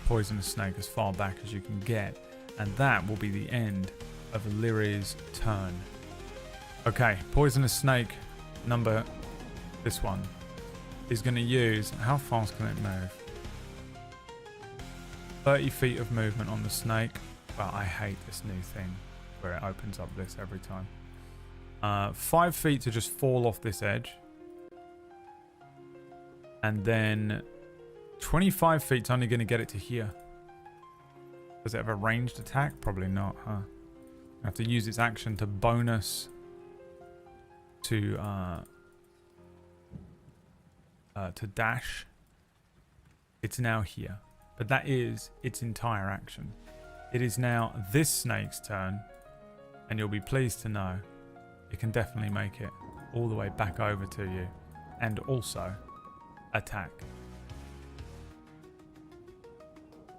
poisonous snake, as far back as you can get, and that will be the end of Lyri's turn. Okay, poisonous snake number, this one, is going to use, how fast can it move? 30 feet of movement on the snake. Well, I hate this new thing where it opens up this every time. 5 feet to just fall off this edge, and then 25 feet's only going to get it to here. Does it have a ranged attack? Probably not, huh? I have to use its action to bonus to dash. It's now here, but that is its entire action. It is now this snake's turn, and you'll be pleased to know it can definitely make it all the way back over to you and also attack.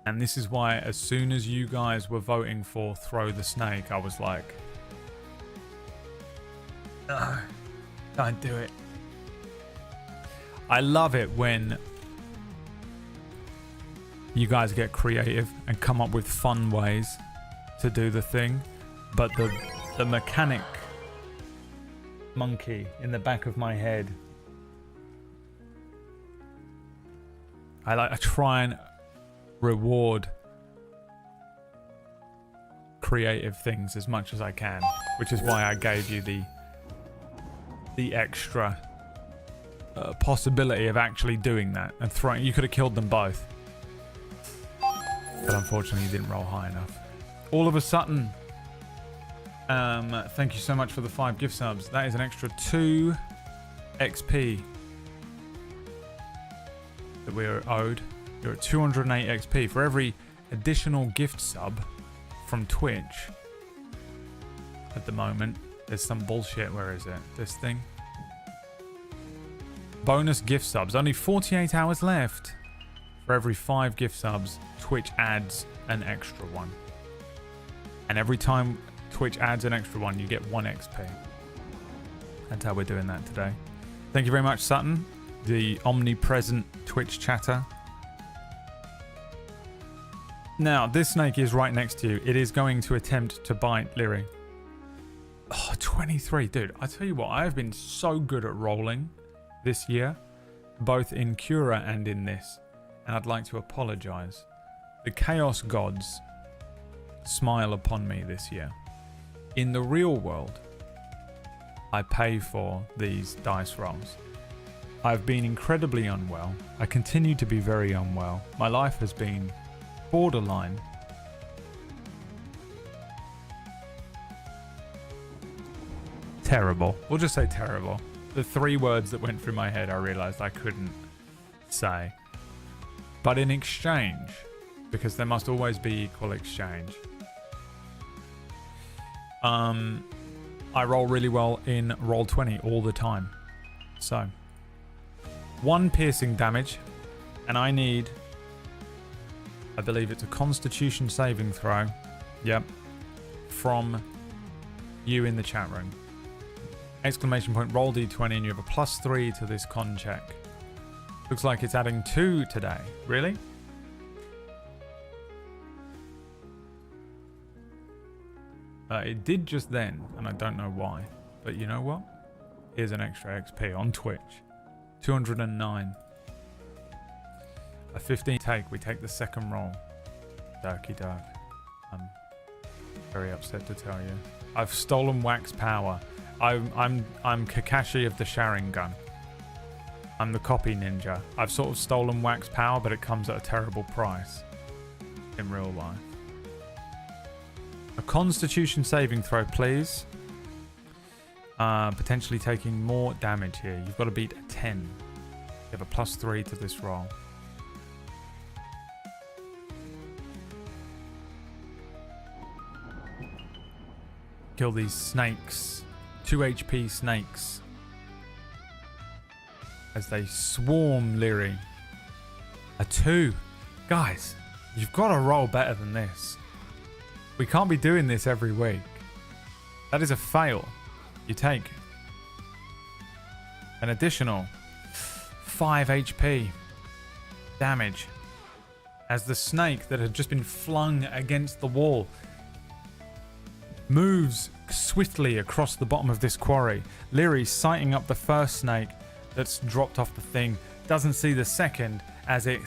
And this is why as soon as you guys were voting for throw the snake, I was like, no, don't do it. I love it when you guys get creative and come up with fun ways to do the thing, but the mechanic monkey in the back of my head, I try and reward creative things as much as I can, which is why I gave you the extra possibility of actually doing that and throwing. You could have killed them both, but unfortunately you didn't roll high enough. All of a sudden, thank you so much for the 5 gift subs. That is an extra 2 XP that we are owed. You're at 208 XP for every additional gift sub from Twitch. At the moment, there's some bullshit. Where is it? This thing. Bonus gift subs. Only 48 hours left. For every 5 gift subs, Twitch adds an extra one. And every time Twitch adds an extra one, you get 1 XP. That's how we're doing that today. Thank you very much, Sutton, the omnipresent Twitch chatter. Now, this snake is right next to you. It is going to attempt to bite Lyri. Oh, 23. Dude, I tell you what, I have been so good at rolling this year, both in Cura and in this. And I'd like to apologize. the Chaos Gods smile upon me this year. In the real world, I pay for these dice rolls. I've been incredibly unwell. I continue to be very unwell. My life has been borderline. Terrible. We'll just say terrible. The 3 words that went through my head I realized I couldn't say. But in exchange, because there must always be equal exchange, I roll really well in Roll20 all the time. So, 1 piercing damage, and I need, I believe it's a Constitution saving throw. Yep. From you in the chat room. Exclamation point, roll d20, and you have a +3 to this con check. Looks like it's adding 2 today. Really? It did just then, and I don't know why. But you know what? Here's an extra XP on Twitch. 209. A 15 take. We take the second roll. Darky dark. I'm very upset to tell you. I've stolen Wax Power. I'm Kakashi of the Sharingan. I'm the copy ninja. I've sort of stolen Wax Power, but it comes at a terrible price in real life. A Constitution saving throw, please. Potentially taking more damage here. You've got to beat a 10. You have a +3 to this roll. Kill these snakes. 2 HP snakes. As they swarm Lyri. A 2. Guys, you've got to roll better than this. We can't be doing this every week. That is a fail. You take an additional 5 HP damage as the snake that had just been flung against the wall moves swiftly across the bottom of this quarry. Lyri, sighting up the first snake that's dropped off the thing, doesn't see the second as it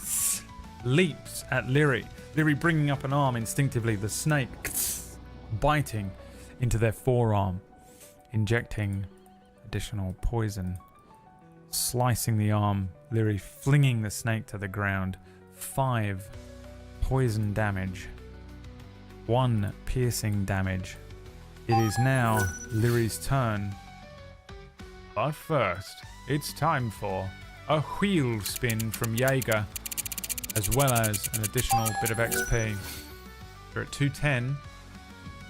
leaps at Lyri. Lyri bringing up an arm instinctively, the snake biting into their forearm, injecting additional poison, slicing the arm, Lyri flinging the snake to the ground. 5 poison damage, 1 piercing damage. It is now Lyri's turn. But first, it's time for a wheel spin from Jaeger, as well as an additional bit of XP. You're at 210.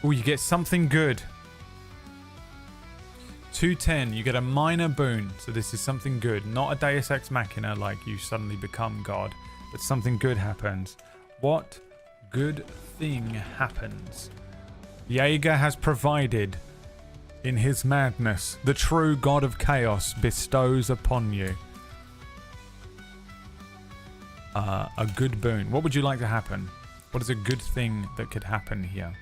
Oh, you get something good. 210, you get a minor boon. So this is something good. Not a Deus Ex Machina like you suddenly become God, but something good happens. What good thing happens? Jaeger has provided, in his madness, the true God of Chaos bestows upon you a good boon. What would you like to happen? What is a good thing that could happen here?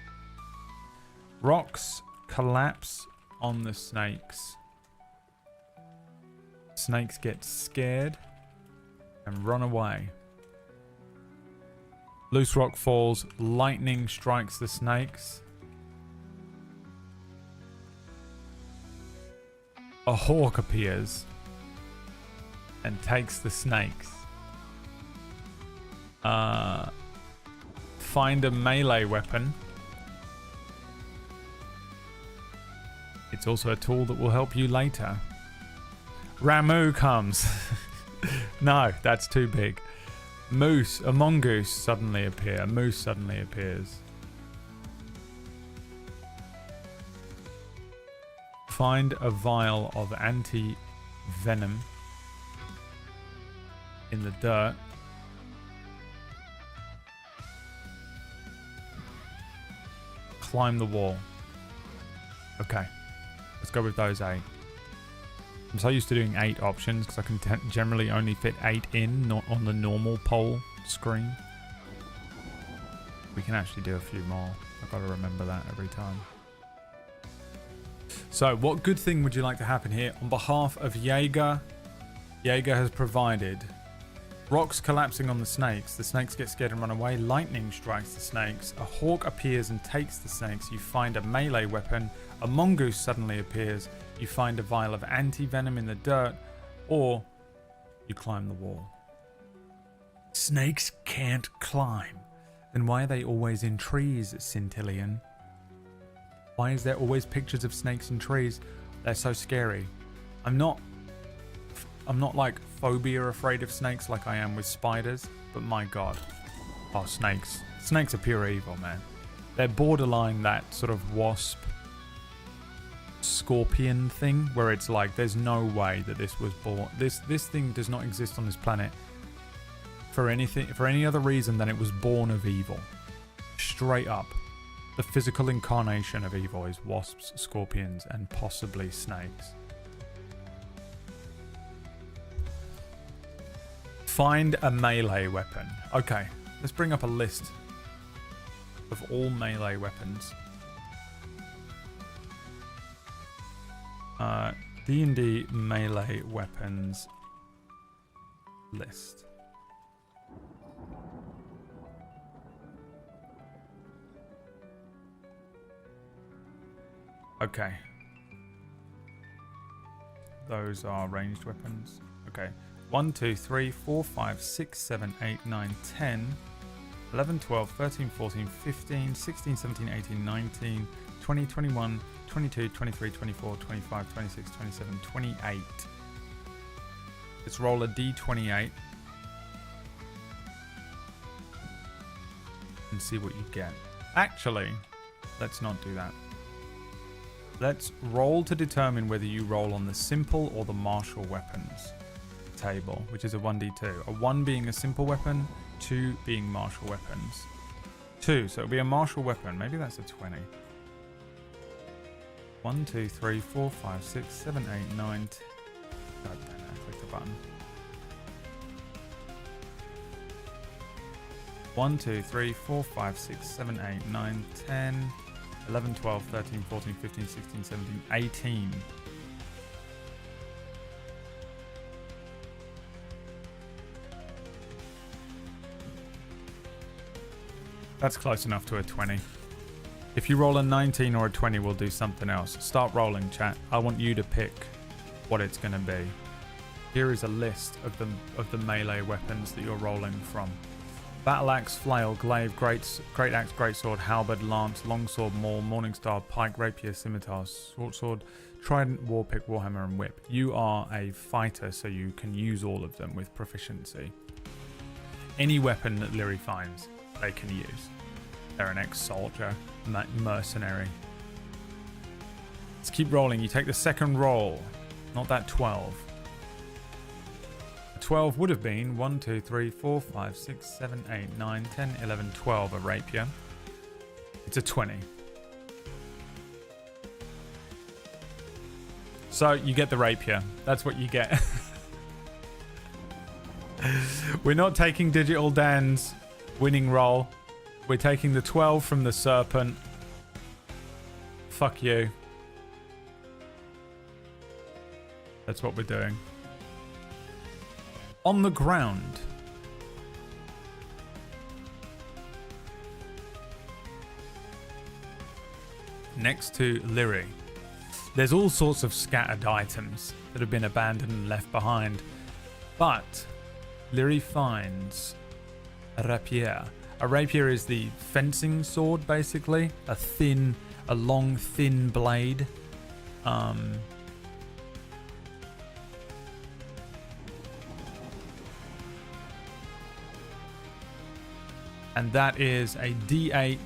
Rocks collapse on the snakes. Snakes get scared and run away. Loose rock falls. Lightning strikes the snakes. A hawk appears and takes the snakes. Find a melee weapon. It's also a tool that will help you later. Ramu comes. No, that's too big. Moose, a mongoose suddenly appear. A moose suddenly appears. Find a vial of anti-venom in the dirt. Climb the wall. Okay. Let's go with those 8. I'm so used to doing 8 options because I can generally only fit 8 in, not on the normal poll screen. We can actually do a few more. I've got to remember that every time. So, what good thing would you like to happen here? On behalf of Jaeger, Jaeger has provided Rocks collapsing on the snakes. The snakes get scared and run away. Lightning strikes the snakes. A hawk appears and takes the snakes. You find a melee weapon. A mongoose suddenly appears. You find a vial of anti-venom in the dirt. Or you climb the wall. Snakes can't climb. Then why are they always in trees, Centillion? Why is there always pictures of snakes in trees? They're so scary. I'm not like phobia afraid of snakes like I am with spiders, but my god. Oh, snakes. Snakes are pure evil, man. They're borderline that sort of wasp scorpion thing where it's like there's no way that this was born. This thing does not exist on this planet for any other reason than it was born of evil. Straight up. The physical incarnation of evil is wasps, scorpions, and possibly snakes. Find a melee weapon. Okay, let's bring up a list of all melee weapons. D&D melee weapons list. Okay. Those are ranged weapons. Okay. 1, 2, 3, 4, 5, 6, 7, 8, 9, 10, 11, 12, 13, 14, 15, 16, 17, 18, 19, 20, 21, 22, 23, 24, 25, 26, 27, 28. Let's roll a d28 and see what you get. Actually, let's not do that. Let's roll to determine whether you roll on the simple or the martial weapons table, which is a 1d2. A 1 being a simple weapon, 2 being martial weapons. 2, so it'll be a martial weapon. Maybe that's a 20. 1, 2, 3, 4, 5, 6, 7, 8, 9, 10. God damn it, I clicked the button. 1, 2, 3, 4, 5, 6, 7, 8, 9, 10, 11, 12, 13, 14, 15, 16, 17, 18. That's close enough to a 20. If you roll a 19 or a 20, we'll do something else. Start rolling, chat. I want you to pick what it's going to be. Here is a list of the melee weapons that you're rolling from. Battle axe, flail, glaive, great axe, great sword, halberd, lance, longsword, maul, morningstar, pike, rapier, scimitar, short sword, trident, warpick, warhammer, and whip. You are a fighter, so you can use all of them with proficiency. Any weapon that Lyri finds, they can use. They're an ex-soldier, mercenary. Let's keep rolling. You take the second roll, not that 12. 12 would have been 1, 2, 3, 4, 5, 6, 7, 8, 9, 10, 11, 12, a rapier. It's a 20. So you get the rapier. That's what you get. We're not taking Digital Dan's winning roll. We're taking the 12 from the serpent. Fuck you. That's what we're doing. On the ground. Next to Lyri. There's all sorts of scattered items that have been abandoned and left behind. But Lyri finds a rapier. A rapier is the fencing sword, basically. A long, thin blade. And that is a D8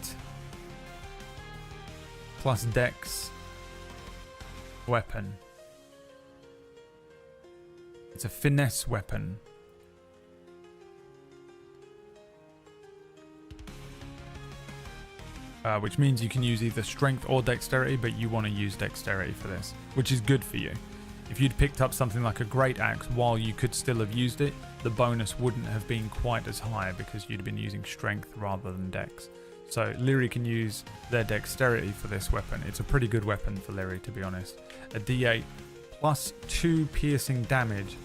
plus Dex weapon. It's a finesse weapon. Which means you can use either strength or dexterity, but you want to use dexterity for this, which is good for you. If you'd picked up something like a great axe while you could still have used it, the bonus wouldn't have been quite as high because you'd been using strength rather than dex. So Lyri can use their dexterity for this weapon. It's a pretty good weapon for Lyri, to be honest. A D8 plus 2 piercing damage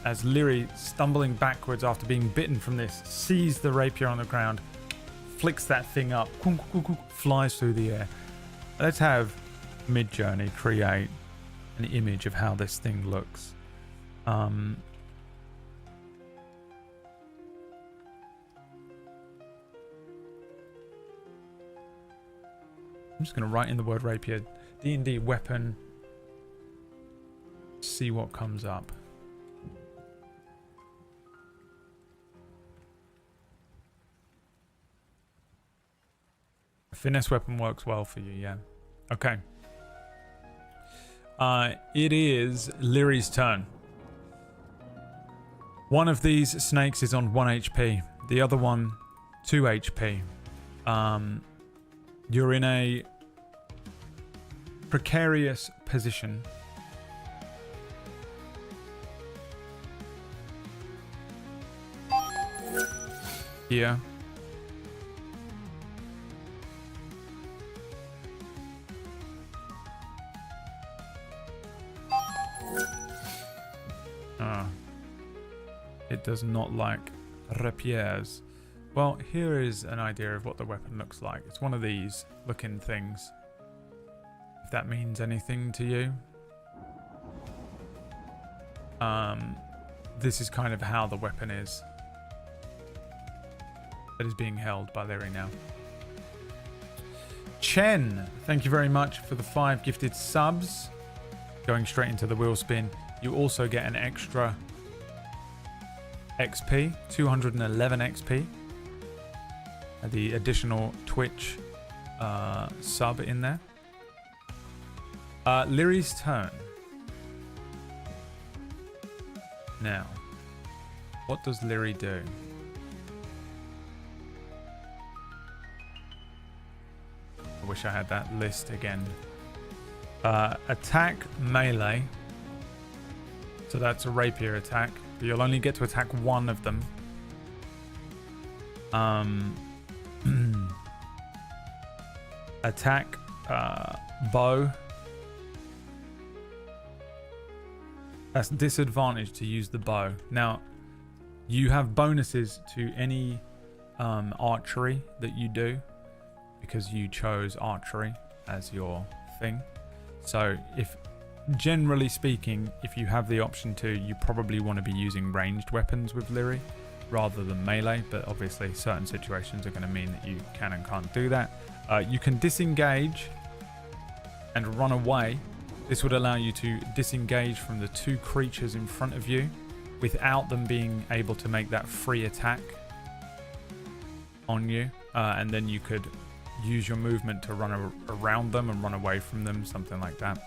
as Lyri, stumbling backwards after being bitten from this, sees the rapier on the ground, flicks that thing up, flies through the air. Let's have Midjourney create an image of how this thing looks. I'm just going to write in the word rapier, D&D weapon, see what comes up. A finesse weapon works well for you, yeah. Okay. It is Lyri's turn. One of these snakes is on 1 HP. The other one, 2 HP. You're in a precarious position. Here. It does not like rapiers. Well, here is an idea of what the weapon looks like. It's one of these looking things. If that means anything to you. This is kind of how the weapon is. That is being held by Lyri now. Chen, thank you very much for the 5 gifted subs. Going straight into the wheel spin. You also get an extra XP, 211 XP. The additional Twitch sub in there. Lyri's turn. Now, what does Lyri do? I wish I had that list again. Attack melee. So that's a rapier attack. But you'll only get to attack one of them. Attack bow. That's disadvantage to use the bow. Now, you have bonuses to any archery that you do because you chose archery as your thing. So, generally speaking, if you have the option to, you probably want to be using ranged weapons with Lyri rather than melee, but obviously certain situations are going to mean that you can and can't do that. You can disengage and run away. This would allow you to disengage from the 2 creatures in front of you without them being able to make that free attack on you. And then you could use your movement to run around them and run away from them, something like that.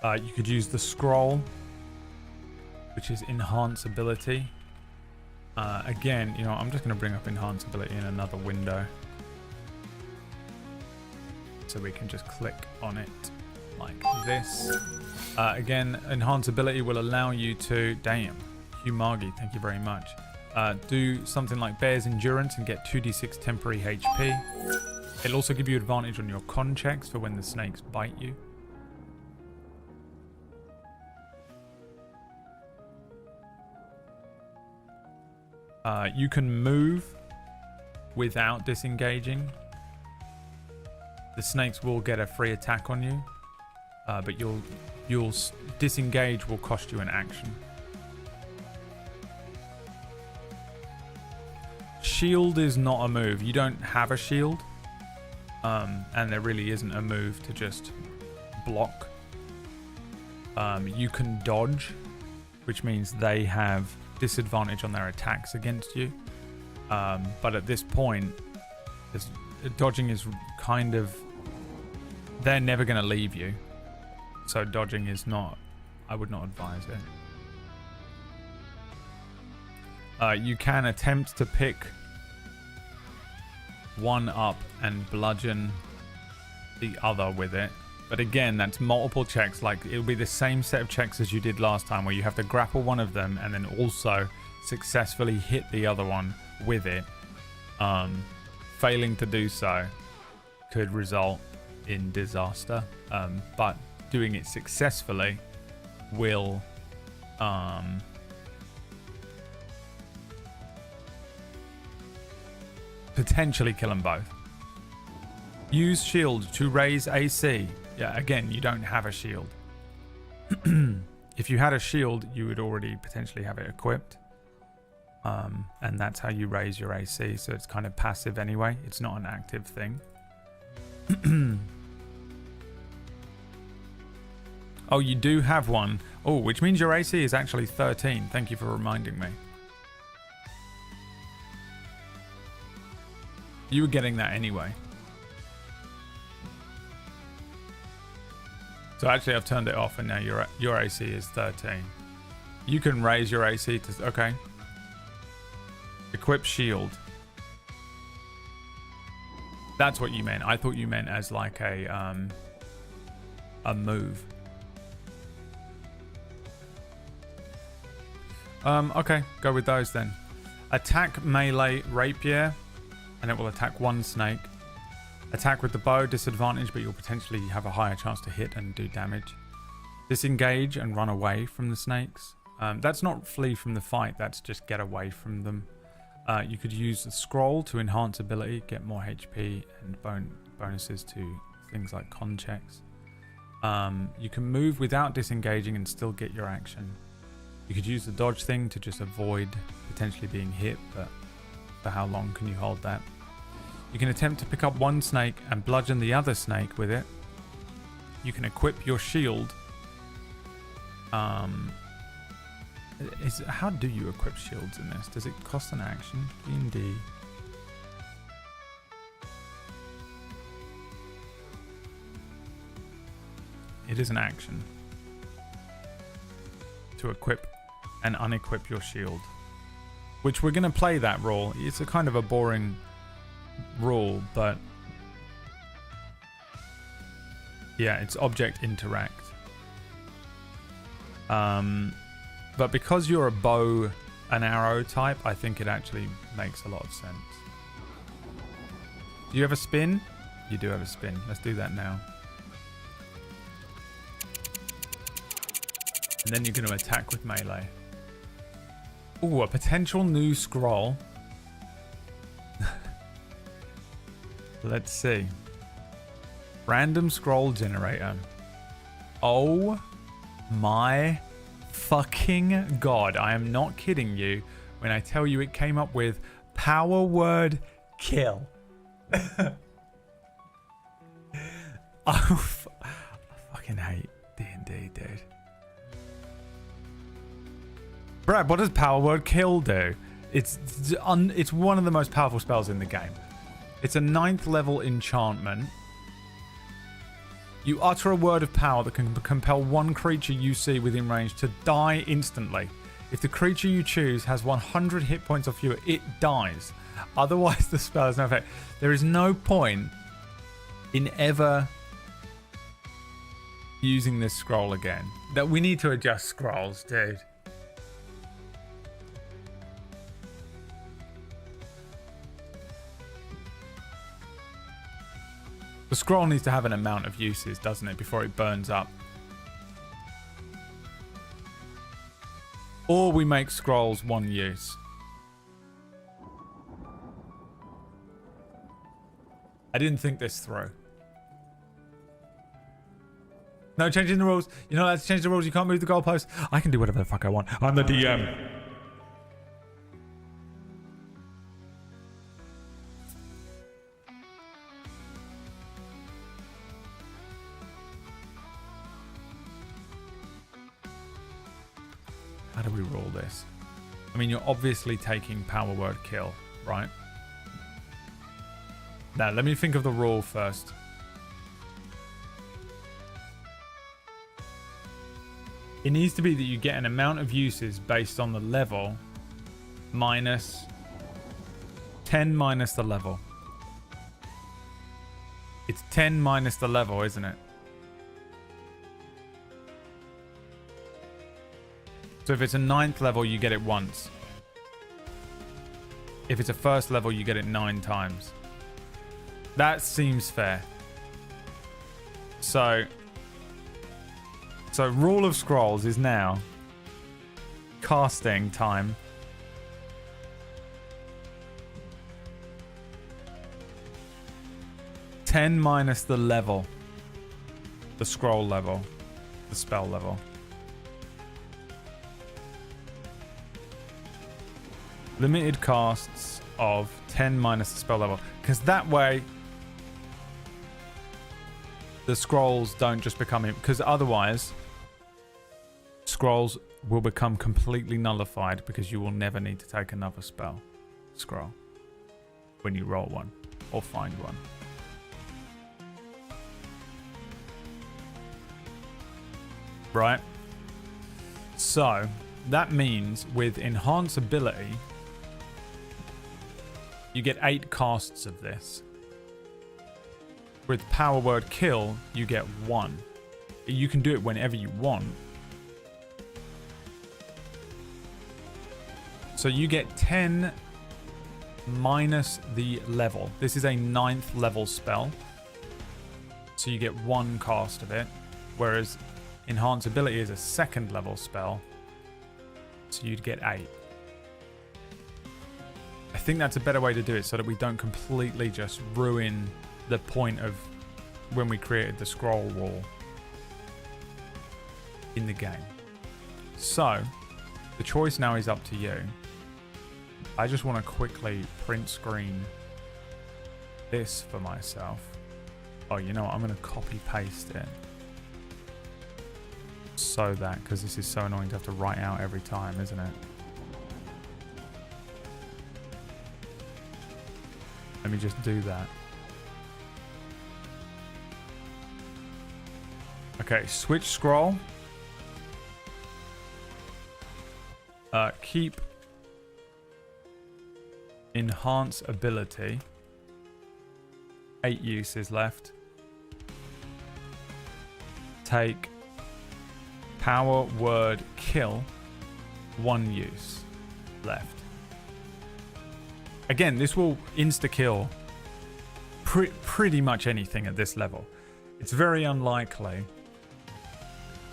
You could use the scroll, which is enhance ability. Again, I'm just going to bring up enhance ability in another window. So we can just click on it like this. Again, enhance ability will allow you to... Damn. Hugh Margie, thank you very much. Do something like Bear's Endurance and get 2d6 temporary HP. It'll also give you advantage on your con checks for when the snakes bite you. You can move without disengaging. The snakes will get a free attack on you, but you'll disengage will cost you an action. Shield is not a move. You don't have a shield, and there really isn't a move to just block. You can dodge, which means they have disadvantage on their attacks against you. But at this point, dodging is kind of... They're never going to leave you. So dodging is not... I would not advise it. You can attempt to pick one up and bludgeon the other with it. But again, that's multiple checks. Like, it'll be the same set of checks as you did last time, where you have to grapple one of them and then also successfully hit the other one with it. Failing to do so could result in disaster. But doing it successfully will Potentially kill them both. Use shield to raise AC. Yeah, again, you don't have a shield. If you had a shield, you would already potentially have it equipped. And that's how you raise your AC, so it's kind of passive anyway. It's not an active thing. Oh, you do have one. Oh, which means your AC is actually 13. Thank you for reminding me. You were getting that anyway. So actually I've turned it off and now your AC is 13. You can raise your AC to... Okay. Equip shield. That's what you meant. I thought you meant as like a move. Okay, go with those then. Attack melee rapier, and it will attack one snake. Attack with the bow, disadvantage, but you'll potentially have a higher chance to hit and do damage. Disengage and run away from the snakes. That's not flee from the fight, that's just get away from them. You could use the scroll to enhance ability, get more HP and bonuses to things like con checks. You can move without disengaging and still get your action. You could use the dodge thing to just avoid potentially being hit, but for how long can you hold that? You can attempt to pick up one snake and bludgeon the other snake with it. You can equip your shield. How do you equip shields in this? Does it cost an action? D&D. It is an action to equip and unequip your shield, which we're going to play that rule. It's a kind of a boring rule, but yeah, it's object interact. But because you're a bow and arrow type, I think it actually makes a lot of sense. Do you have a spin? You do have a spin. Let's do that now. And then you're going to attack with melee. Ooh, a potential new scroll. Let's see. Random scroll generator. Oh my fucking god. I am not kidding you when I tell you it came up with power word kill. I fucking hate D&D, dude. Brad, what does power word kill do? It's one of the most powerful spells in the game. It's a 9th level enchantment. You utter a word of power that can compel one creature you see within range to die instantly. If the creature you choose has 100 hit points or fewer, it dies. Otherwise, the spell has no effect. There is no point in ever using this scroll again. That we need to adjust scrolls, dude. The scroll needs to have an amount of uses, doesn't it, before it burns up. Or we make scrolls one use. I didn't think this through. No changing the rules. You're not allowed to change the rules. You can't move the goalpost. I can do whatever the fuck I want. I'm the DM. How do we roll this? I mean, you're obviously taking power word kill, right? Now, let me think of the rule first. It needs to be that you get an amount of uses based on the level minus 10 minus the level. It's 10 minus the level, isn't it? So if it's a 9th level, you get it once. If it's a 1st level, you get it 9 times. That seems fair. So rule of scrolls is now casting time. $10 minus the level. The scroll level. The spell level. Limited casts of 10 minus the spell level. Because that way, the scrolls don't just become... Because otherwise, scrolls will become completely nullified because you will never need to take another scroll when you roll one or find one. Right? So, that means with Enhance Ability, you get 8 casts of this. With Power Word Kill, you get 1. You can do it whenever you want. So you get 10 minus the level. This is a 9th level spell. So you get 1 cast of it. Whereas Enhance Ability is a 2nd level spell. So you'd get 8. I think that's a better way to do it so that we don't completely just ruin the point of when we created the scroll wall in the game. So the choice now is up to you. I just want to quickly print screen this for myself. Oh, you know what? I'm going to copy paste it. So that, because this is so annoying to have to write out every time, isn't it? Let me just do that. Okay, switch scroll. Keep Enhance Ability. 8 uses left. Take Power Word Kill. 1 use left. Again, this will insta-kill pretty much anything at this level. It's very unlikely.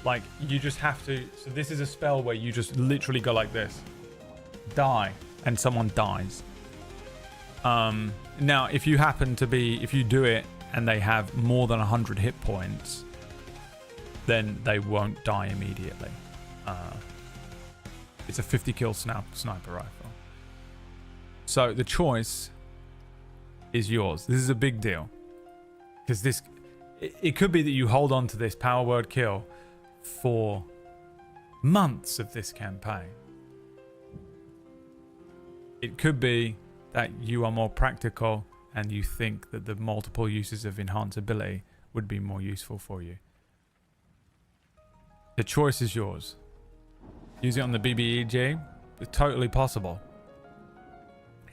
Like, you just have to... So this is a spell where you just literally go like this. Die. And someone dies. Now, if you happen to be... If you do it and they have more than 100 hit points, then they won't die immediately. It's a 50 kill sniper rifle. So the choice is yours. This is a big deal. Because this... It could be that you hold on to this Power Word Kill for months of this campaign. It could be that you are more practical and you think that the multiple uses of Enhance Ability would be more useful for you. The choice is yours. Use it on the BBEG. It's totally possible.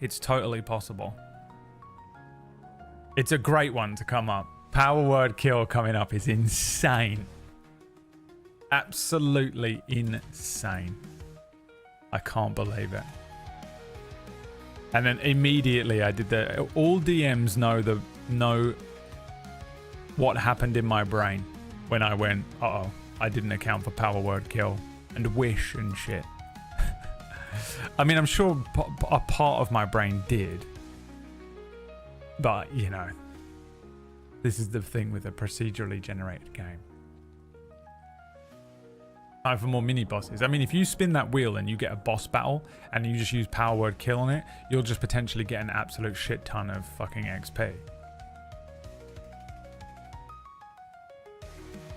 It's totally possible. It's a great one to come up. Power Word Kill coming up is insane. Absolutely insane. I can't believe it. And then immediately I did the... All DMs know what happened in my brain when I went, uh-oh, I didn't account for Power Word Kill and wish and shit. I mean, I'm sure a part of my brain did. But, you know, this is the thing with a procedurally generated game. Time for more mini bosses. I mean, if you spin that wheel and you get a boss battle and you just use Power Word Kill on it, you'll just potentially get an absolute shit ton of fucking XP.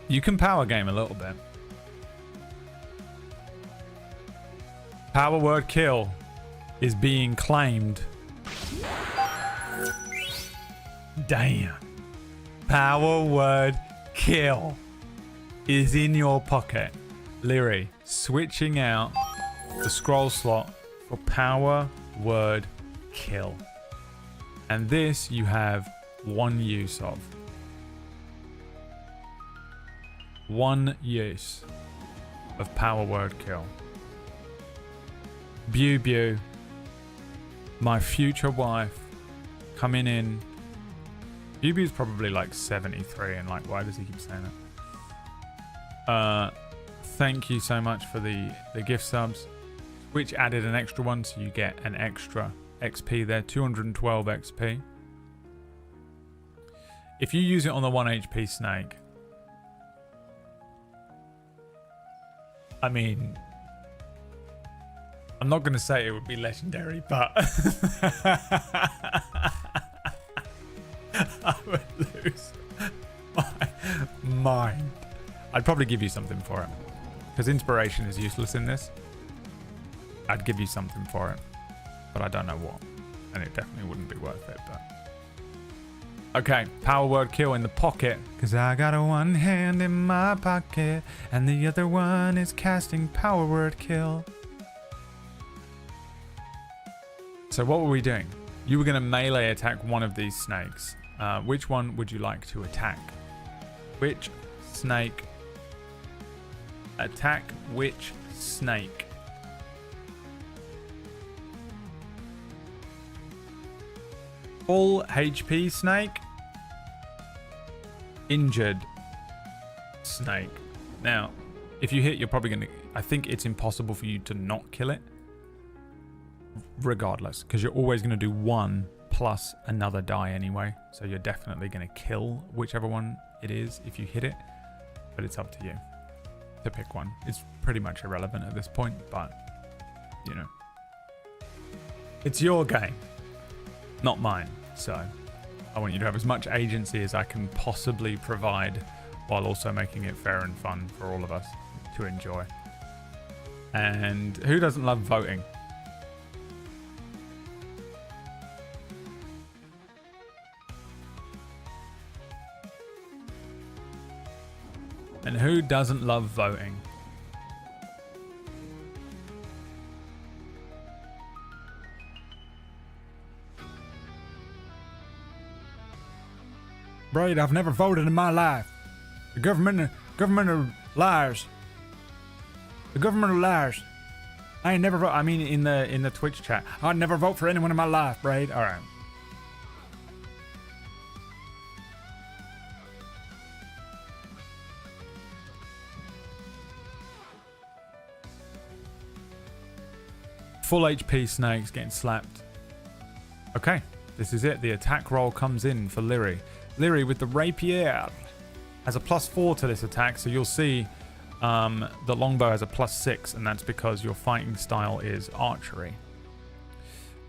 You can power game a little bit. Power Word Kill is being claimed. Damn. Power Word Kill is in your pocket. Leary, switching out the scroll slot for Power Word Kill. And this you have 1 use of. 1 use of Power Word Kill. Bew Bew, my future wife, coming in. Bew Bew's probably like 73 and like, why does he keep saying that? Thank you so much for the gift subs. Twitch added an extra one, so you get an extra XP there, 212 XP. If you use it on the 1 HP snake, I mean, I'm not going to say it would be legendary, but I would lose my mind. I'd probably give you something for it, because inspiration is useless in this. I'd give you something for it, but I don't know what, and it definitely wouldn't be worth it. But okay, power word kill in the pocket, because I got a one hand in my pocket and the other one is casting power word kill. So what were we doing? You were going to melee attack one of these snakes. Which one would you like to attack? Which snake? Attack which snake? Full HP snake? Injured snake. Now, if you hit, you're probably going to... I think it's impossible for you to not kill it. Regardless, because you're always going to do one plus another die anyway. So you're definitely going to kill whichever one it is if you hit it. But it's up to you to pick one. It's pretty much irrelevant at this point, but, you know. It's your game, not mine. So I want you to have as much agency as I can possibly provide, while also making it fair and fun for all of us to enjoy. And who doesn't love voting? And who doesn't love voting? Braid, I've never voted in my life. The government are liars. The government are liars. I ain't never vote. I mean, in the Twitch chat, I'd never vote for anyone in my life, Braid. All right. Full HP snakes getting slapped. Okay, this is it. The attack roll comes in for Lyri. Lyri with the rapier has a +4 to this attack, so you'll see the longbow has a +6, and that's because your fighting style is archery.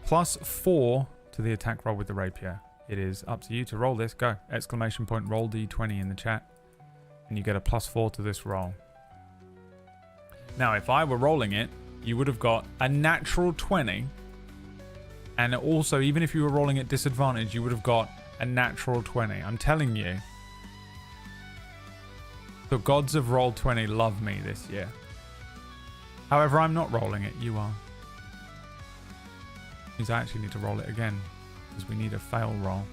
+4 to the attack roll with the rapier. It is up to you to roll this. Go! ! Roll D20 in the chat, and you get a +4 to this roll. Now, if I were rolling it, you would have got a natural 20, and also, even if you were rolling at disadvantage, you would have got a natural 20. I'm telling you, the gods of Roll20 love me this year. However, I'm not rolling it. You are. Means I actually need to roll it again, because we need a fail roll.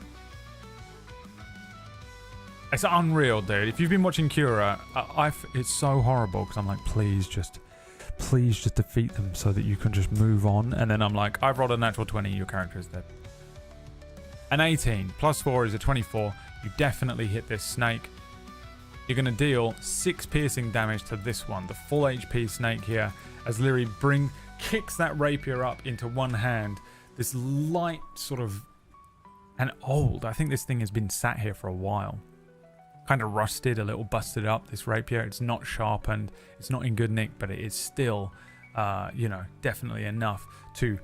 It's unreal, dude. If you've been watching Cura, it's so horrible, because I'm like, please just defeat them so that you can just move on. And then I'm like, I've rolled a natural 20, your character is dead. An 18 +4 is a 24. You definitely hit this snake. You're going to deal 6 piercing damage to this one, the full HP snake here, as Lyri kicks that rapier up into one hand. This light sort of, and old, I think this thing has been sat here for a while. Kind of rusted, a little busted up, this rapier. It's not sharpened, it's not in good nick, but it is still, you know, definitely enough to,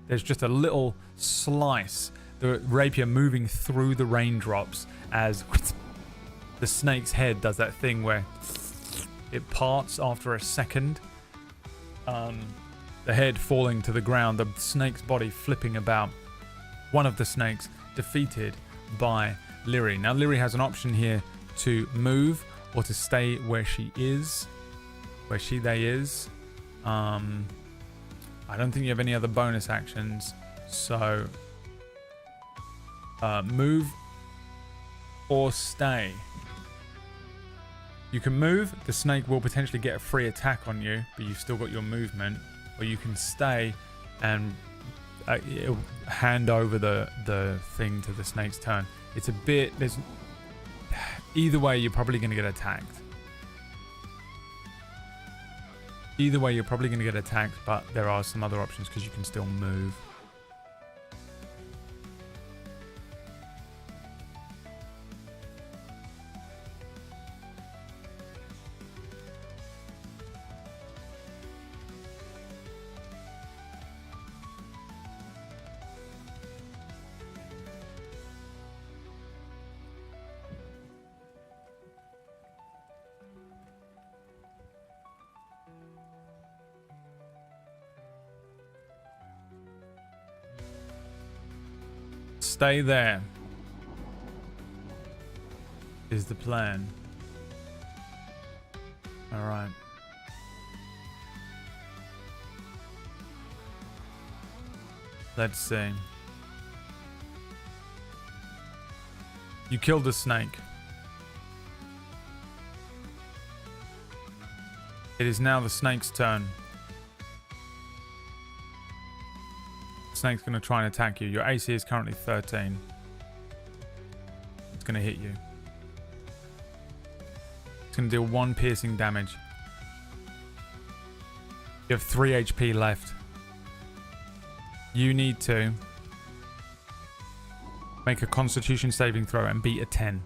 there's just a little slice, the rapier moving through the raindrops as the snake's head does that thing where it parts after a second. The head falling to the ground, the snake's body flipping about. One of the snakes defeated by Lyri. Now Lyri has an option here to move or to stay where she is. I don't think you have any other bonus actions. So move or stay. You can move, the snake will potentially get a free attack on you, but you've still got your movement. Or you can stay and it'll hand over the thing to the snake's turn. It's a bit, either way, you're probably going to get attacked. Either way, you're probably going to get attacked, but there are some other options because you can still move. Stay there. Is the plan. All right. Let's see. You killed a snake. It is now the snake's turn. Snake's going to try and attack you. Your AC is currently 13. It's going to hit you. It's going to deal 1 piercing damage. You have 3 HP left. You need to make a Constitution saving throw and beat a 10,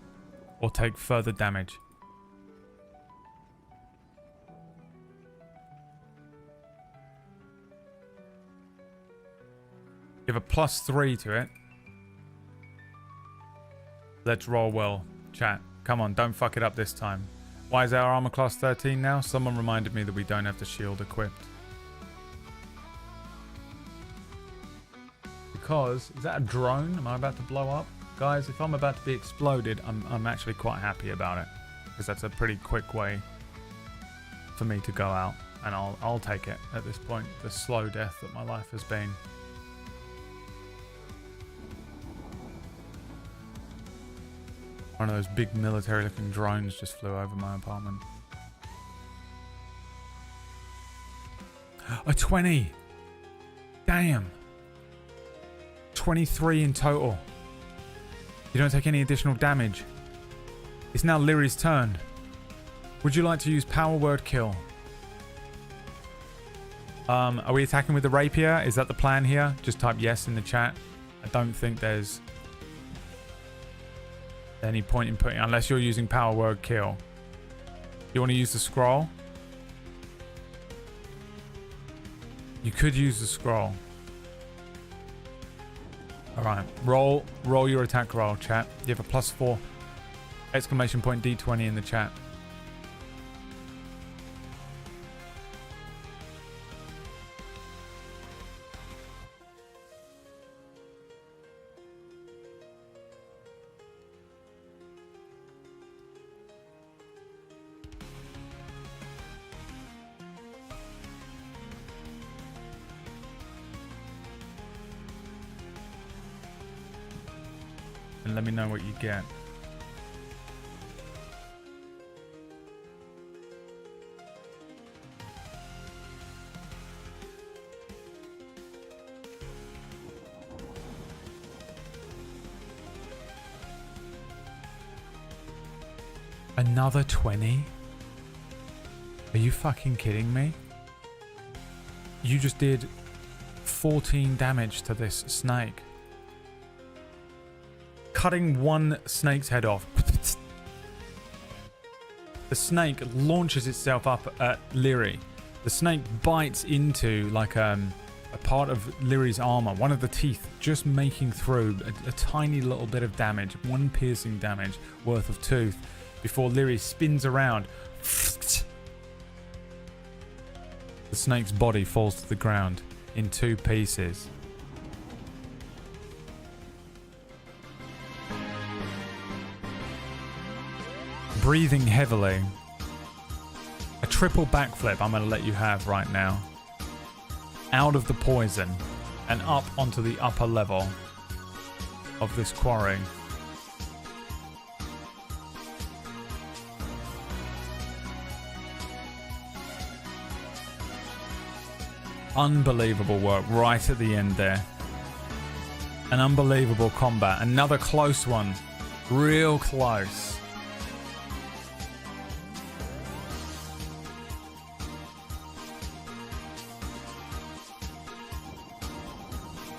or take further damage. You have a +3 to it. Let's roll well, chat. Come on, don't fuck it up this time. Why is our armor class 13 now? Someone reminded me that we don't have the shield equipped. Because, is that a drone? Am I about to blow up? Guys, if I'm about to be exploded, I'm actually quite happy about it. Because that's a pretty quick way for me to go out. And I'll take it at this point. The slow death that my life has been. One of those big military looking drones just flew over my apartment. A 20! Damn! 23 in total. You don't take any additional damage. It's now Lyri's turn. Would you like to use power word kill? Are we attacking with the rapier? Is that the plan here? Just type yes in the chat. I don't think there's any point in putting, unless you're using power word kill. You want to use the scroll? You could use the scroll. Alright, roll your attack roll, chat. You have a +4 exclamation point D20 in the chat. And let me know what you get. Another 20? Are you fucking kidding me? You just did 14 damage to this snake. Cutting one snake's head off. The snake launches itself up at Lyri. The snake bites into like a part of Lyri's armor, one of the teeth, just making through a tiny little bit of damage, 1 piercing damage worth of tooth, before Lyri spins around. The snake's body falls to the ground in 2 pieces. Breathing heavily. A triple backflip I'm going to let you have right now. Out of the poison and up onto the upper level of this quarry. Unbelievable work right at the end there. An unbelievable combat. Another close one. Real close.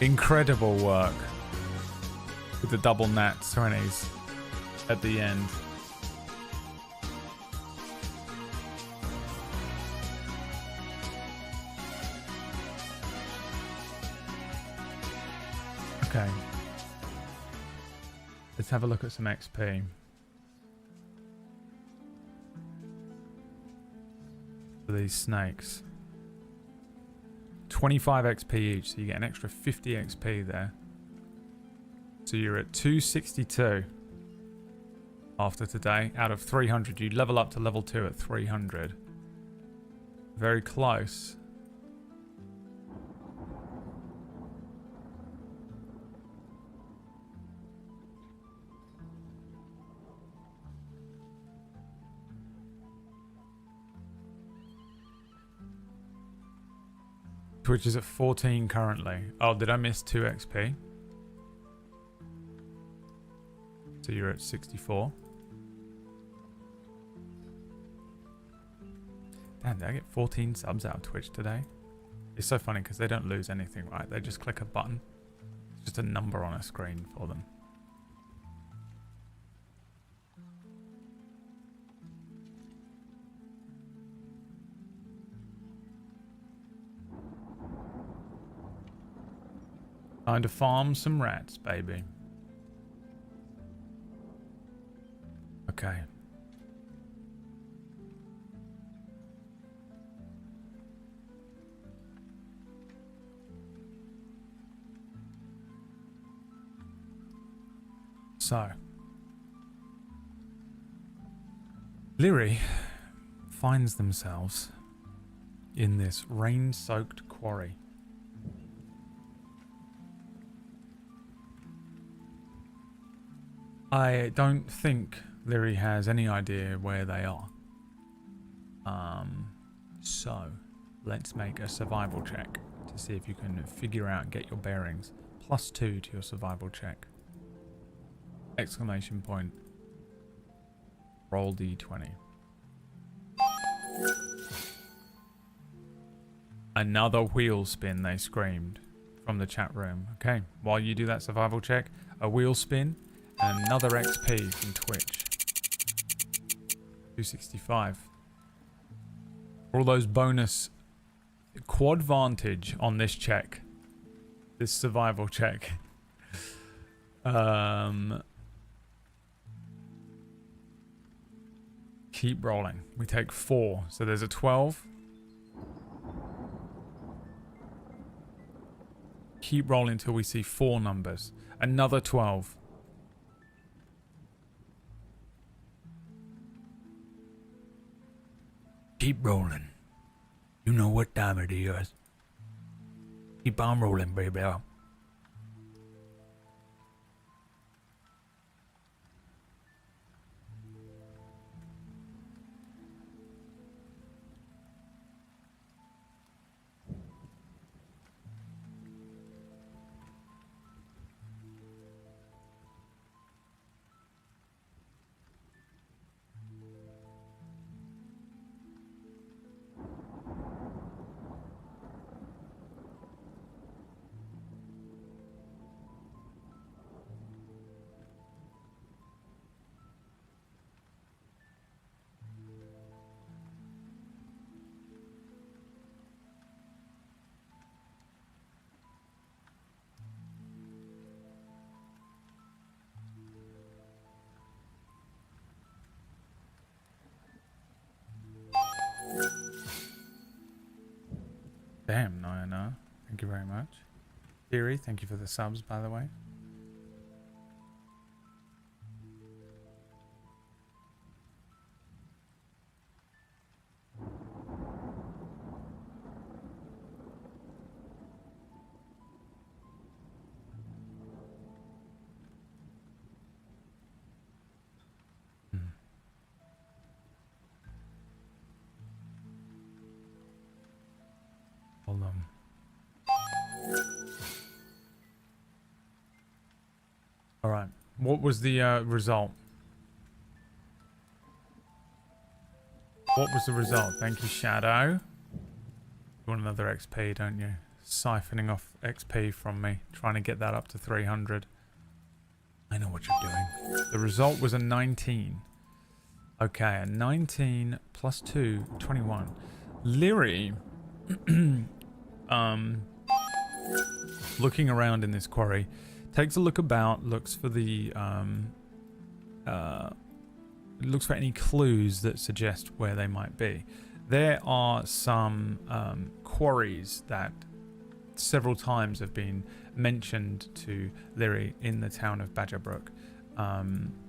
Incredible work with the double nat 20s at the end. Okay. Let's have a look at some XP. For these snakes. 25 XP each, so you get an extra 50 XP there. So you're at 262 after today. Out of 300, you level up to level 2 at 300. Very close. Twitch is at 14 currently. Oh, did I miss 2 XP? So you're at 64. Damn, did I get 14 subs out of Twitch today? It's so funny because they don't lose anything, right? They just click a button. It's just a number on a screen for them. Time to farm some rats, baby. Okay. So. Lyri finds themselves in this rain-soaked quarry. I don't think Lyri has any idea where they are. So let's make a survival check to see if you can figure out, get your bearings. +2 to your survival check. Exclamation point. Roll D20. Another wheel spin, they screamed from the chat room. Okay, while you do that survival check, a wheel spin. Another XP from Twitch. 265. For all those bonus quad vantage on this check. This survival check. Keep rolling. We take 4. So there's a 12. Keep rolling until we see 4 numbers. Another 12.
Keep rolling. You know what time it is. Keep on rolling, baby.
Damn, Nayana. Thank you very much. Theory, thank you for the subs, by the way. Hold on. All right. What was the result? What was the result? Thank you, Shadow. You want another XP, don't you? siphoning off XP from me, trying to get that up to 300.
I know what you're doing.
The result was a 19. Okay, a 19 plus 2, 21. Leary, looking around in this quarry, takes a look about, looks for the, looks for any clues that suggest where they might be. There are some quarries that several times have been mentioned to Leary in the town of Badgerbrook.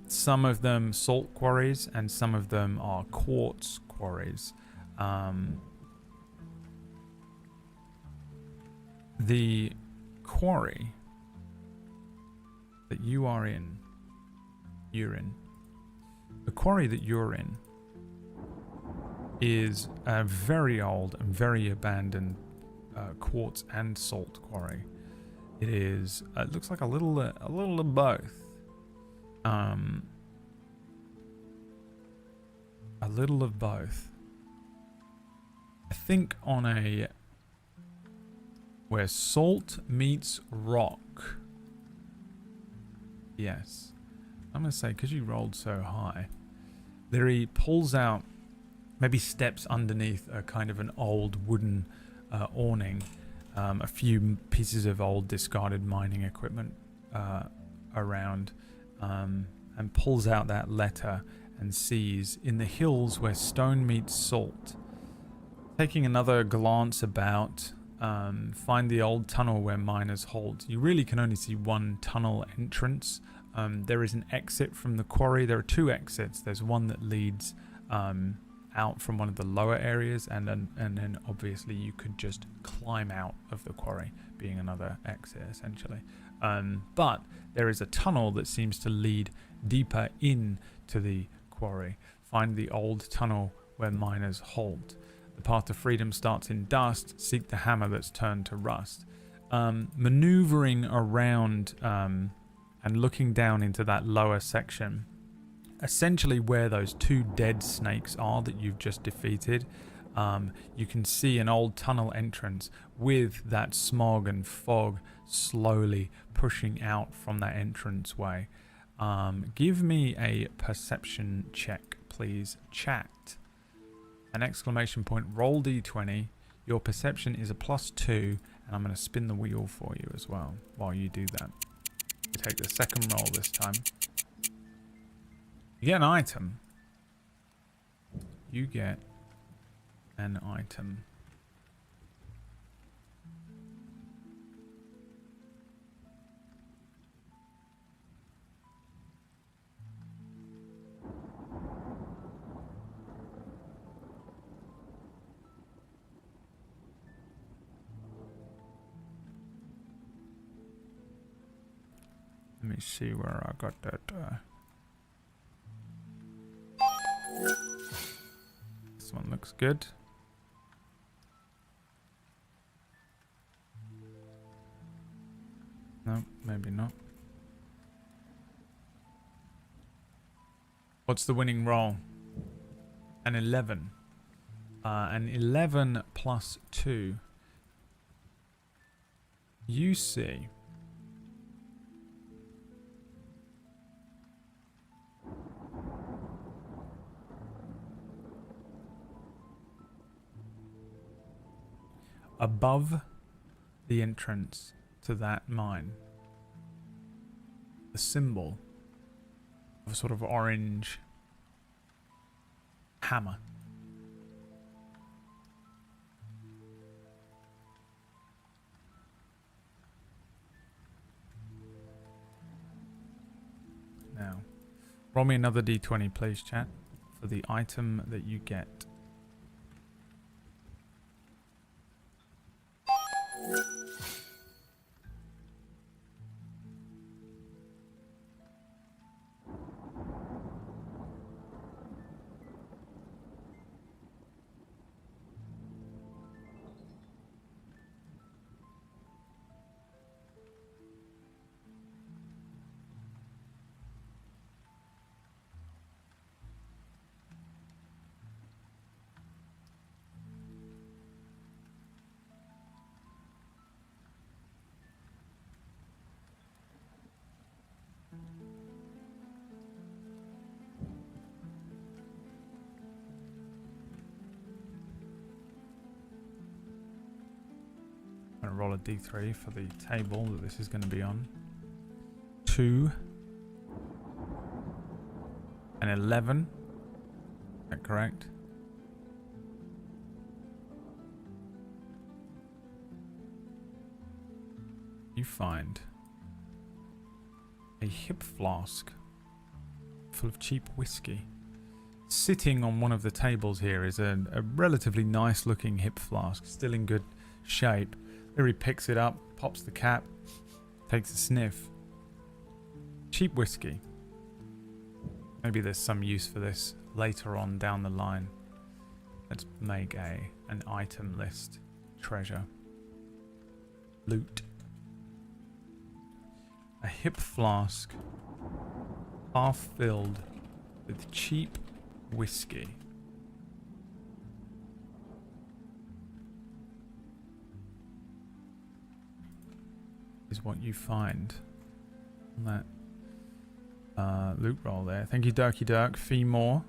Some of them salt quarries and some of them are quartz quarries. The quarry that you're in, the quarry that you're in is a very old and very abandoned quartz and salt quarry. It is. It looks like a little of both. A little of both. I think on a where salt meets rock. Yes, I'm gonna say because you rolled so high. There he pulls out, maybe steps underneath a kind of an old wooden awning, a few pieces of old discarded mining equipment around, and pulls out that letter and sees in the hills where stone meets salt. Taking another glance about, find the old tunnel where miners halt. You really can only see one tunnel entrance. There is an exit from the quarry. There are two exits. There's one that leads out from one of the lower areas, and then obviously you could just climb out of the quarry, being another exit essentially. But there is a tunnel that seems to lead deeper in to the quarry. Find the old tunnel where miners halt. The path to freedom starts in dust. Seek the hammer that's turned to rust. Maneuvering around and looking down into that lower section, essentially where those two dead snakes are that you've just defeated, you can see an old tunnel entrance with that smog and fog slowly pushing out from that entranceway. Give me a perception check, please, chat. An exclamation point, roll d20. Your perception is a +2, and I'm going to spin the wheel for you as well while you do that. You take the second roll this time. You get an item. You get an item. Let me see where I got that. This one looks good. No, maybe not. What's the winning roll? An 11. An 11 plus 2. You see. Above the entrance to that mine, the symbol of a sort of orange hammer. Now, roll me another d20, please, chat, for the item that you get. roll a d3 for the table that this is going to be on. 2. An 11. Is that correct? You find a hip flask full of cheap whiskey. Sitting on one of the tables here is a relatively nice looking hip flask, still in good shape. Leary picks it up, pops the cap, takes a sniff. Cheap whiskey. Maybe there's some use for this later on down the line. Let's make an item list. Treasure. Loot. A hip flask, half filled with cheap whiskey. Is what you find on that loot roll there. Thank you, Dirky Dirk, Feemore,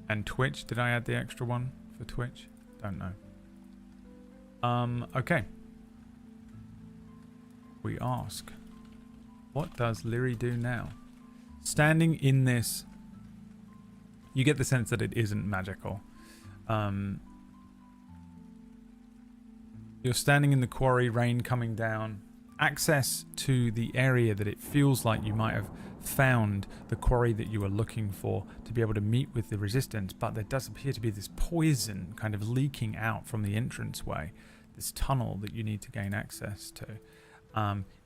and Twitch. Did I add the extra one for Twitch? Don't know. Okay. We ask, what does Leary do now? Standing in this, you get the sense that it isn't magical. You're standing in the quarry, rain coming down. Access to the area that it feels like you might have found the quarry that you were looking for to be able to meet with the resistance, but there does appear to be this poison kind of leaking out from the entranceway, this tunnel that you need to gain access to.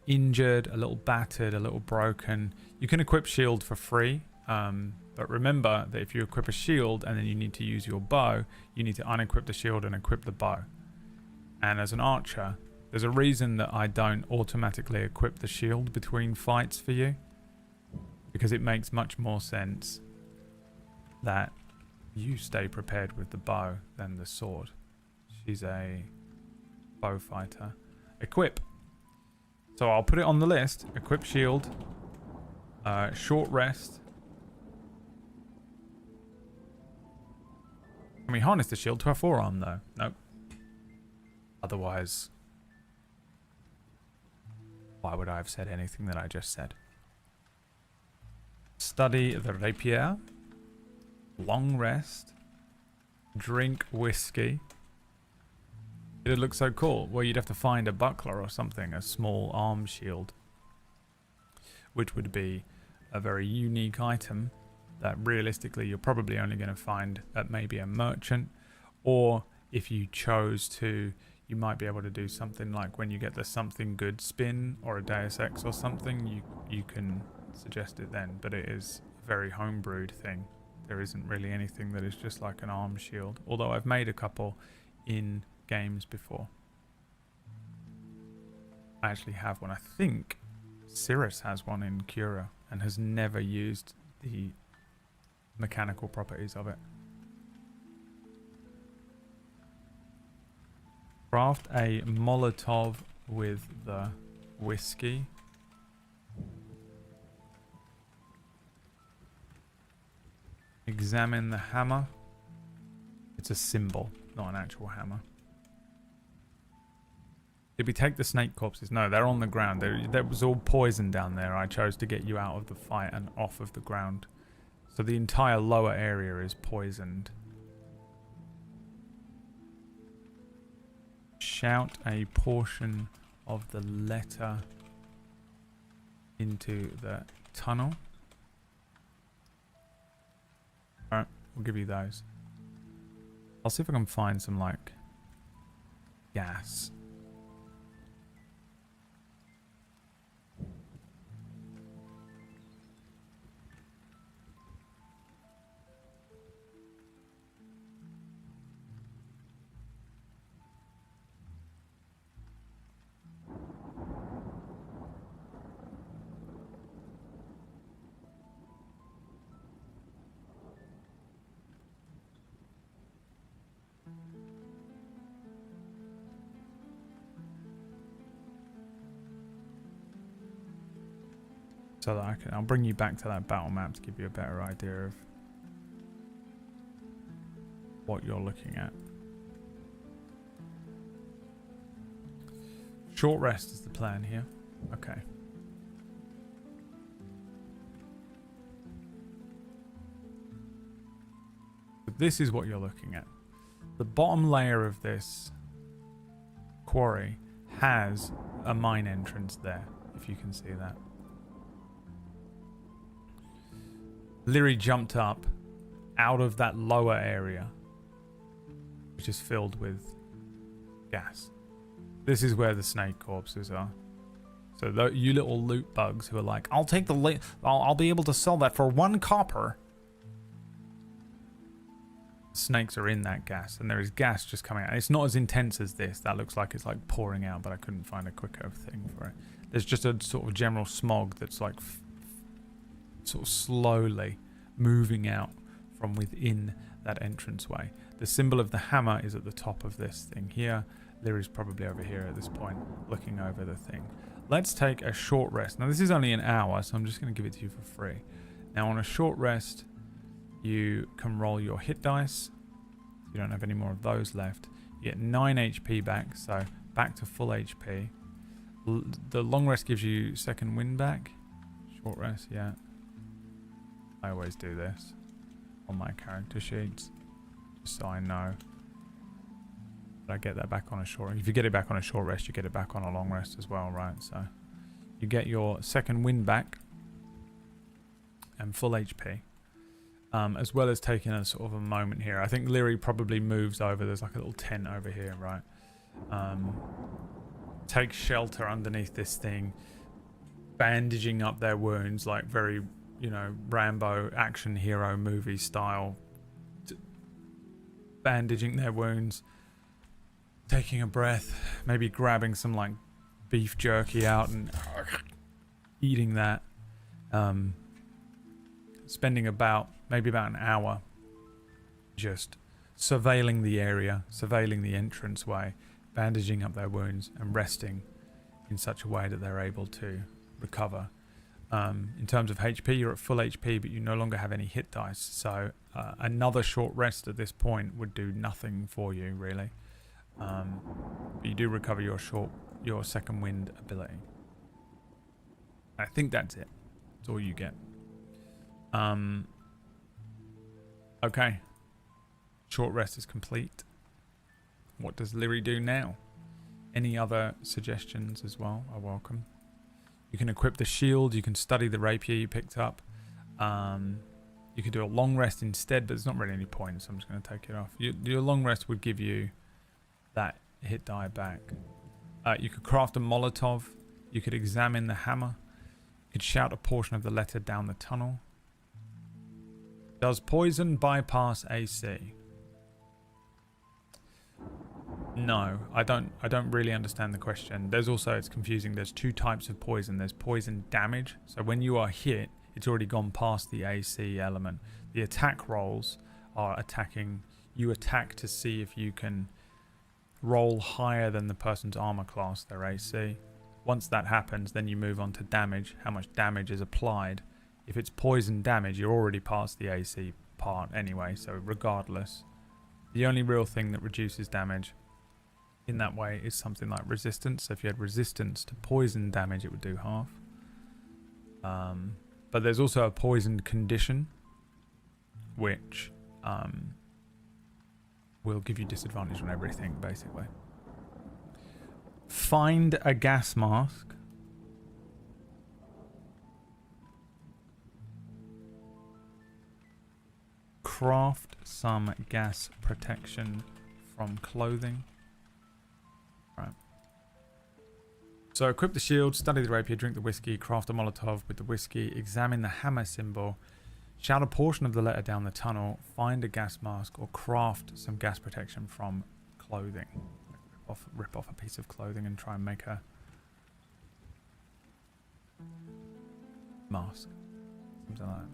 Injured, a little battered, a little broken. You can equip shield for free, but remember that if you equip a shield and then you need to use your bow, you need to unequip the shield and equip the bow. And as an archer, there's a reason that I don't automatically equip the shield between fights for you, because it makes much more sense that you stay prepared with the bow than the sword. She's a bow fighter. Equip. So I'll put it on the list. Equip shield. Short rest. Can we harness the shield to our forearm though? Nope. Otherwise, why would I have said anything that I just said? Study the rapier. Long rest. Drink whiskey. It'd look so cool. Well, you'd have to find a buckler or something, a small arm shield, which would be a very unique item that realistically you're probably only going to find at maybe a merchant, or if you chose to, you might be able to do something like when you get the something good spin or a Deus Ex or something, you can suggest it then, but it is a very homebrewed thing. There isn't really anything that is just like an arm shield, although I've made a couple in games before. I actually have one. I think Cirrus has one in Cura and has never used the mechanical properties of it. Craft a Molotov with the whiskey. Examine the hammer. It's a symbol, not an actual hammer. Did we take the snake corpses? No, they're on the ground. There was all poison down there. I chose to get you out of the fight and off of the ground. So the entire lower area is poisoned. Shout a portion of the letter into the tunnel. Alright, we'll give you those. I'll see if I can find some, like, gas. So that I'll bring you back to that battle map to give you a better idea of what you're looking at. Short rest is the plan here. Okay. But this is what you're looking at. The bottom layer of this quarry has a mine entrance there, if you can see that. Leary jumped up out of that lower area, which is filled with gas. This is where the snake corpses are. So you little loot bugs who are like, I'll take the I'll be able to sell that for 1 copper. Snakes are in that gas, and there is gas just coming out. It's not as intense as this. That looks like it's like pouring out, but I couldn't find a quicker thing for it. There's just a sort of general smog that's like sort of slowly moving out from within that entranceway. The symbol of the hammer is at the top of this thing here. Leary's probably over here at this point, looking over the thing. Let's take a short rest. Now, this is only an hour, so I'm just going to give it to you for free. Now, on a short rest, you can roll your hit dice. You don't have any more of those left. You get 9 HP back, so back to full HP. The long rest gives you second wind back. Short rest, yeah. I always do this on my character sheets, just so I know. But I get that back on a short. If you get it back on a short rest, you get it back on a long rest as well, right? So you get your second wind back and full HP. As well as taking a sort of a moment here. I think Leary probably moves over. There's like a little tent over here, right? Take shelter underneath this thing, bandaging up their wounds like very, Rambo action hero movie style. Bandaging their wounds, taking a breath, maybe grabbing some like beef jerky out and eating that. Spending maybe about an hour just surveilling the area, surveilling the entranceway, bandaging up their wounds and resting in such a way that they're able to recover. In terms of HP, you're at full HP, but you no longer have any hit dice, so another short rest at this point would do nothing for you, really. But you do recover your second wind ability. I think that's it. That's all you get. Okay. Short rest is complete. What does Leary do now? Any other suggestions as well are welcome. You can equip the shield. You can study the rapier you picked up. You could do a long rest instead, but there's not really any point, so I'm just going to take it off. Your long rest would give you that hit die back. You could craft a Molotov. You could examine the hammer. You could shout a portion of the letter down the tunnel. Does poison bypass AC? No, I don't really understand the question. There's also, it's confusing. There's 2 types of poison. There's poison damage. So when you are hit, it's already gone past the AC element. The attack rolls are attacking. You attack to see if you can roll higher than the person's armor class, their AC. Once that happens, then you move on to damage, how much damage is applied. If it's poison damage, you're already past the AC part anyway, so regardless. The only real thing that reduces damage in that way is something like resistance. So if you had resistance to poison damage, it would do half. But there's also a poisoned condition, which will give you disadvantage on everything, basically. Find a gas mask. Craft some gas protection from clothing. Right. So equip the shield, study the rapier, drink the whiskey, craft a Molotov with the whiskey, examine the hammer symbol, shout a portion of the letter down the tunnel, find a gas mask, or craft some gas protection from clothing. Rip off a piece of clothing and try and make a mask. Something like that.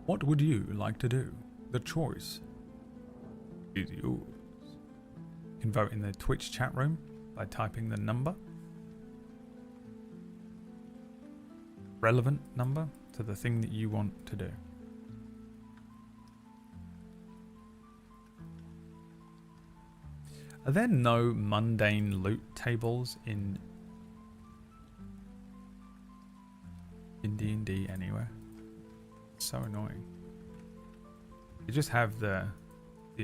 What would you like to do? The choice is yours. You can vote in the Twitch chat room by typing the number. Relevant number to the thing that you want to do. Are there no mundane loot tables in D&D anywhere? It's so annoying. You just have the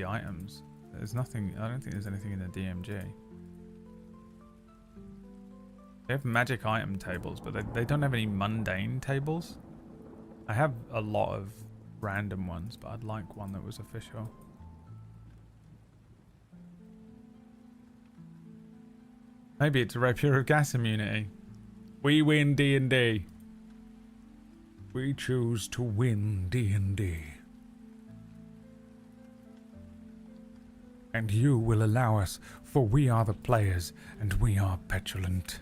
items. There's nothing. I don't think there's anything in the DMG. They have magic item tables, but they don't have any mundane tables. I have a lot of random ones, but I'd like one that was official. Maybe it's a rapier of gas immunity. We win D&D. We choose to win D&D. And you will allow us, for we are the players, and we are petulant.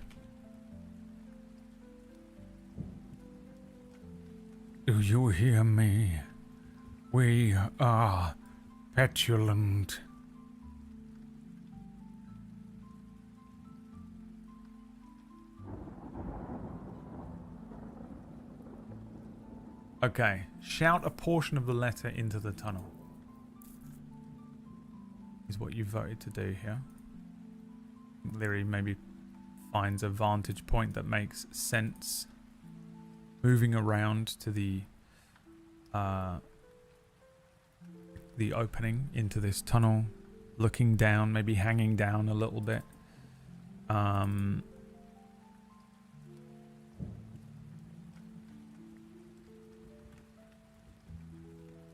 Do you hear me? We are petulant. Okay, shout a portion of the letter into the tunnel. Is what you voted to do here. Leary maybe finds a vantage point that makes sense. Moving around to the opening into this tunnel, looking down, maybe hanging down a little bit.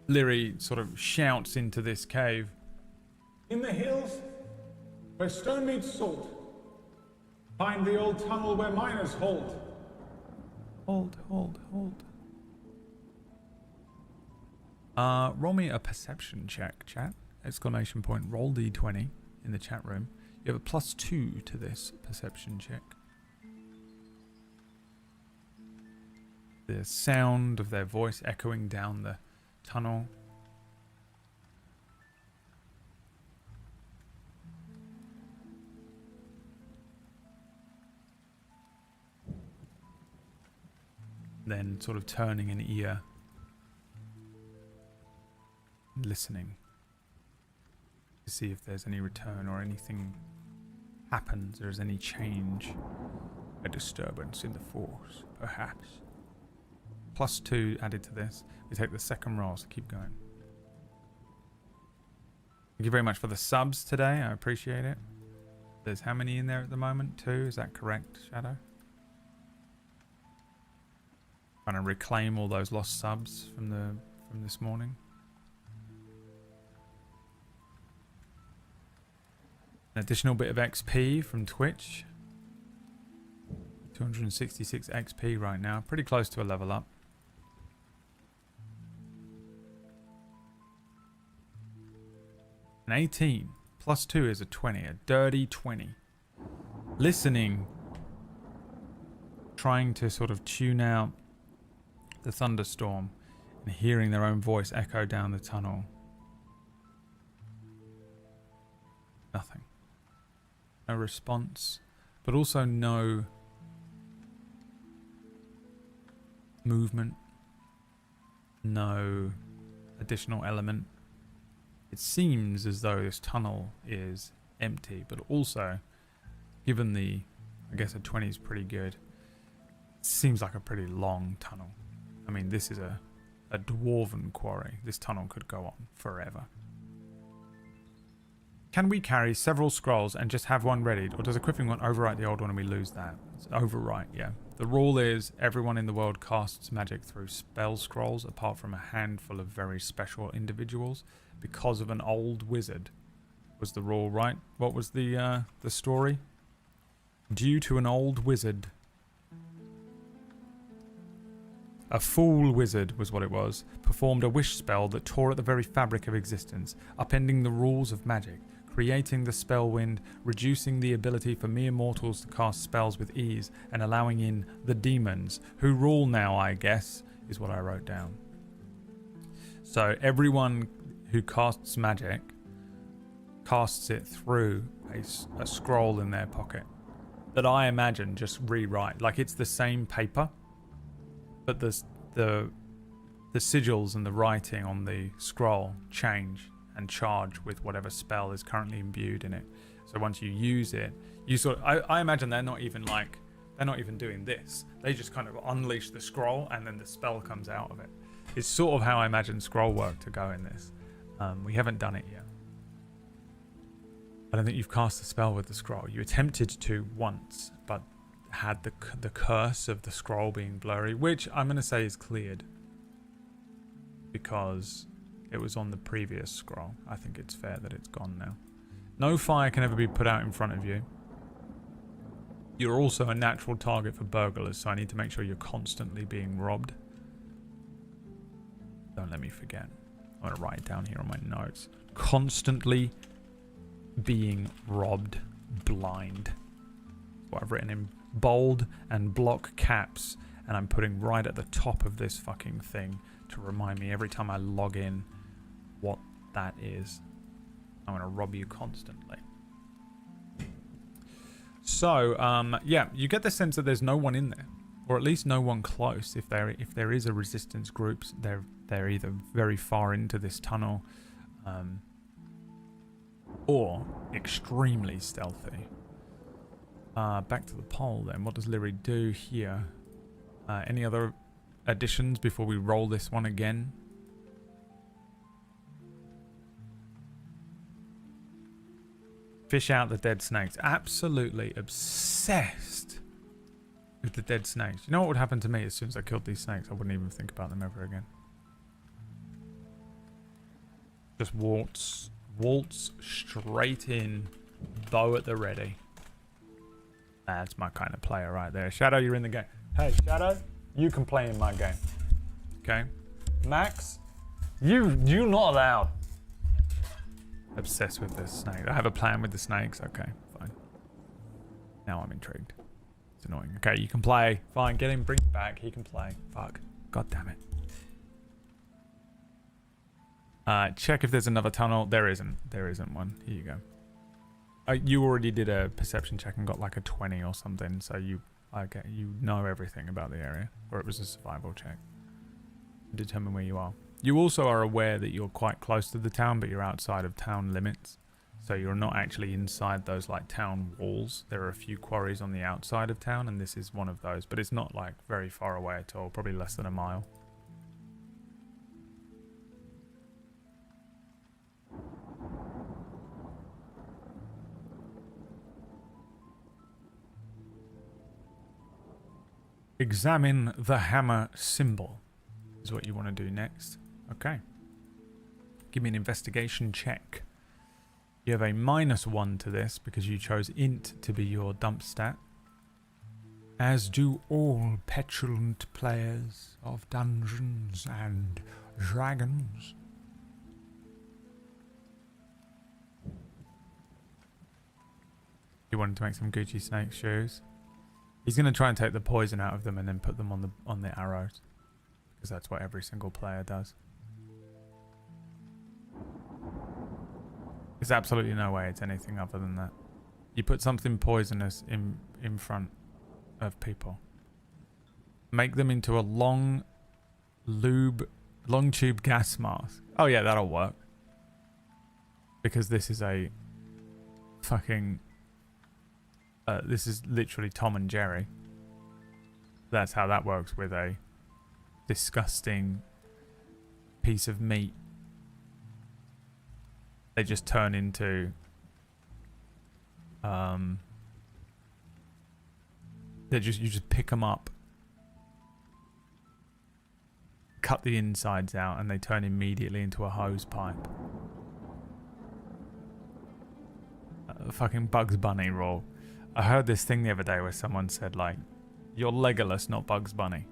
Leary sort of shouts into this cave.
In the hills, where stone meets salt, find the old tunnel where miners hold.
Hold. Roll me a perception check, chat. Exclamation point. Roll D20 in the chat room. You have a +2 to this perception check. The sound of their voice echoing down the tunnel. Then sort of turning an ear, listening to see if there's any return or anything happens, or is any change, a disturbance in the force, perhaps. +2 added to this. We take the second roll, so keep going. Thank you very much for the subs today. I appreciate it. There's how many in there at the moment? 2, is that correct, Shadow? Trying to reclaim all those lost subs from this morning. An additional bit of XP from Twitch. 266 XP right now. Pretty close to a level up. An 18. +2 is a 20. A dirty 20. Listening. Trying to sort of tune out the thunderstorm and hearing their own voice echo down the tunnel. Nothing. No response, but also no movement, no additional element. It seems as though this tunnel is empty, but also, given the, I guess a 20 is pretty good, it seems like a pretty long tunnel. I mean, this is a dwarven quarry. This tunnel could go on forever. Can we carry several scrolls and just have one readied? Or does equipping one overwrite the old one and we lose that? It's overwrite, yeah. The rule is everyone in the world casts magic through spell scrolls apart from a handful of very special individuals because of an old wizard. Was the rule, right? What was the story? Due to an old wizard. A fool wizard was what it was, performed a wish spell that tore at the very fabric of existence, upending the rules of magic, creating the spell wind, reducing the ability for mere mortals to cast spells with ease, and allowing in the demons, who rule now, I guess, is what I wrote down. So everyone who casts magic casts it through a scroll in their pocket that I imagine just rewrite. Like it's the same paper, but the sigils and the writing on the scroll change and charge with whatever spell is currently imbued in it. So once you use it, you sort of, I imagine they're not even doing this. They just kind of unleash the scroll and then the spell comes out of it. It's sort of how I imagine scroll work to go in this. We haven't done it yet. I don't think you've cast the spell with the scroll. You attempted to once, but had the curse of the scroll being blurry, which I'm going to say is cleared. Because it was on the previous scroll. I think it's fair that it's gone now. No fire can ever be put out in front of you. You're also a natural target for burglars, so I need to make sure you're constantly being robbed. Don't let me forget. I'm going to write it down here on my notes. Constantly being robbed blind. That's what I've written in bold and block caps, and I'm putting right at the top of this fucking thing to remind me every time I log in what that is. I'm going to rob you constantly. So, yeah, you get the sense that there's no one in there, or at least no one close. If there is a resistance group, they're either very far into this tunnel, or extremely stealthy. Back to the poll then. What does Lyri do here? Any other additions before we roll this one again? Fish out the dead snakes. Absolutely obsessed with the dead snakes. You know what would happen to me as soon as I killed these snakes? I wouldn't even think about them ever again. Just waltz straight in, bow at the ready. That's my kind of player right there. Shadow, you're in the game. Hey, Shadow, you can play in my game. Okay? Max, you not allowed. Obsessed with this snake. I have a plan with the snakes. Okay, fine. Now I'm intrigued. It's annoying. Okay, you can play. Fine, get him, bring him back. He can play. Fuck. God damn it. Check if there's another tunnel. There isn't. There isn't one. Here you go. You already did a perception check and got like a 20 or something, so you know everything about the area. Or it was a survival check. Determine where you are. You also are aware that you're quite close to the town, but you're outside of town limits. So you're not actually inside those like town walls. There are a few quarries on the outside of town, and this is one of those. But it's not like very far away at all, probably less than a mile. Examine the hammer symbol is what you want to do next. Okay. Give me an investigation check. You have a -1 to this because you chose int to be your dump stat. As do all petulant players of Dungeons and Dragons. You wanted to make some Gucci snake shoes. He's going to try and take the poison out of them and then put them on the arrows. Because that's what every single player does. There's absolutely no way it's anything other than that. You put something poisonous in front of people. Make them into a long tube gas mask. Oh yeah, that'll work. Because this is a fucking... this is literally Tom and Jerry. That's how that works with a disgusting piece of meat. They just turn into you just pick them up, cut the insides out, and they turn immediately into a hose pipe. Fucking Bugs Bunny rule. I heard this thing the other day where someone said, like, you're Legolas, not Bugs Bunny.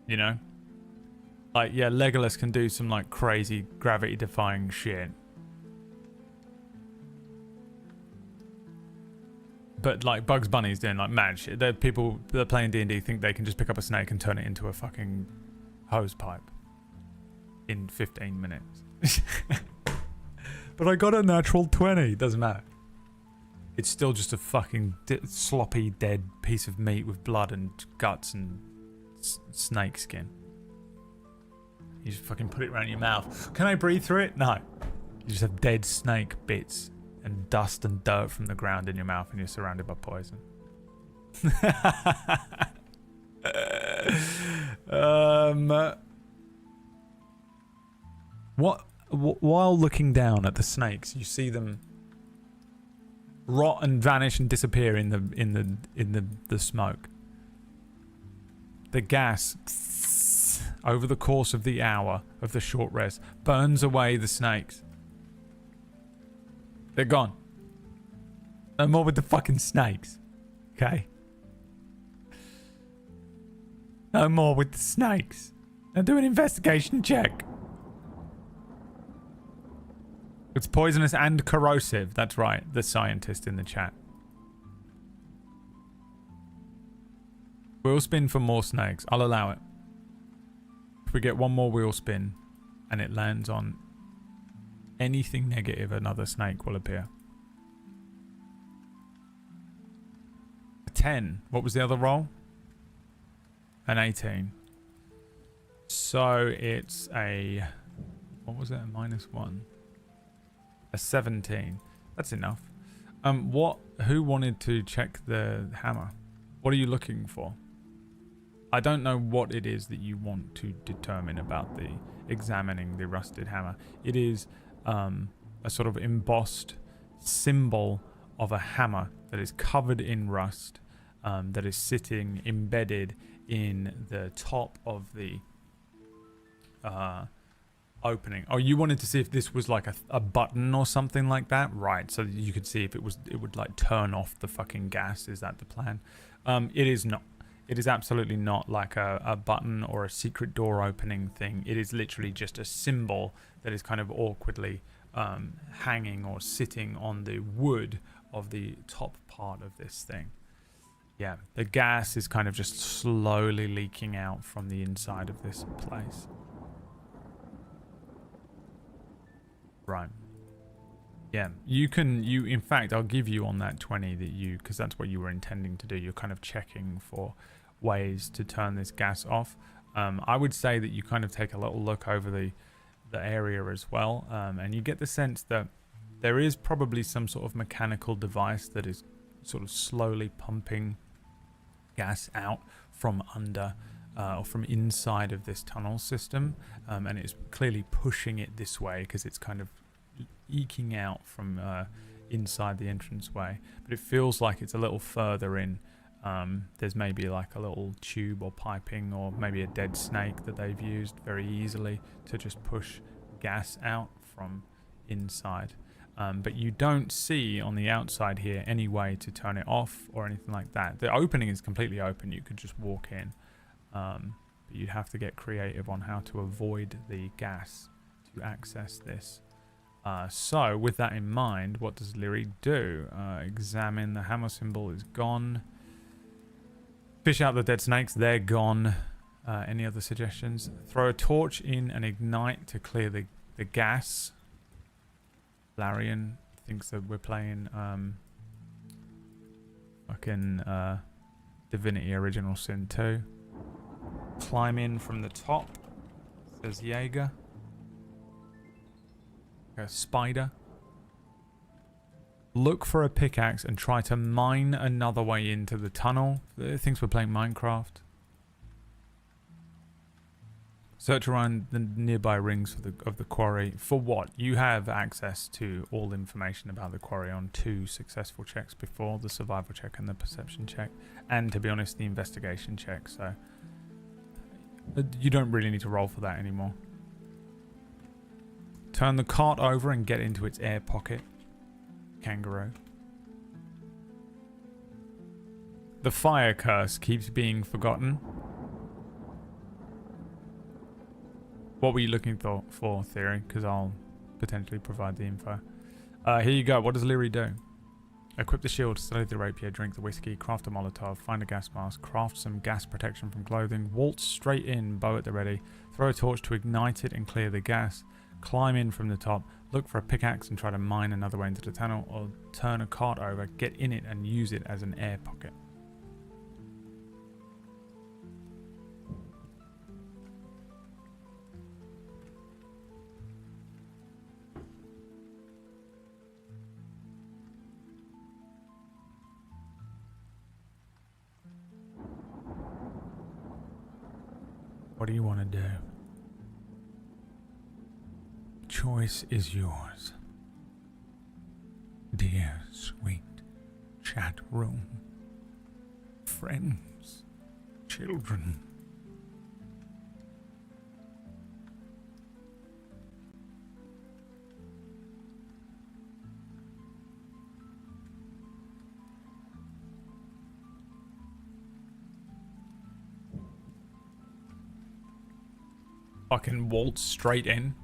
You know? Like, yeah, Legolas can do some, like, crazy gravity-defying shit. But, like, Bugs Bunny's doing, like, mad shit. People that are playing D&D think they can just pick up a snake and turn it into a fucking hose pipe in 15 minutes. But I got a natural 20. Doesn't matter. It's still just a fucking sloppy, dead piece of meat with blood and guts and snake skin. You just fucking put it around your mouth. Can I breathe through it? No. You just have dead snake bits and dust and dirt from the ground in your mouth, and you're surrounded by poison. While looking down at the snakes, you see them rot and vanish and disappear in the smoke. The gas, over the course of the hour of the short rest, burns away the snakes. They're gone. No more with the fucking snakes. Okay? No more with the snakes. Now do an investigation check. It's poisonous and corrosive. That's right. The scientist in the chat. Wheel spin for more snakes. I'll allow it. If we get one more wheel spin and it lands on anything negative, another snake will appear. A 10. What was the other roll? An 18. So it's a... What was it? A -1. A 17. That's enough. Who wanted to check the hammer? What are you looking for? I don't know what it is that you want to determine about the examining the rusted hammer. It is a sort of embossed symbol of a hammer that is covered in rust, that is sitting embedded in the top of the opening. Oh, you wanted to see if this was like a button or something like that? Right, so you could see if it would like turn off the fucking gas. Is that the plan? It is not. It is absolutely not like a button or a secret door opening thing. It is literally just a symbol that is kind of awkwardly hanging or sitting on the wood of the top part of this thing. Yeah, the gas is kind of just slowly leaking out from the inside of this place. Right. Yeah, in fact, I'll give you on that 20 because that's what you were intending to do. You're kind of checking for ways to turn this gas off. I would say that you kind of take a little look over the area as well, and you get the sense that there is probably some sort of mechanical device that is sort of slowly pumping gas out from under or from inside of this tunnel system, and it's clearly pushing it this way because it's kind of eking out from inside the entranceway, but it feels like it's a little further in. There's maybe like a little tube or piping or maybe a dead snake that they've used very easily to just push gas out from inside. But you don't see on the outside here any way to turn it off or anything like that. The opening is completely open. You could just walk in. But you'd have to get creative on how to avoid the gas to access this. So with that in mind, what does Lyri do? Examine the hammer symbol is gone. Fish out the dead snakes, they're gone. Any other suggestions? Throw a torch in and ignite to clear the gas. Larian thinks that we're playing fucking Divinity Original Sin 2. Climb in from the top, says Jaeger. A spider. Look for a pickaxe and try to mine another way into the tunnel. Thinks we're playing Minecraft. Search around the nearby rings of the quarry. For what? You have access to all information about the quarry on 2 successful checks before, the survival check and the perception check, and to be honest, the investigation check. So you don't really need to roll for that anymore. Turn the cart over and get into its air pocket. Kangaroo. The fire curse keeps being forgotten. What were you looking for, Theory? Because I'll potentially provide the info. Here you go. What does Lyri do? Equip the shield, study the rapier, drink the whiskey, craft a Molotov, find a gas mask, craft some gas protection from clothing, waltz straight in, bow at the ready, throw a torch to ignite it and clear the gas, climb in from the top, look for a pickaxe and try to mine another way into the tunnel, or turn a cart over, get in it and use it as an air pocket. What do you want to do? Choice is yours. Dear sweet chat room, friends, children. Fucking waltz straight in.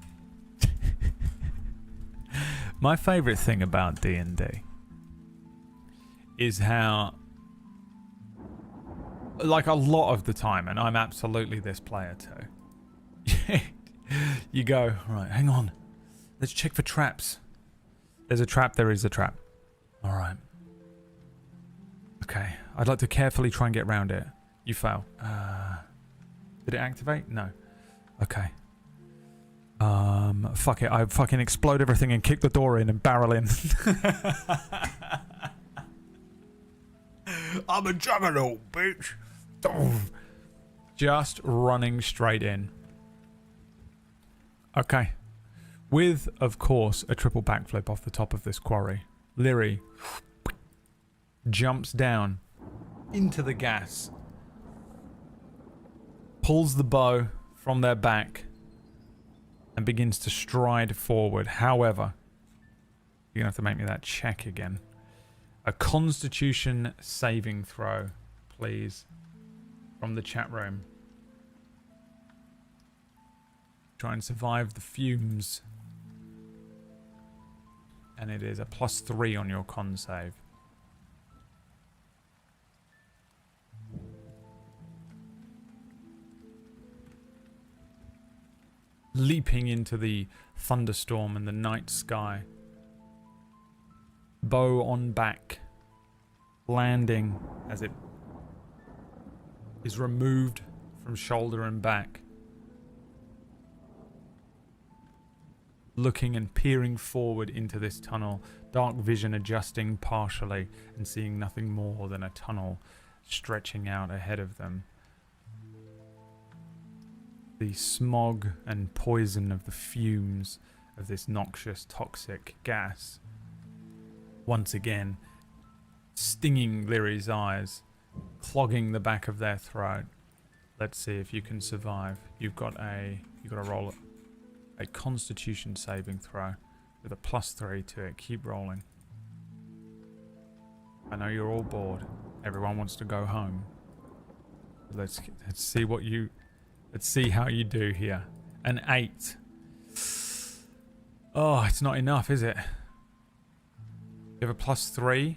My favorite thing about D&D is how, like, a lot of the time, and I'm absolutely this player too, you go, right, hang on, let's check for traps. There's a trap, there is a trap. Alright. Okay, I'd like to carefully try and get around it. You fail. Did it activate? No. Okay. Fuck it. I fucking explode everything and kick the door in and barrel in. I'm a juggernaut, bitch. Just running straight in. Okay. With, of course, a triple backflip off the top of this quarry, Lyri jumps down into the gas, pulls the bow from their back, and begins to stride forward. However, you're going to have to make me that check again. A Constitution saving throw, please, from the chat room. Try and survive the fumes. And it is a +3 on your con save. Leaping into the thunderstorm and the night sky. Bow on back. Landing as it is removed from shoulder and back. Looking and peering forward into this tunnel. Dark vision adjusting partially and seeing nothing more than a tunnel stretching out ahead of them. The smog and poison of the fumes of this noxious, toxic gas. Once again, stinging Lyri's eyes, clogging the back of their throat. Let's see if you can survive. You've got to roll a Constitution saving throw with a +3 to it. Keep rolling. I know you're all bored. Everyone wants to go home. Let's see what you. Let's see how you do here. An 8. Oh, it's not enough, is it? You have a +3. You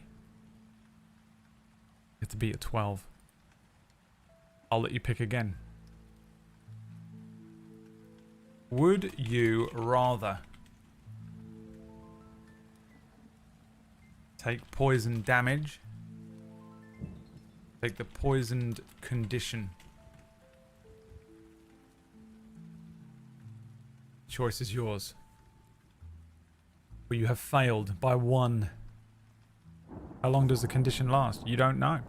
have to beat a 12. I'll let you pick again. Would you rather take poison damage? Take the poisoned condition. Choice is yours. But you have failed by 1. How long does the condition last? You don't know.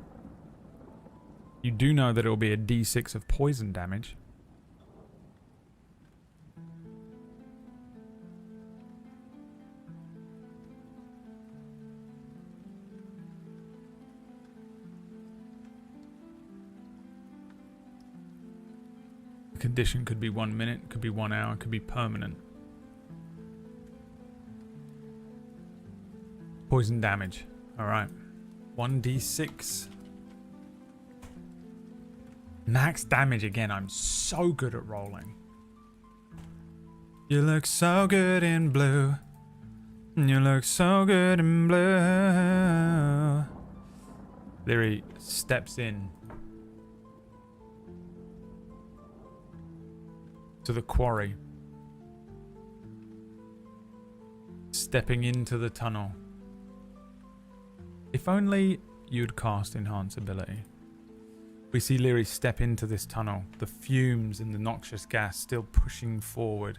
You do know that it will be a d6 of poison damage. The condition could be 1 minute, could be 1 hour, could be permanent. Poison damage. Alright. 1d6. Max damage again. I'm so good at rolling. You look so good in blue. You look so good in blue. Lyri steps in to the quarry. Stepping into the tunnel. If only you'd cast Enhance ability. We see Lyri step into this tunnel. The fumes and the noxious gas still pushing forward.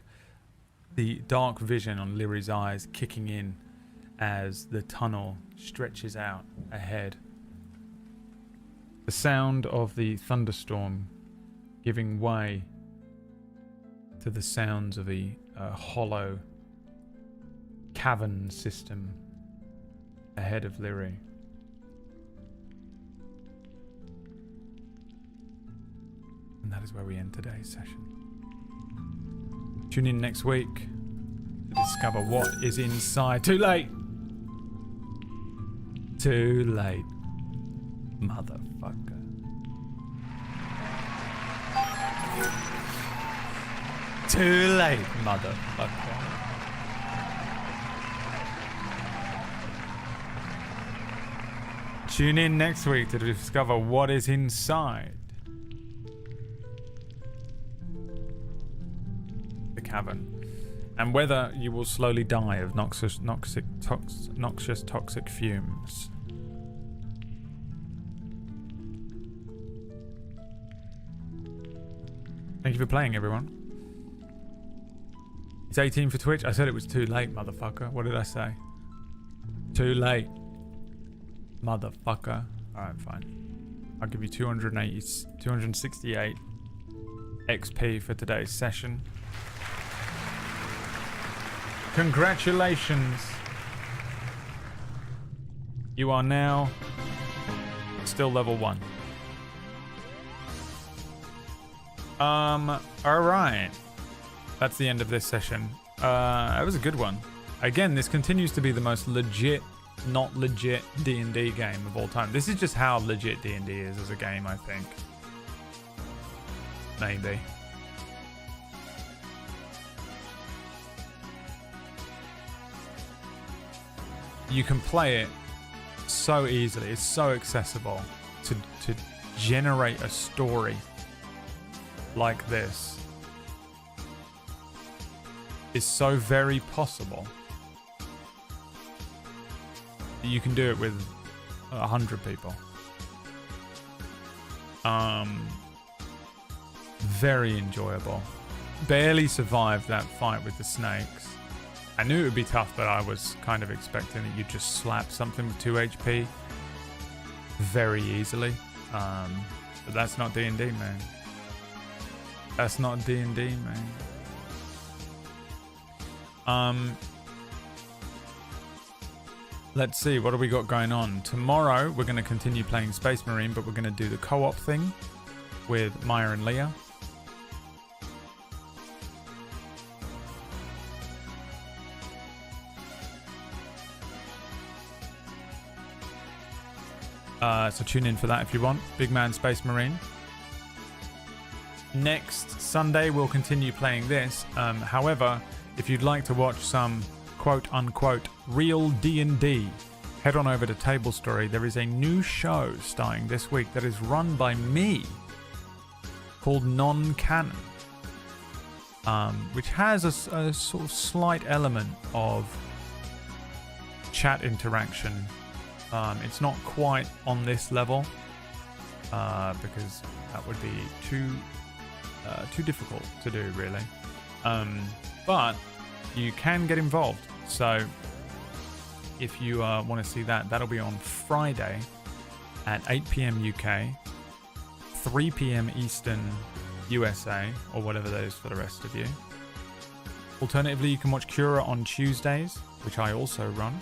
The dark vision on Lyri's eyes kicking in as the tunnel stretches out ahead. The sound of the thunderstorm giving way to the sounds of a hollow cavern system ahead of Lyri. And that is where we end today's session. Tune in next week to discover what is inside. Too late! Too late. Motherfucker. Too late, motherfucker. Tune in next week to discover what is inside the cavern, and whether you will slowly die of noxious toxic fumes. Thank you for playing, everyone. It's 18 for Twitch. I said it was too late, motherfucker. What did I say? Too late, motherfucker. Alright, fine. I'll give you 268 XP for today's session. Congratulations. You are now still level 1. Alright. That's the end of this session. That was a good one. Again, this continues to be the most legit, not legit D&D game of all time. This is just how legit D&D is as a game, I think. Maybe. You can play it so easily. It's so accessible to generate a story like this. Is so very possible. You can do it with 100 people. Very enjoyable. Barely survived that fight with the snakes. I knew it would be tough, but I was kind of expecting that you'd just slap something with 2 HP very easily. But that's not D&D, man. That's not D&D, man. Let's see, what do we got going on? Tomorrow, we're going to continue playing Space Marine, but we're going to do the co-op thing with Maya and Leah. So tune in for that if you want. Big Man Space Marine. Next Sunday, we'll continue playing this. However, if you'd like to watch some quote-unquote real D&D, head on over to Table Story. There is a new show starting this week that is run by me called Non-Canon, which has a sort of slight element of chat interaction. It's not quite on this level because that would be too difficult to do, really. But you can get involved. So if you want to see that, that'll be on Friday at 8 p.m. UK, 3 p.m. Eastern USA, or whatever that is for the rest of you. Alternatively, you can watch Cura on Tuesdays, which I also run.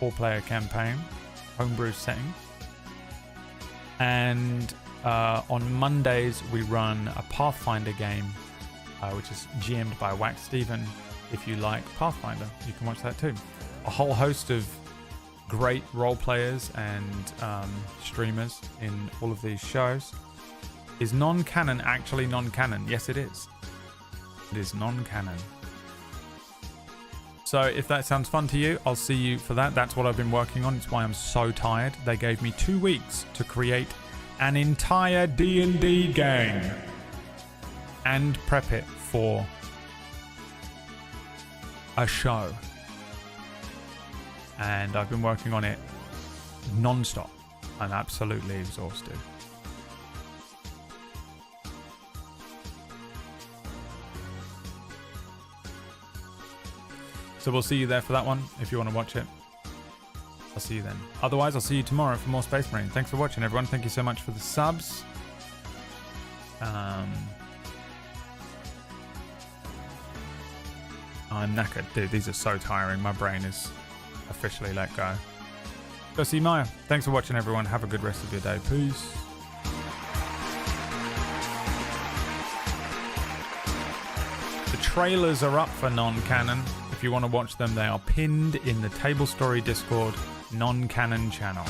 4-player campaign, homebrew setting. And on Mondays, we run a Pathfinder game, which is GM'd by Wax Steven. If you like Pathfinder, you can watch that too. A whole host of great role players and streamers in all of these shows. Is non-canon actually non-canon? Yes, it is. It is non-canon. So if that sounds fun to you, I'll see you for that. That's what I've been working on. It's why I'm so tired. They gave me 2 weeks to create an entire D&D game and prep it for a show. And I've been working on it non-stop. I'm absolutely exhausted. So we'll see you there for that one if you want to watch it. I'll see you then. Otherwise, I'll see you tomorrow for more Space Marine. Thanks for watching, everyone. Thank you so much for the subs. I'm knackered. Dude, these are so tiring. My brain is officially let go. Go see Maya. Thanks for watching, everyone. Have a good rest of your day. Peace. The trailers are up for non-canon. If you want to watch them, they are pinned in the Table Story Discord non-canon channel.